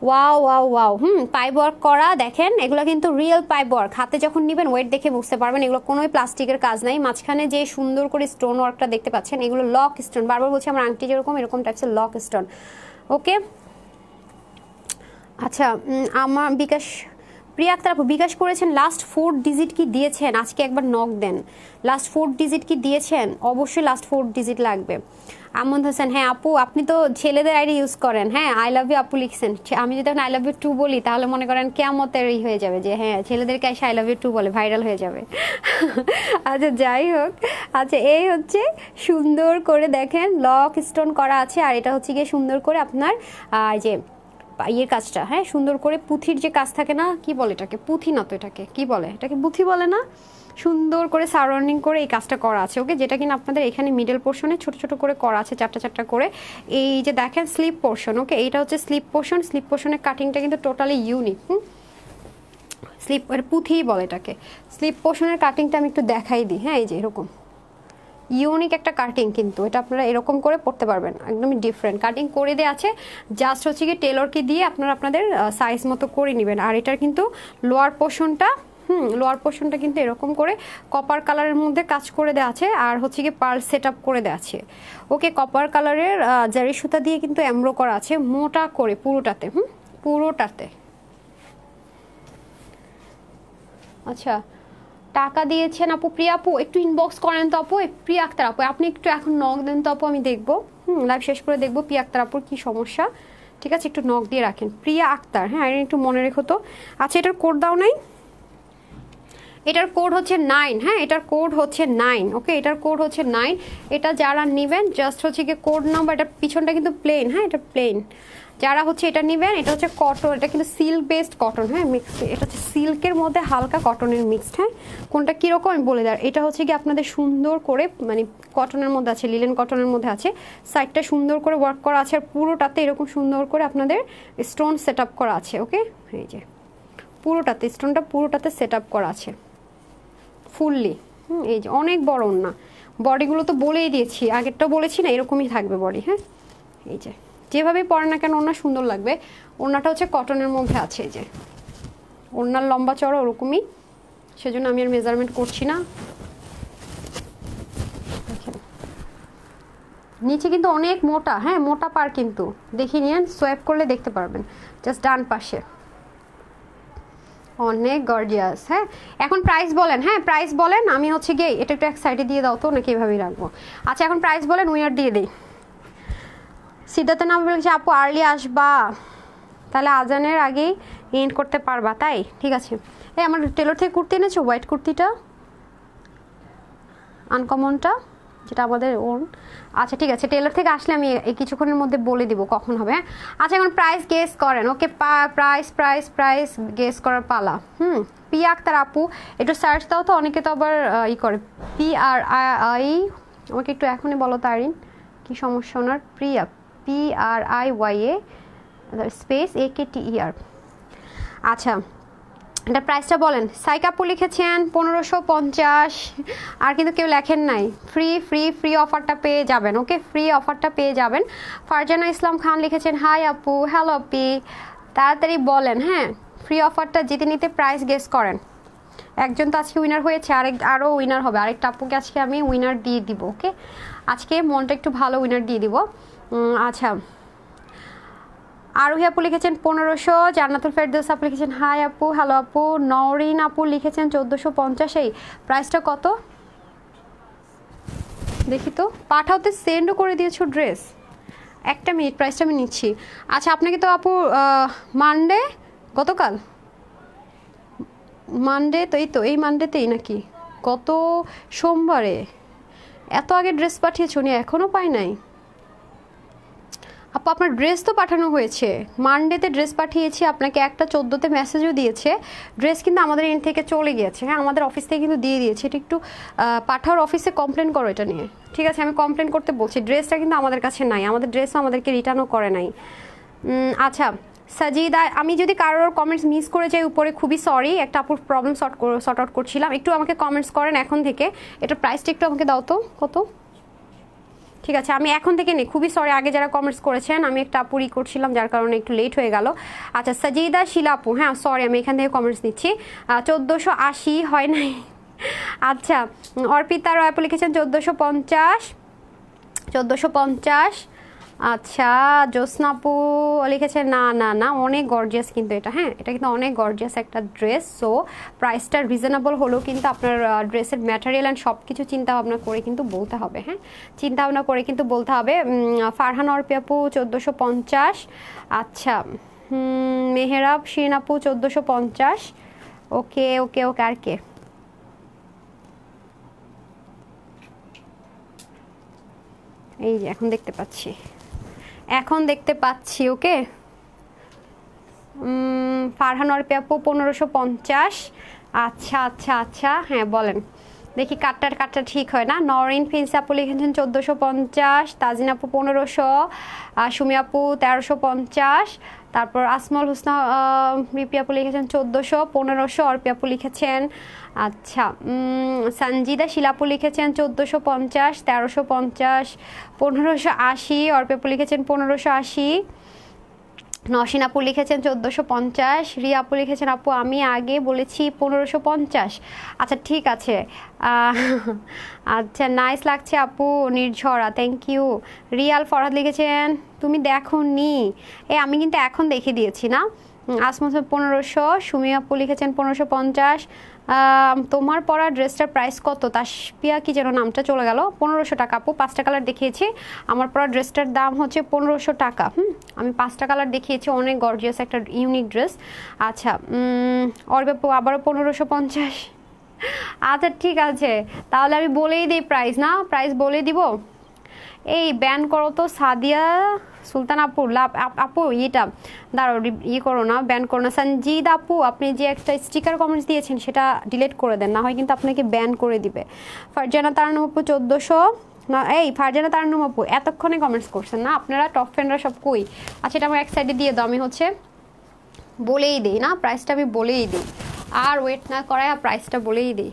Wow wow wow, pipe work করা, দেখেন এগুলো কিন্তু রিয়েল পাইপ ওয়ার্ক। হাতে যখন নেবেন ওয়েট দেখে বুঝতে পারবেন এগুলো কোনোই প্লাস্টিকের কাজ নাই। মাঝখানে যে সুন্দর করে স্টোন ওয়ার্কটা দেখতে পাচ্ছেন, এগুলো লক স্টোন। বারবার বলছি আমার আংটি যেরকম এরকম টাইপসের লক স্টোন। ওকে, আচ্ছা আমার বিকাশ প্রিয়া আক্তার আপু বিকাশ করেছেন, লাস্ট 4 ডিজিট কি দিয়েছেন? আজকে একবার নক দেন। লাস্ট 4 ডিজিট কি দিয়েছেন? অবশ্যই লাস্ট 4 ডিজিট লাগবে। আমন হোসেন, হ্যাঁ আপু আপনি তো ছেলেদের আইডি ইউজ করেন। হ্যাঁ, আই লাভ ইউ আপু লিখছেন। আমি যদি এখন আই লাভ ইউ 2 বলি তাহলে মনে করেন কেয়ামতের হয়ে যাবে যে হ্যাঁ ছেলেদেরকে এসে আই লাভ ইউ 2 বলে, ভাইরাল হয়ে যাবে। আচ্ছা যাই হোক, আচ্ছা এই হচ্ছে সুন্দর করে দেখেন লক স্টোন করা আছে, আর এটা হচ্ছে গিয়ে সুন্দর করে আপনার যে ইয়ের কাজটা, হ্যাঁ সুন্দর করে পুঁথির যে কাজ থাকে না, কি বলে এটাকে, পুঁথি না তো এটাকে কি বলে, এটাকে পুঁথি বলে না, সুন্দর করে সারাউন্ডিং করে এই কাজটা করা আছে। ওকে, যেটা কিনা আপনাদের এখানে মিডল পোর্শনে ছোট ছোট করে করা আছে, চারটা করে। এই যে দেখেন স্লিপ পোর্শন, ওকে এইটা হচ্ছে স্লিপ পোর্শনের কাটিংটা কিন্তু টোটালি ইউনিক। স্লিপ পুঁথি বলে এটাকে। স্লিপ পোর্শনের কাটিংটা আমি একটু দেখাই দিই। হ্যাঁ, এই যে এরকম ইউনিক একটা কাটিং, কিন্তু এটা আপনারা এরকম করে পড়তে পারবেন, একদমই ডিফারেন্ট কাটিং করে দেওয়া আছে। জাস্ট হচ্ছে কি টেলরকে দিয়ে আপনারা আপনাদের সাইজ মতো করে নেবেন। আর এটার কিন্তু লোয়ার পোর্শনটা কিন্তু এরকম করে কপার কালারের মধ্যে কাজ করে দেওয়া আছে, আর হচ্ছে কি পার্ল সেট আপ করে দেওয়া আছে। ওকে, কপার কালারের জারি সুতা দিয়ে কিন্তু এমব্রো করা আছে মোটা করে পুরোটাতে। পুরোটাতে। আচ্ছা, টাকা দিয়েছেন আপু প্রিয়া আপু, একটু ইনবক্স করেন তো আপু। প্রিয়া আক্তার আপু আপনি একটু এখন নক দেন তো আপু, আমি দেখবো। লাইভ শেষ করে দেখবো প্রিয়া আক্তার আপুর কি সমস্যা। ঠিক আছে, একটু নক দিয়ে রাখেন প্রিয়া আক্তার। হ্যাঁ, একটু মনে রেখো তো। আচ্ছা, এটার কোড দাও নাই, এটার কোড হচ্ছে 9। হ্যাঁ, এটার কোড হচ্ছে 9। ওকে, এটার কোড হচ্ছে 9। এটা যারা নেবেন জাস্ট হচ্ছে কি কোড নাম্বার, এটা পিছনটা কিন্তু প্লেন। হ্যাঁ, এটা প্লেন। যারা হচ্ছে এটা নেবেন, এটা হচ্ছে কটন, এটা কিন্তু সিল্ক বেসড কটন। হ্যাঁ, মিক্স, এটা হচ্ছে সিল্কের মধ্যে হালকা কটনের মিক্সড। হ্যাঁ, কোনটা কীরকম আমি বলে দেয়, এটা হচ্ছে কি আপনাদের সুন্দর করে মানে কটনের মধ্যে আছে, লিলেন কটনের মধ্যে আছে, সাইডটা সুন্দর করে ওয়ার্ক করা আছে, আর পুরোটাতে এরকম সুন্দর করে আপনাদের স্টোন সেট আপ করা আছে। ওকে, এই যে পুরোটাতে স্টোনটা পুরোটাতে সেট আপ করা আছে ফুললি। এই যে অনেক বড় ওড়না, বডিগুলো তো বলেই দিয়েছি, আগেরটাও বলেছি না, এরকমই থাকবে বডি। হ্যাঁ, এই যে যেভাবে পরে না কেন ওড়না সুন্দর লাগবে। ওড়নাটা হচ্ছে কটনের মধ্যে আছে, এই যে ওড়নার লম্বা চড়া ওরকমই, সেজন্য আমি আর মেজারমেন্ট করছি না। দেখেন নিচে কিন্তু অনেক মোটা, হ্যাঁ মোটা পার, কিন্তু দেখে নিন, সোয়াইপ করলে দেখতে পারবেন, জাস্ট ডান পাশে অনেক গর্জিয়াস। হ্যাঁ, এখন প্রাইস বলেন। হ্যাঁ, প্রাইস বলেন। আমি হচ্ছে গিয়ে এটা একটু এক সাইডে দিয়ে দাও তো, নাকি এভাবেই রাখবো? আচ্ছা, এখন প্রাইস বলেন, উইয়ার দিয়ে দিই। সিদ্ধার্থের নাম বলেছে আপু আর্লি আসবা, তাহলে আজানের আগেই এন্ড করতে পারবা, তাই ঠিক আছে। এই আমার টেলর থেকে কুর্তি এনেছো, হোয়াইট কুর্তিটা আনকমনটা, যেটা আমাদের ওন। আচ্ছা ঠিক আছে, টেলর থেকে আসলে আমি এই কিছুক্ষণের মধ্যে বলে দিব কখন হবে। হ্যাঁ, আচ্ছা এখন প্রাইস গেস করেন। ওকে, প্রাইস গেস করার পালা। প্রিয়া আক্তার আপু একটু সার্চ দাও তো, অনেকে তো আবার করে PRI, আমাকে একটু এখনই বলো তারিন কি সমস্যা ওনার। প্রিয়া PRIYA স্পেস AKTER। আচ্ছা, এটা প্রাইসটা বলেন। সাইকাপু লিখেছেন 1550, আর কিন্তু কেউ লেখেন নাই। ফ্রি অফারটা পেয়ে যাবেন। ওকে, ফ্রি অফারটা পেয়ে যাবেন। ফারজানা ইসলাম খান লিখেছেন হাই আপু, হ্যালো আপি, তাড়াতাড়ি বলেন। হ্যাঁ, ফ্রি অফারটা জিতে নিতে প্রাইস গেস করেন। একজন তো আজকে উইনার হয়েছে, আরও উইনার হবে, আরেকটা আপুকে আজকে আমি উইনার দিয়ে দিব। ওকে, আজকে মনটা একটু ভালো উইনার দিয়ে দিব। আচ্ছা, আরোহী আপু লিখেছেন 1500, জান্নাতুল ফেরদৌস আপু লিখেছেন হাই আপু, হ্যালো আপু। নওরিন আপু লিখেছেন 1450। এই প্রাইসটা কত দেখি তো, পাঠাওতে সেন্ডও করে দিয়েছো ড্রেস। একটা মিনিট, প্রাইসটা আমি নিচ্ছি। আচ্ছা, আপনাকে তো আপু মানডে, গতকাল মানডে তো, এই মানডেতেই নাকি গত সোমবারে এত আগে ড্রেস পাঠিয়েছো, উনি এখনও পাই নাই। আপু আপনার ড্রেস তো পাঠানো হয়েছে, মানডেতে ড্রেস পাঠিয়েছি আপনাকে, একটা 14তে মেসেজও দিয়েছে। ড্রেস কিন্তু আমাদের এন্ড থেকে চলে গিয়েছে, হ্যাঁ আমাদের অফিস থেকে কিন্তু দিয়ে দিয়েছে। এটা একটু পাঠাওয়ার অফিসে কমপ্লেন করো এটা নিয়ে, ঠিক আছে? আমি কমপ্লেন করতে বলছি। ড্রেসটা কিন্তু আমাদের কাছে নাই, আমাদের ড্রেসও আমাদেরকে রিটার্নও করে নাই। আচ্ছা সাজিদা, আমি যদি কারোর কমেন্টস মিস করে যাই উপরে, খুবই সরি, একটা আপুর প্রবলেম সর্ট আউট করছিলাম। একটু আমাকে কমেন্টস করেন এখন থেকে। এটা প্রাইসটা একটু আমাকে দাও তো, কত? ঠিক আছে, আমি এখন থেকে নেই, খুবই সরি আগে যারা কমেন্টস করেছেন, আমি একটা আপুরি করছিলাম যার কারণে একটু লেট হয়ে গেল। আচ্ছা সাজিদা শিলা আপু, হ্যাঁ সরি আমি এখান থেকে কমেন্টস দিচ্ছি। 1480 হয় নাই। আচ্ছা, অর্পিতা রয় আপু লিখেছেন 1450। আচ্ছা, জ্যোৎস্না আপু লিখেছেন না না না, অনেক গর্জিয়াস কিন্তু এটা, হ্যাঁ এটা কিন্তু অনেক গর্জিয়াস একটা ড্রেস। সো প্রাইসটা রিজনেবল হলেও কিন্তু আপনার ড্রেসের ম্যাটেরিয়াল অ্যান্ড সব কিছু চিন্তা ভাবনা করে কিন্তু বলতে হবে, হ্যাঁ চিন্তা ভাবনা করে কিন্তু বলতে হবে। ফারহান অর্পি আপু 1450। আচ্ছা, মেহেরাব শিন আপু 1450। ওকে ওকে ওকে, আর কে? এই যে এখন দেখতে পাচ্ছি, ওকে। ফারহান অর্পি আপু 1550। আচ্ছা আচ্ছা আচ্ছা, হ্যাঁ বলেন দেখি, কাটটা ঠিক হয় না। নরিন প্রিন্স আপু লিখেছেন 1450, তাজিন আপু 1500, সুমি আপু 1350, তারপর আসমল হুসনা রিপি আপু লিখেছেন 1400, 1500 অর্পি আপু লিখেছেন। আচ্ছা, সঞ্জিদা শিলাপু লিখেছেন 1450, 1350, 1580 অর্পি আপু লিখেছেন 1580, নসীন আপু লিখেছেন 1450, রিয়া আপু লিখেছেন আপু আমি আগে বলেছি 1550। আচ্ছা ঠিক আছে, আচ্ছা নাইস লাগছে আপু নির্ঝরা, থ্যাংক ইউ। রিয়াল ফরহাদ লিখেছেন তুমি দেখো নি, আমি কিন্তু এখন দেখে দিয়েছি না। আসমা 1500, সুমি আপু লিখেছেন 1550। তোমার পরা ড্রেসটার প্রাইস কত? তাসপিয়া কি যেন নামটা চলে গেল। 1500 টাকা আপু, 5টা কালার দেখিয়েছি। আমার পরা ড্রেসটার দাম হচ্ছে 1500 টাকা। আমি 5টা কালার দেখিয়েছি, অনেক গর্জিয়াস একটা ইউনিক ড্রেস। আচ্ছা, অর্বে আপু আবারও 1550। আচ্ছা ঠিক আছে, তাহলে আমি বলেই দিই প্রাইস, না প্রাইস বলে দিব। এই ব্যান করো তো সাদিয়া সুলতান আপু, আপু এটা দাঁড়াও, করো না, ব্যান করো না। সঞ্জিদ আপু আপনি যে একটা স্টিকার কমেন্টস দিয়েছেন সেটা ডিলিট করে দেন, না হয় কিন্তু আপনাকে ব্যান করে দিবে। ফারজানা তারানুম আপু 1400 না, এই ফারজানা তারানুম আপু এতক্ষণে কমেন্টস করছেন না আপনারা, টপ ফ্রেন্ডরা সব কই? আচ্ছা এটা আমার এক সাইডে দিয়ে দাও, আমি হচ্ছে বলেই দিই না, প্রাইসটা আমি বলেই দিই, আর ওয়েট না করায় প্রাইসটা বলেই দিই।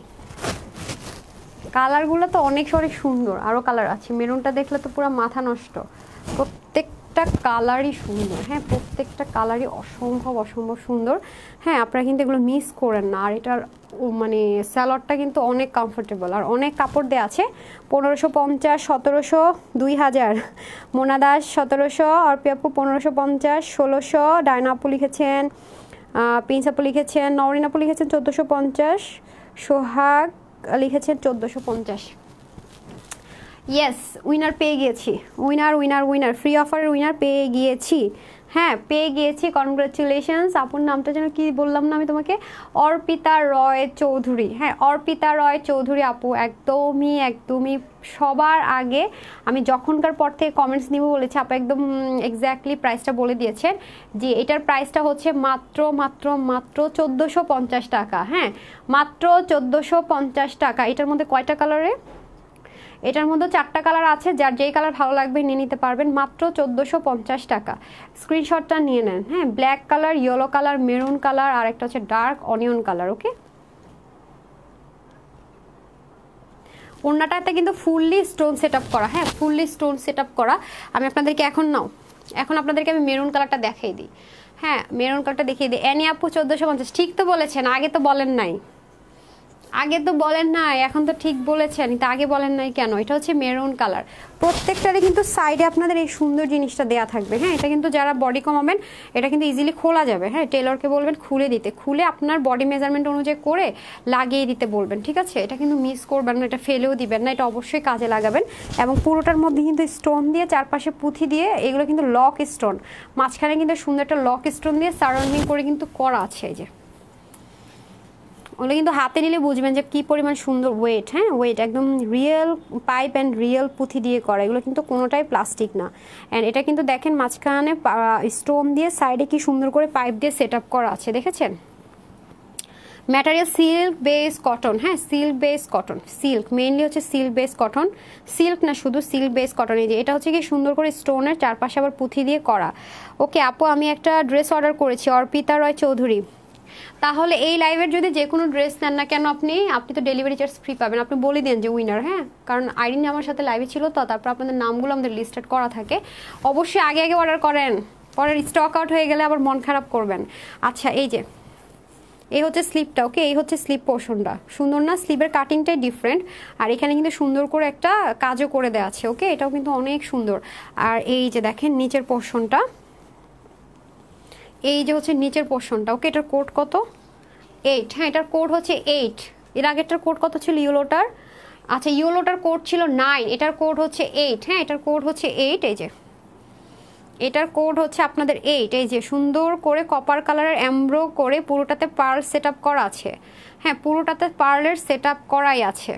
কালারগুলো তো অনেক সুন্দর, আরও কালার আছে। মেরুনটা দেখলে তো পুরো মাথা নষ্ট, প্রত্যেকটা কালারই সুন্দর, হ্যাঁ প্রত্যেকটা কালারই অসম্ভব সুন্দর। হ্যাঁ আপনারা কিন্তু এগুলো মিস করেন না। আর এটার মানে স্যালোয়ারটা কিন্তু অনেক কমফোর্টেবল, আর অনেক কাপড় দেওয়া আছে। 1550, 1700, 2000। মোনা দাস 1700, অর্পি আপু 1550, 1600, ডায়না আপু লিখেছেন, প্রিন্স আপু লিখেছেন, নরিন আপু লিখেছেন 1450, সোহাগ লিখেছেন 1450। ইয়েস, উইনার পেয়ে গিয়েছি, উইনার ফ্রি অফারের উইনার পেয়ে গিয়েছি, হ্যাঁ পেয়ে গিয়েছি। কনগ্রাচুলেশনস। আপুর নামটা যেন কি বললাম না আমি তোমাকে, অর্পিতা রয় চৌধুরী। হ্যাঁ অর্পিতা রয় চৌধুরী আপু একদমই সবার আগে আমি যখনকার পর থেকে কমেন্টস নিব বলেছি, আপু একদম এক্স্যাক্টলি প্রাইসটা বলে দিয়েছেন যে এটার প্রাইসটা হচ্ছে মাত্র 1450 টাকা। হ্যাঁ মাত্র 1450 টাকা। এটার মধ্যে কয়টা কালারে? এটার মধ্যে 4টা কালার আছে, যার যেই কালার ভালো লাগবে নিয়ে নিতে পারবেন, মাত্র 1450 টাকা। স্ক্রিনশটটা নিয়ে নেন। হ্যাঁ black colour, yellow colour, maroon colour, আর একটা হচ্ছে ডার্ক অনিয়ন কালার। ওকে, ওড়নাটাতে কিন্তু ফুললি স্টোন সেট আপ করা, হ্যাঁ ফুললি স্টোন সেট আপ করা। আমি আপনাদেরকে এখন আপনাদেরকে আমি মেরুন কালারটা দেখিয়ে দিই। হ্যাঁ মেরুন কালারটা দেখিয়ে দিই। অ্যানি আপু 1450, ঠিক তো বলেছেন, আগে তো বলেন নাই। আগে তো বলেন নাই, এখন তো ঠিক বলেছেন, তা আগে বলেন নাই কেন? এটা হচ্ছে মেরুন কালার, প্রত্যেকটারে কিন্তু সাইডে আপনাদের এই সুন্দর জিনিসটা দেয়া থাকবে। হ্যাঁ, এটা কিন্তু যারা বডি কমাবেন এটা কিন্তু ইজিলি খোলা যাবে। হ্যাঁ, টেলরকে বলবেন খুলে দিতে, খুলে আপনার বডি মেজারমেন্ট অনুযায়ী করে লাগিয়ে দিতে বলবেন, ঠিক আছে? এটা কিন্তু মিস করবেন না, এটা ফেলেও দিবেন না, এটা অবশ্যই কাজে লাগাবেন। এবং পুরোটার মধ্যে কিন্তু স্টোন দিয়ে, চারপাশে পুঁথি দিয়ে, এগুলো কিন্তু লক স্টোন, মাঝখানে কিন্তু সুন্দর একটা লক স্টোন দিয়ে সারাউন্ডিং করে কিন্তু করা আছে। এই যে ওগুলো কিন্তু হাতে নিলে বুঝবেন যে কি পরিমাণ সুন্দর ওয়েট। হ্যাঁ, ওয়েট একদম রিয়েল পাইপ অ্যান্ড রিয়েল পুঁথি দিয়ে করা, এগুলো কিন্তু কোনোটাই প্লাস্টিক না। অ্যান্ড এটা কিন্তু দেখেন মাঝখানে স্টোন দিয়ে, সাইডে কি সুন্দর করে পাইপ দিয়ে সেট আপ করা আছে, দেখেছেন? Material silk base cotton. হ্যাঁ, silk base cotton, silk mainly হচ্ছে সিল্ক বেস কটন, সিল্ক না শুধু সিল্ক বেস কটন। এই যে এটা হচ্ছে কি সুন্দর করে স্টোনের চারপাশে আবার পুঁথি দিয়ে করা। ওকে আপু, আমি একটা ড্রেস অর্ডার করেছি, অর্পিতা রয় চৌধুরী। তাহলে এই লাইভের যদি যে কোনো ড্রেস নেন না কেন আপনি তো ডেলিভারি চার্জ ফ্রি পাবেন। আপনি বলে দেন যে উইনার। হ্যাঁ, কারণ আইরিন আমার সাথে লাইভে ছিল তো, তারপর আপনাদের নামগুলো আমাদের লিস্টেড করা থাকে। অবশ্যই আগে আগে অর্ডার করেন, পরে স্টক আউট হয়ে গেলে আবার মন খারাপ করবেন। আচ্ছা, এই যে এই হচ্ছে স্লিপটা। ওকে, এই হচ্ছে স্লিপ পোর্শনটা, সুন্দর না? স্লিপের কাটিংটাই ডিফারেন্ট, আর এখানে কিন্তু সুন্দর করে একটা কাজও করে দেওয়া আছে। ওকে, এটাও কিন্তু অনেক সুন্দর। আর এই যে দেখেন নিচের পোর্শনটা, এই যে হচ্ছে নিচের পোর্শনটা। ওকে, এটার কোড কত? 8। হ্যাঁ, এটার কোড হচ্ছে 8। এর আগেরটার কোড কত ছিল ইয়েলোটার? আচ্ছা, ইয়েলোটার কোড ছিল 9, এটার কোড হচ্ছে 8। হ্যাঁ, এটার কোড হচ্ছে 8। এই যে এটার কোড হচ্ছে আপনাদের 8। এই যে সুন্দর করে কপার কালারের এমব্রো করে পুরোটাতে পার্ল সেট আপ করা আছে। হ্যাঁ, পুরোটাতে পার্লের সেট আপ করাই আছে।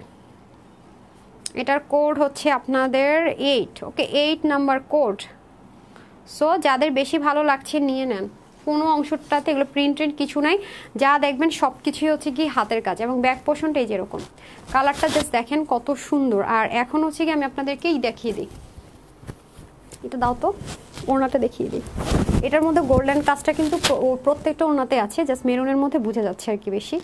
এটার কোড হচ্ছে আপনাদের 8। ওকে, 8 নাম্বার কোড। সো যাদের বেশি ভালো লাগছে নিয়ে নেন, কোনো অংশটাতে এগুলো প্রিন্ট কিছু নাই, যা দেখবেন সব কিছুই হচ্ছে কি হাতের কাজ। এবং ব্যাক পোর্শনটা এই যেরকম, কালারটা জাস্ট দেখেন কত সুন্দর। আর এখন হচ্ছে কি আমি আপনাদেরকে দেখিয়ে দিই, এটা দাও তো, ওড়নাটা দেখিয়ে দিই। এটার মধ্যে গোল্ডেন কাজটা কিন্তু প্রত্যেকটা ওড়নাতে আছে, জাস্ট মেরুনের মধ্যে বোঝা যাচ্ছে আর কি বেশি।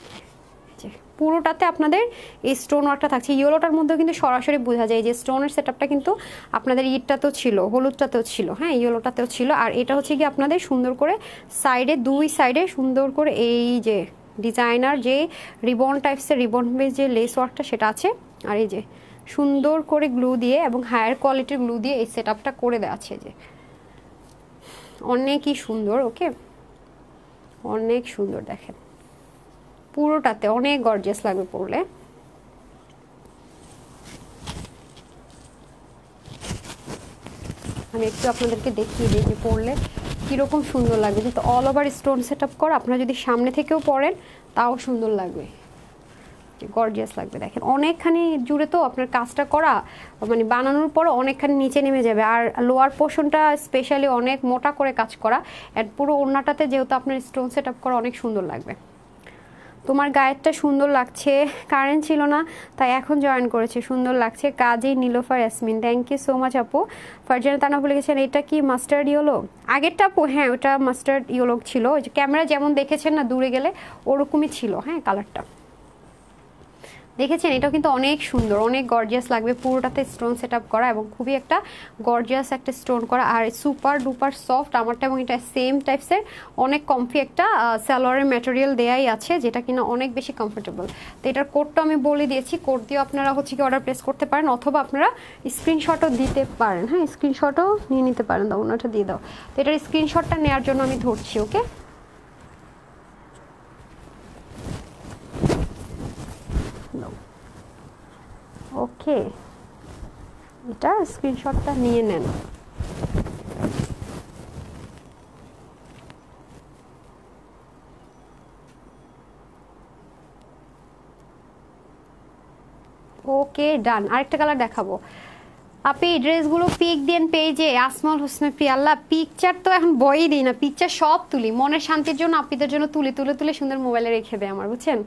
পুরোটাতে আপনাদের এই স্টোন ওয়ার্কটা থাকছে। ইয়েলোটার মধ্যেও কিন্তু সরাসরি বোঝা যায় যে স্টোনের সেটআপটা কিন্তু আপনাদের ইটটাতেও ছিল, হলুদটাতেও ছিল, হ্যাঁ ইয়েলোটাতেও ছিল। আর এটা হচ্ছে কি আপনাদের সুন্দর করে সাইডে, দুই সাইডে সুন্দর করে এই যে ডিজাইনার যে রিবন টাইপসের, রিবন বেস যে লেস ওয়ার্কটা সেটা আছে। আর এই যে সুন্দর করে গ্লু দিয়ে এবং হায়ার কোয়ালিটির গ্লু দিয়ে এই সেটআপটা করে দেওয়া আছে। যে অনেকই সুন্দর। ওকে, অনেক সুন্দর, দেখেন পুরোটাতে অনেক গর্জিয়াস লাগবে পরলে। আমি একটু আপনাদেরকে দেখিয়ে দিই যে পরলে কীরকম সুন্দর লাগবে। যেহেতু all over stone set up করা, আপনারা যদি সামনে থেকেও পরেন তাও সুন্দর লাগবে, গর্জিয়াস লাগবে। দেখেন অনেকখানি জুড়ে তো আপনার কাজটা করা, মানে বানানোর পর অনেকখানি নিচে নেমে যাবে। আর লোয়ার পোর্শনটা স্পেশালি অনেক মোটা করে কাজ করা, আর পুরো ওড়নাটাতে যেহেতু আপনার স্টোন সেট আপ করা অনেক সুন্দর লাগবে। তোমার গায়েরটা সুন্দর লাগছে, কারেন্ট ছিল না তাই এখন জয়েন করেছে, সুন্দর লাগছে। Kazi Nilofar Yasmin, thank you so much আপু। ফারজানা তানা বলে গেছেন এটা কি মাস্টার্ড ইয়েলো? আগেরটা আপু হ্যাঁ ওটা মাস্টার্ড ইয়েলো ছিল, ওই যে ক্যামেরা যেমন দেখেছেন না দূরে গেলে ওরকমই ছিল। হ্যাঁ কালারটা দেখেছেন, এটাও কিন্তু অনেক সুন্দর, অনেক গর্জিয়াস লাগবে। পুরোটাতে স্টোন সেট আপ করা এবং খুবই একটা গর্জিয়াস একটা স্টোন করা, আর সুপার ডুপার সফট আমারটা। এবং এটা সেম টাইপসের অনেক কমফি একটা সালোয়ারের ম্যাটেরিয়াল দেয়াই আছে, যেটা কিনা অনেক বেশি কমফোর্টেবল। তো এটার কোডটা আমি বলে দিয়েছি, কোড দিয়েও আপনারা হচ্ছে কি অর্ডার প্লেস করতে পারেন, অথবা আপনারা স্ক্রিনশটও দিতে পারেন। হ্যাঁ স্ক্রিনশটও নিয়ে নিতে পারেন, দাও ওনাটা দিয়ে দাও। তো এটার স্ক্রিনশটটা নেওয়ার জন্য আমি ধরছি। ওকে, ওকে এটা স্ক্রিনশটটা নিয়ে নেন। ওকে ডান। আরেকটা কালার দেখাবো আপনি, ড্রেসগুলো পিক দেন পেজে আসমাল হোসনে প্রিয়াল্লাহ। পিকচার তো এখন বই দিই না, পিকচার সব তুলি মনের শান্তির জন্য, আপনাদের জন্য তুলে তুলে তুলে সুন্দর মোবাইলে রেখে দেয় আমার, বুঝছেন?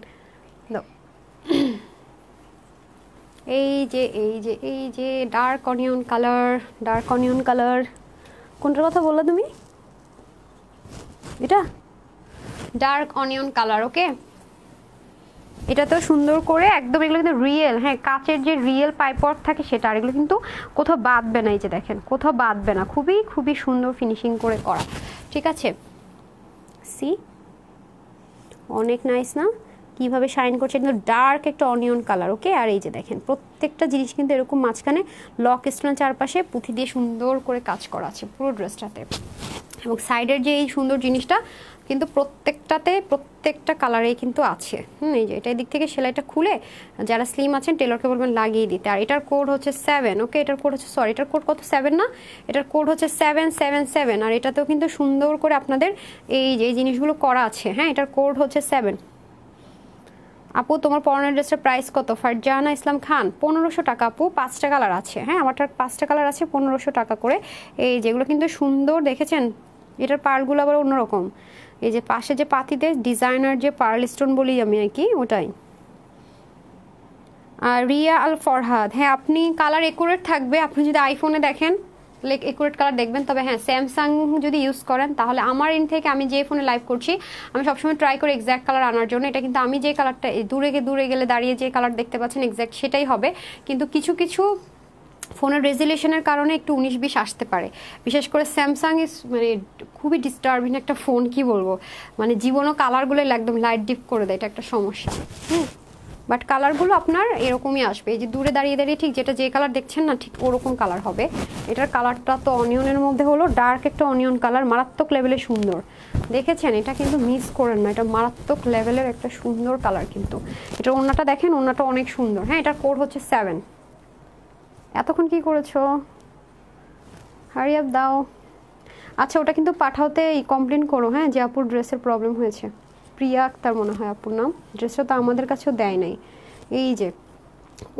এই যে এই যে এই যে dark onion colour, dark onion colour. কোনটার কথা বললা তুমি? এটা ডার্ক অনিয়ন কালার। ওকে, এটা তো সুন্দর করে একদম, এগুলো কিন্তু রিয়েল, হ্যাঁ কাচের যে রিয়েল পাইপ ওয়ার্ক থাকে সেটা। আর এগুলো কিন্তু কোথাও বাঁধবে না, এই যে দেখেন কোথাও বাঁধবে না, খুবই খুবই সুন্দর ফিনিশিং করে করা। ঠিক আছে, সি অনেক নাইস না? কিভাবে শাইন করছে, কিন্তু ডার্ক একটা অনিয়ন কালার। ওকে, আর এই যে দেখেন প্রত্যেকটা জিনিস কিন্তু এরকম মাঝখানে লক স্টোনের চারপাশে পুঁথি দিয়ে সুন্দর করে কাজ করা আছে পুরো ড্রেসটাতে। এবং সাইডের যে এই সুন্দর জিনিসটা কিন্তু প্রত্যেকটা কালারেই কিন্তু আছে। এই যে এটার দিক থেকে সেলাইটা খুলে যারা স্লিম আছেন টেলরকে বলবেন লাগিয়ে দিতে। আর এটার কোড হচ্ছে 7। ওকে, এটার কোড হচ্ছে, সরি এটার কোড কত, 7 না, এটার কোড হচ্ছে 777। আর এটাতেও কিন্তু সুন্দর করে আপনাদের এই যে জিনিসগুলো করা আছে। হ্যাঁ, এটার কোড হচ্ছে 7। আপু তোমার পরনের ড্রেসের প্রাইস কত? ফারজানা ইসলাম খান, 1500 টাকা আপু। 5টা কালার আছে। হ্যাঁ, আমারটার 5টা কালার আছে, 1500 টাকা করে। এই যেগুলো কিন্তু সুন্দর, দেখেছেন এটার পার্লগুলো আবার অন্যরকম। এই যে পাশে যে পাতিতে ডিজাইনার যে পার্ল স্টোন বলি আমি আর কি, ওটাই। আর রিয়া আল ফরহাদ, হ্যাঁ আপনি কালার একুরেট থাকবে। আপনি যদি আইফোনে দেখেন একুরেট কালার দেখবেন, তবে হ্যাঁ স্যামসাং যদি ইউজ করেন তাহলে আমার এন্ড থেকে আমি যে ফোনে লাইভ করছি আমি সবসময় ট্রাই করি এক্স্যাক্ট কালার আনার জন্য। এটা কিন্তু আমি যে কালারটা দূরে গেলে দাঁড়িয়ে যে কালার দেখতে পাচ্ছেন এক্স্যাক্ট সেটাই হবে, কিন্তু কিছু কিছু ফোনের রেজুলেশনের কারণে একটু 19-20 আসতে পারে। বিশেষ করে স্যামসাং ইজ মানে খুবই ডিস্টার্বিং একটা ফোন, কি বলবো, মানে জীবনও কালারগুলো একদম লাইট ডিপ করে দেয়, এটা একটা সমস্যা। বাট কালারগুলো আপনার এরকমই আসবে। এই যে দূরে দাঁড়িয়ে দাঁড়িয়ে ঠিক যেটা যে কালার দেখছেন না ঠিক ওরকম কালার হবে। এটার কালারটা তো অনিয়নের মধ্যে হলো, ডার্ক একটা অনিয়ন কালার, মারাত্মক লেভেলে সুন্দর। দেখেছেন, এটা কিন্তু মিস করেন না, এটা মারাত্মক লেভেলের একটা সুন্দর কালার। কিন্তু এটা ওড়নাটা দেখেন, ওড়নাটা অনেক সুন্দর। হ্যাঁ, এটার কোড হচ্ছে 7। এতক্ষণ কি করেছো, হারি আপ দাও। আচ্ছা, ওটা কিন্তু পাঠাওতে কমপ্লেন করো, হ্যাঁ, যে আপুর ড্রেসের প্রবলেম হয়েছে। প্রিয়া আক্তার মনে হয় আপুর নাম। ড্রেসটা তো আমাদের কাছেও দেয় নাই। এই যে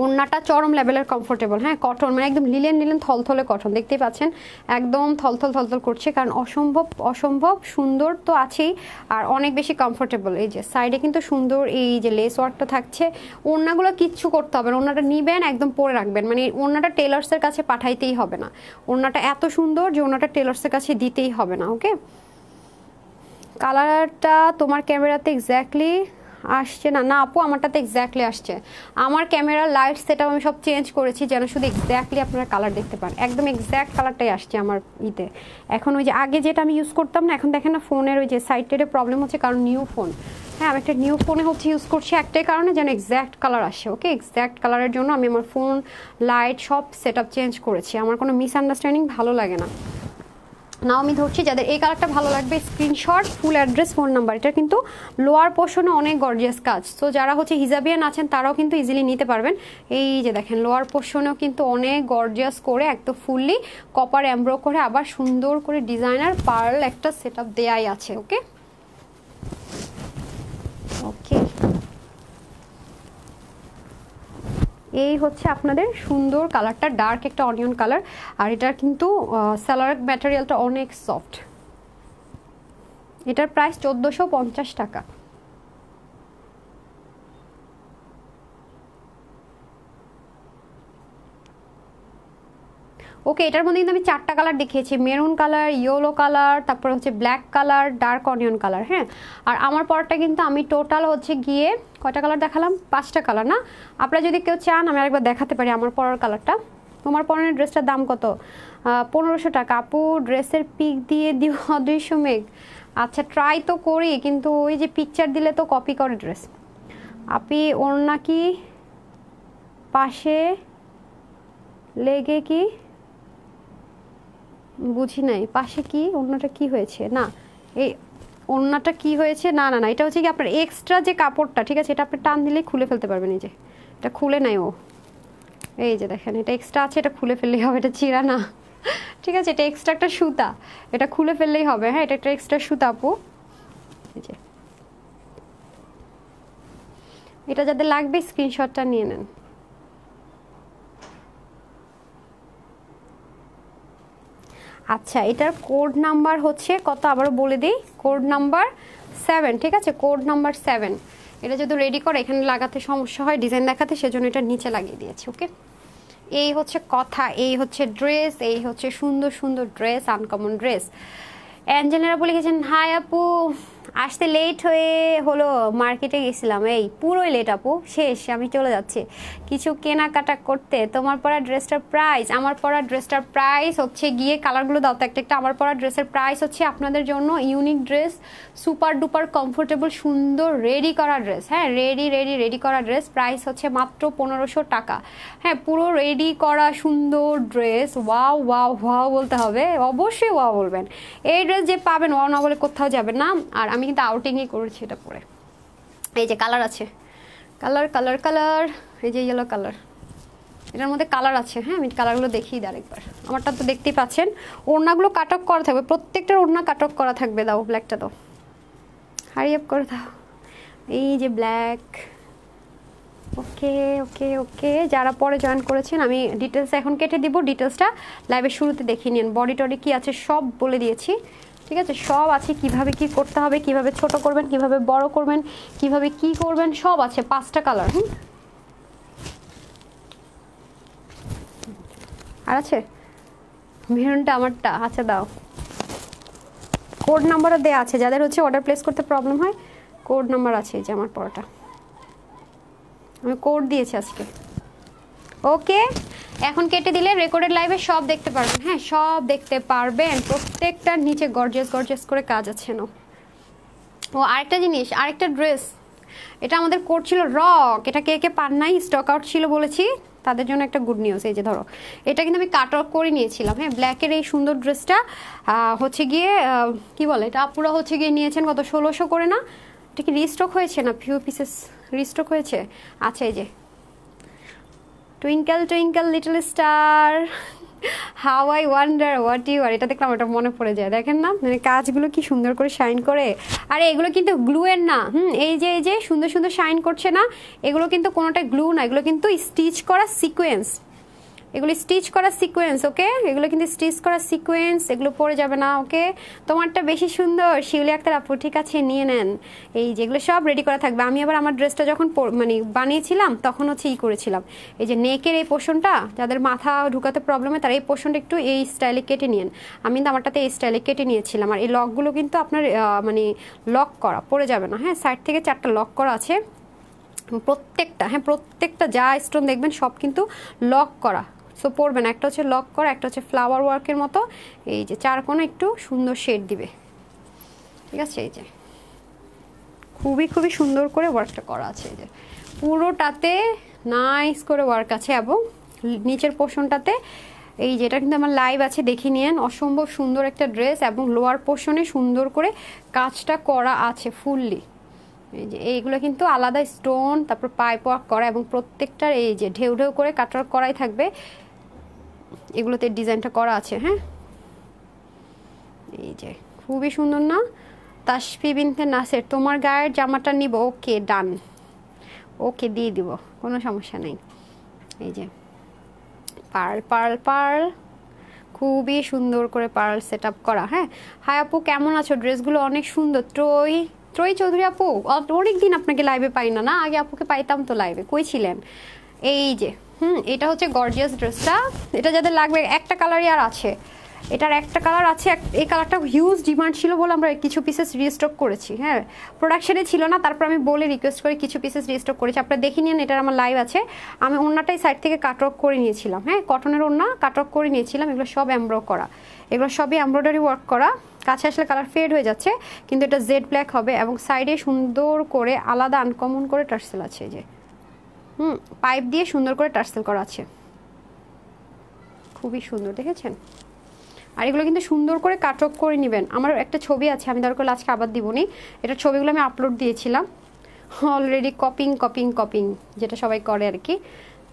ওড়নাটা চরম লেভেলের কমফোর্টেবল। হ্যাঁ, কটন, মানে একদম লিলেন থলথলে কটন, দেখতেই পাচ্ছেন একদম থলথল করছে, কারণ অসম্ভব সুন্দর তো আছেই, আর অনেক বেশি কমফোর্টেবল। এই যে সাইডে কিন্তু সুন্দর এই যে লেস ওয়ার্কটা থাকছে। ওড়নাগুলো কিচ্ছু করতে হবে না, ওড়নাটা নিবেন একদম পরে রাখবেন, মানে ওড়নাটা টেলার্সের কাছে পাঠাইতেই হবে না। ওড়নাটা এত সুন্দর যে ওড়নাটা টেলার্সের কাছে দিতেই হবে না। ওকে, কালারটা তোমার ক্যামেরাতে এক্স্যাক্টলি আসছে না? না আপু, আমারটাতে এক্স্যাক্টলি আসছে। আমার ক্যামেরার লাইট সেটআপ আমি সব চেঞ্জ করেছি যেন শুধু এক্স্যাক্টলি আপনারা কালার দেখতে পান। একদম এক্স্যাক্ট কালারটাই আসছে আমার ইতে। এখন ওই যে আগে যেটা আমি ইউজ করতাম না, এখন দেখেন না ফোনের ওই যে সাইডের প্রবলেম হচ্ছে, কারণ নিউ ফোন। হ্যাঁ, আমি একটা নিউ ফোনে হচ্ছে ইউজ করছি একটাই কারণে, যেন এক্স্যাক্ট কালার আসে। ওকে, এক্স্যাক্ট কালারের জন্য আমি আমার ফোন লাইট সব সেটআপ চেঞ্জ করেছি। আমার কোনো মিসআন্ডারস্ট্যান্ডিং ভালো লাগে না। নাও আমি ধরছি যাদের এই কালারটা ভালো লাগবে, screenshot, full address, phone number. এটা কিন্তু লোয়ার পোর্শনে অনেক গর্জিয়াস কাজ, সো যারা হচ্ছে হিজাবিয়ান আছেন তারাও কিন্তু ইজিলি নিতে পারবেন। এই যে দেখেন লোয়ার পোর্শনেও কিন্তু অনেক গর্জিয়াস করে একদম ফুললি কপার এমব্রো করে আবার সুন্দর করে ডিজাইনার পার্ল একটা সেটআপ দেয়াই আছে। ওকে ওকে, এই হচ্ছে আপনাদের সুন্দর কালারটা, ডার্ক একটা অনিয়ন কালার। আর এটার কিন্তু সালোয়ার ম্যাটেরিয়ালটা অনেক সফট। এটার প্রাইস 1450 টাকা। ওকে, এটার মধ্যে কিন্তু আমি 4টা কালার দেখিয়েছি, মেরুন কালার, ইয়েলো কালার, তারপর হচ্ছে black colour, dark onion colour. হ্যাঁ, আর আমার পরটা কিন্তু আমি টোটাল হচ্ছে গিয়ে কয়টা কালার দেখালাম? 5টা কালার না? আপনারা যদি কেউ চান আমি আরেকবার দেখাতে পারি আমার পরার কালারটা। তোমার পরনের ড্রেসটার দাম কত? 1500 টাকা। আপু ড্রেসের পিক দিয়ে দিও অদৃশ্য মেঘ। আচ্ছা, ট্রাই তো করি, কিন্তু ওই যে পিকচার দিলে তো কপি করে ড্রেস। আপনি ওড়না কি পাশে লেগে কি বুঝি নাই, পাশে কি ওড়নাটা কি হয়েছে? না, এই ওড়নাটা কি হয়েছে? না না না, এটা হচ্ছে কি আপনার এক্সট্রা যে কাপড়টা, ঠিক আছে, এটা আপনি টান দিলেই খুলে ফেলতে পারবেন। এই যে এটা খুলে নাই ও, এই যে দেখেন এটা এক্সট্রা আছে, এটা খুলে ফেললেই হবে, এটা চিরা না, ঠিক আছে, এটা এক্সট্রা একটা সুতা, এটা খুলে ফেললেই হবে। হ্যাঁ, এটা একটা এক্সট্রা সুতা আপু। এই যে এটা যাদের লাগবে স্ক্রিনশটটা নিয়ে নেন। আচ্ছা, এটার কোড নাম্বার হচ্ছে কত আবারও বলে দিই, কোড নাম্বার 7, ঠিক আছে, কোড নাম্বার 7। এটা যদি রেডি করে এখানে লাগাতে সমস্যা হয় ডিজাইন দেখাতে, সেজন্য এটা নিচে লাগিয়ে দিয়েছি। ওকে, এই হচ্ছে কথা, এই হচ্ছে ড্রেস, এই হচ্ছে সুন্দর সুন্দর ড্রেস, আনকমন ড্রেস। অ্যাঞ্জেলিনা বলে গেছেন হাই আপু, আসতে লেট হয়ে হলো, মার্কেটে গেছিলাম, এই পুরোই লেট আপু, শেষ, আমি চলে যাচ্ছি কিছু কেনাকাটা করতে। তোমার পরা ড্রেসটার প্রাইস, আমার পরা ড্রেসটার প্রাইস হচ্ছে গিয়ে, কালারগুলো দাও তো একটা একটা। আমার পরা ড্রেসের প্রাইস হচ্ছে আপনাদের জন্য unique dress, super duper comfortable সুন্দর রেডি করা ড্রেস, হ্যাঁ রেডি করা ড্রেস, প্রাইস হচ্ছে মাত্র 1500 টাকা। হ্যাঁ পুরো রেডি করা সুন্দর ড্রেস, ওয়াও ওয়াও ওয়াও বলতে হবে, অবশ্যই ওয়াও বলবেন। এই ড্রেস যে পাবেন ওয়াও না বলে কোথাও যাবেন না। আর আমি কিন্তু আউটিংই করেছি এটা পরে। এই যে কালার আছে, কালার কালার কালার, এই যে ইয়েলো কালার, এটার মধ্যে কালার আছে। হ্যাঁ আমি কালারগুলো দেখিয়ে দিই আরেকবার। আমারটা তো দেখতেই পাচ্ছেন, ওড়নাগুলো কাট অফ করা থাকবে, প্রত্যেকটার ওড়না কাট অফ করা থাকবে। দাও ব্ল্যাকটা দাও, হারি আপ করে দাও। এই যে ব্ল্যাক, ওকে ওকে ওকে। যারা পরে জয়েন করেছেন আমি ডিটেলস এখন কেটে দিব, ডিটেলসটা লাইভের শুরুতে দেখিয়ে নিন। বডি টডি কী আছে সব বলে দিয়েছি, ঠিক আছে, সব আছে, কিভাবে কি করতে হবে, কিভাবে ছোট করবেন, কিভাবে বড় করবেন, কিভাবে কি করবেন, সব আছে। 5টা কালার। আর আছে মেরুনটা আমারটা, আচ্ছা দাও। কোড নাম্বারও দেওয়া আছে, যাদের হচ্ছে অর্ডার প্লেস করতে প্রবলেম হয় কোড নাম্বার আছে। এই যে আমার পড়াটা আমি কোড দিয়েছি আজকে। ওকে এখন কেটে দিলে রেকর্ডেড লাইভে সব দেখতে পারবেন, হ্যাঁ সব দেখতে পারবেন। প্রত্যেকটার নিচে গর্জিয়াস গর্জিয়াস করে কাজ আছে। নো ও আরেকটা জিনিস, আরেকটা ড্রেস, এটা আমাদের কোড ছিল রক, এটা কে কে পান নাই, স্টক আউট ছিল বলেছি, তাদের জন্য একটা গুড নিউজ। এই যে ধরো এটা কিন্তু আমি কাট অফ করে নিয়েছিলাম। হ্যাঁ ব্ল্যাকের এই সুন্দর ড্রেসটা হচ্ছে গিয়ে কি বলে, এটা আপুরা হচ্ছে গিয়ে নিয়েছেন কত, 1600 করে না? এটা কি রিস্টক হয়েছে না ফিউ পিসেস রিস্টক হয়েছে? আচ্ছা এই যে twinkle twinkle little star, how I wonder what you are, এটা দেখলাম ওটা মনে পড়ে যায়। দেখেন না মানে কাজগুলো কি সুন্দর করে শাইন করে। আর এগুলো কিন্তু গ্লুয়ের না, এই যে সুন্দর সুন্দর শাইন করছে না, এগুলো কিন্তু কোনোটা গ্লু না, এগুলো কিন্তু স্টিচ করা সিকোয়েন্স, এগুলো স্টিচ করা সিকোয়েন্স। ওকে এগুলো কিন্তু স্টিচ করা সিকোয়েন্স, এগুলো পরে যাবে না। ওকে তোমারটা বেশি সুন্দর শিউলি আক্তার আপু, ঠিক আছে নিয়ে নেন। এই যেগুলো সব রেডি করা থাকবে। আমি আবার আমার ড্রেসটা যখন মানে বানিয়েছিলাম তখন হচ্ছে করেছিলাম, এই যে নেকের এই পোর্শনটা, যাদের মাথা ঢুকাতে প্রবলেম হয় তারা এই পোর্শনটা একটু এই স্টাইলে কেটে নিন। আমি কিন্তু আমারটাতে এই স্টাইলে কেটে নিয়েছিলাম। আর এই লকগুলো কিন্তু আপনার মানে লক করা, পরে যাবে না। হ্যাঁ সাইড থেকে 4টা লক করা আছে প্রত্যেকটা, হ্যাঁ প্রত্যেকটা যা স্টোন দেখবেন সব কিন্তু লক করা, সো পড়বে না। একটা হচ্ছে লক করা, একটা হচ্ছে ফ্লাওয়ার ওয়ার্কের মতো, এই যে 4 কোণে একটু সুন্দর শেড দিবে, ঠিক আছে। এই যে খুবই খুবই সুন্দর করে ওয়ার্কটা করা আছে, এই যে পুরোটাতে নাইস করে ওয়ার্ক আছে। এবং নিচের পোর্শনটাতে এই যেটা কিন্তু আমার লাইভ আছে দেখে নিন, অসম্ভব সুন্দর একটা ড্রেস। এবং লোয়ার পোর্শনে সুন্দর করে কাজটা করা আছে ফুললি। এই যে এইগুলো কিন্তু আলাদা স্টোন, তারপর পাইপ ওয়ার্ক করা, এবং প্রত্যেকটার এই যে ঢেউ ঢেউ করে কাটওয়ার্ক করাই থাকবে। এগুলোতে ডিজাইনটা করা আছে। হ্যাঁ এই যে খুবই সুন্দর না? তাসফি বিনতে নাসের, তোমার গায়ের জামাটা নিব। ওকে ডান, ওকে দিয়ে দিব, কোনো সমস্যা নেই। এই যে পার্ল পার্ল পার্ল, খুবই সুন্দর করে পার্ল সেট আপ করা। হ্যাঁ হাই আপু কেমন আছো? ড্রেসগুলো অনেক সুন্দর। ত্রয়ী চৌধুরী আপু, অনেক দিন আপনাকে লাইভে পাই না, না আগে আপুকে পাইতাম তো লাইভে, কই ছিলেন? এই যে এটা হচ্ছে গর্জিয়াস ড্রেসটা। এটা যাদের লাগবে, একটা কালারই আর আছে, এটার একটা কালার আছে। এই কালারটা হিউজ ডিমান্ড ছিল বলে আমরা কিছু পিসেস রিস্টক করেছি। হ্যাঁ প্রোডাকশনে ছিল না, তারপর আমি বলে রিকোয়েস্ট করে কিছু পিসেস রিস্টক করেছি। আপনারা দেখে নিন, এটার আমার লাইভ আছে। আমি ওড়নাটাই সাইড থেকে কাটওয়ার্ক করে নিয়েছিলাম। হ্যাঁ কটনের ওড়না কাটওয়ার্ক করে নিয়েছিলাম। এগুলো সব এমব্রো করা, এগুলো সবই এমব্রয়ডারি ওয়ার্ক করা। কাছে আসলে কালার ফেড হয়ে যাচ্ছে, কিন্তু এটা জেড ব্ল্যাক হবে। এবং সাইডে সুন্দর করে আলাদা আনকমন করে টার্সেল আছে, এই যে পাইপ দিয়ে সুন্দর করে টার্সেল করা আছে, খুবই সুন্দর, দেখেছেন? আর এগুলো কিন্তু সুন্দর করে কাটওয়ার্ক করে নেবেন। আমার একটা ছবি আছে, আমি দরকার আজকে আবার দিবনি, এটার ছবিগুলো আমি আপলোড দিয়েছিলাম অলরেডি। কপিং যেটা সবাই করে আর কি,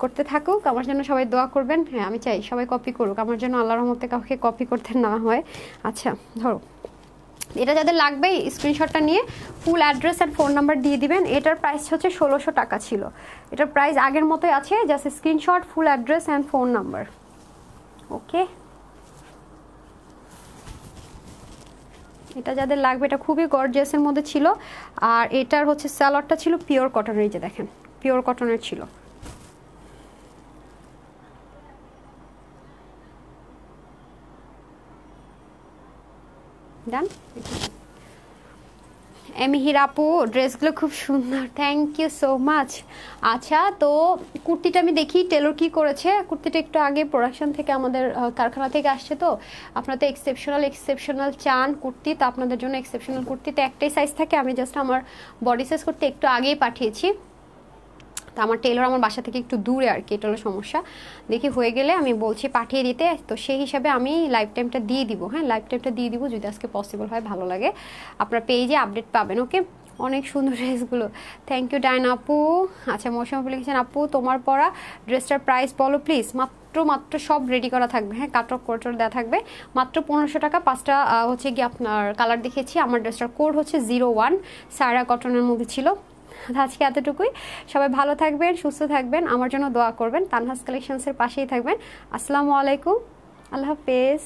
করতে থাকুক। আমার জন্য সবাই দোয়া করবেন। হ্যাঁ আমি চাই সবাই কপি করুক, আমার জন্য আল্লাহর রহমতে কাউকে কপি করতে না হয়। আচ্ছা ধরো এটা যাদের লাগবে স্ক্রিনশটটা নিয়ে ফুল অ্যাড্রেস অ্যান্ড ফোন নাম্বার দিয়ে দিবেন। এটার প্রাইস হচ্ছে 1600 টাকা ছিল, এটার প্রাইস আগের মতোই আছে, just screenshot, full address and phone number. Okay এটা যাদের লাগবে, এটা খুবই গর্জিয়াসের মধ্যে ছিল। আর এটার হচ্ছে স্যালোয়ারটা ছিল পিওর কটনের, এই যে দেখেন পিওর কটনের ছিল। ডান, মিহির আপু ড্রেসগুলো খুব সুন্দর, থ্যাংক ইউ সো মাচ। আচ্ছা, তো কুর্তিটা আমি দেখি টেলর কি করেছে। কুর্তিটা একটু আগে প্রোডাকশন থেকে আমাদের কারখানা থেকে আসছে, তো আপনারা তো এক্সেপশনাল চান কুর্তি, তো আপনাদের জন্য এক্সেপশনাল কুর্তিতে একটাই সাইজ থাকে, আমি জাস্ট আমার বডি সাইজ করতে একটু আগেই পাঠিয়েছি। তো আমার টেলর আমার বাসা থেকে একটু দূরে আর কি, এটা হলো সমস্যা। দেখি হয়ে গেলে আমি বলছি পাঠিয়ে দিতে, তো সেই হিসাবে আমি লাইফ টাইমটা দিয়ে দিব। হ্যাঁ, লাইফ টাইমটা দিয়ে দিব যদি আজকে পসিবল হয়, ভালো লাগে। আপনার পেজে আপডেট পাবেন। ওকে, অনেক সুন্দর ড্রেসগুলো, থ্যাংক ইউ ডায়না আপু। আচ্ছা, মৌসুম আপু লিখেছেন আপু তোমার পরা ড্রেসটার প্রাইস বলো প্লিজ। মাত্র সব রেডি করা থাকবে, হ্যাঁ, কাটক কোটর দেওয়া থাকবে, মাত্র 1500 টাকা। 5টা হচ্ছে গিয়ে আপনার কালার দেখেছি। আমার ড্রেসটার কোড হচ্ছে 01, সায়রা কটনের মধ্যে ছিল। আজকে এতটুকুই, সবাই ভালো থাকবেন, সুস্থ থাকবেন, আমার জন্য দোয়া করবেন, তানহাস কালেকশনসের পাশেই থাকবেন। আসসালামু আলাইকুম, আল্লাহ হাফেজ।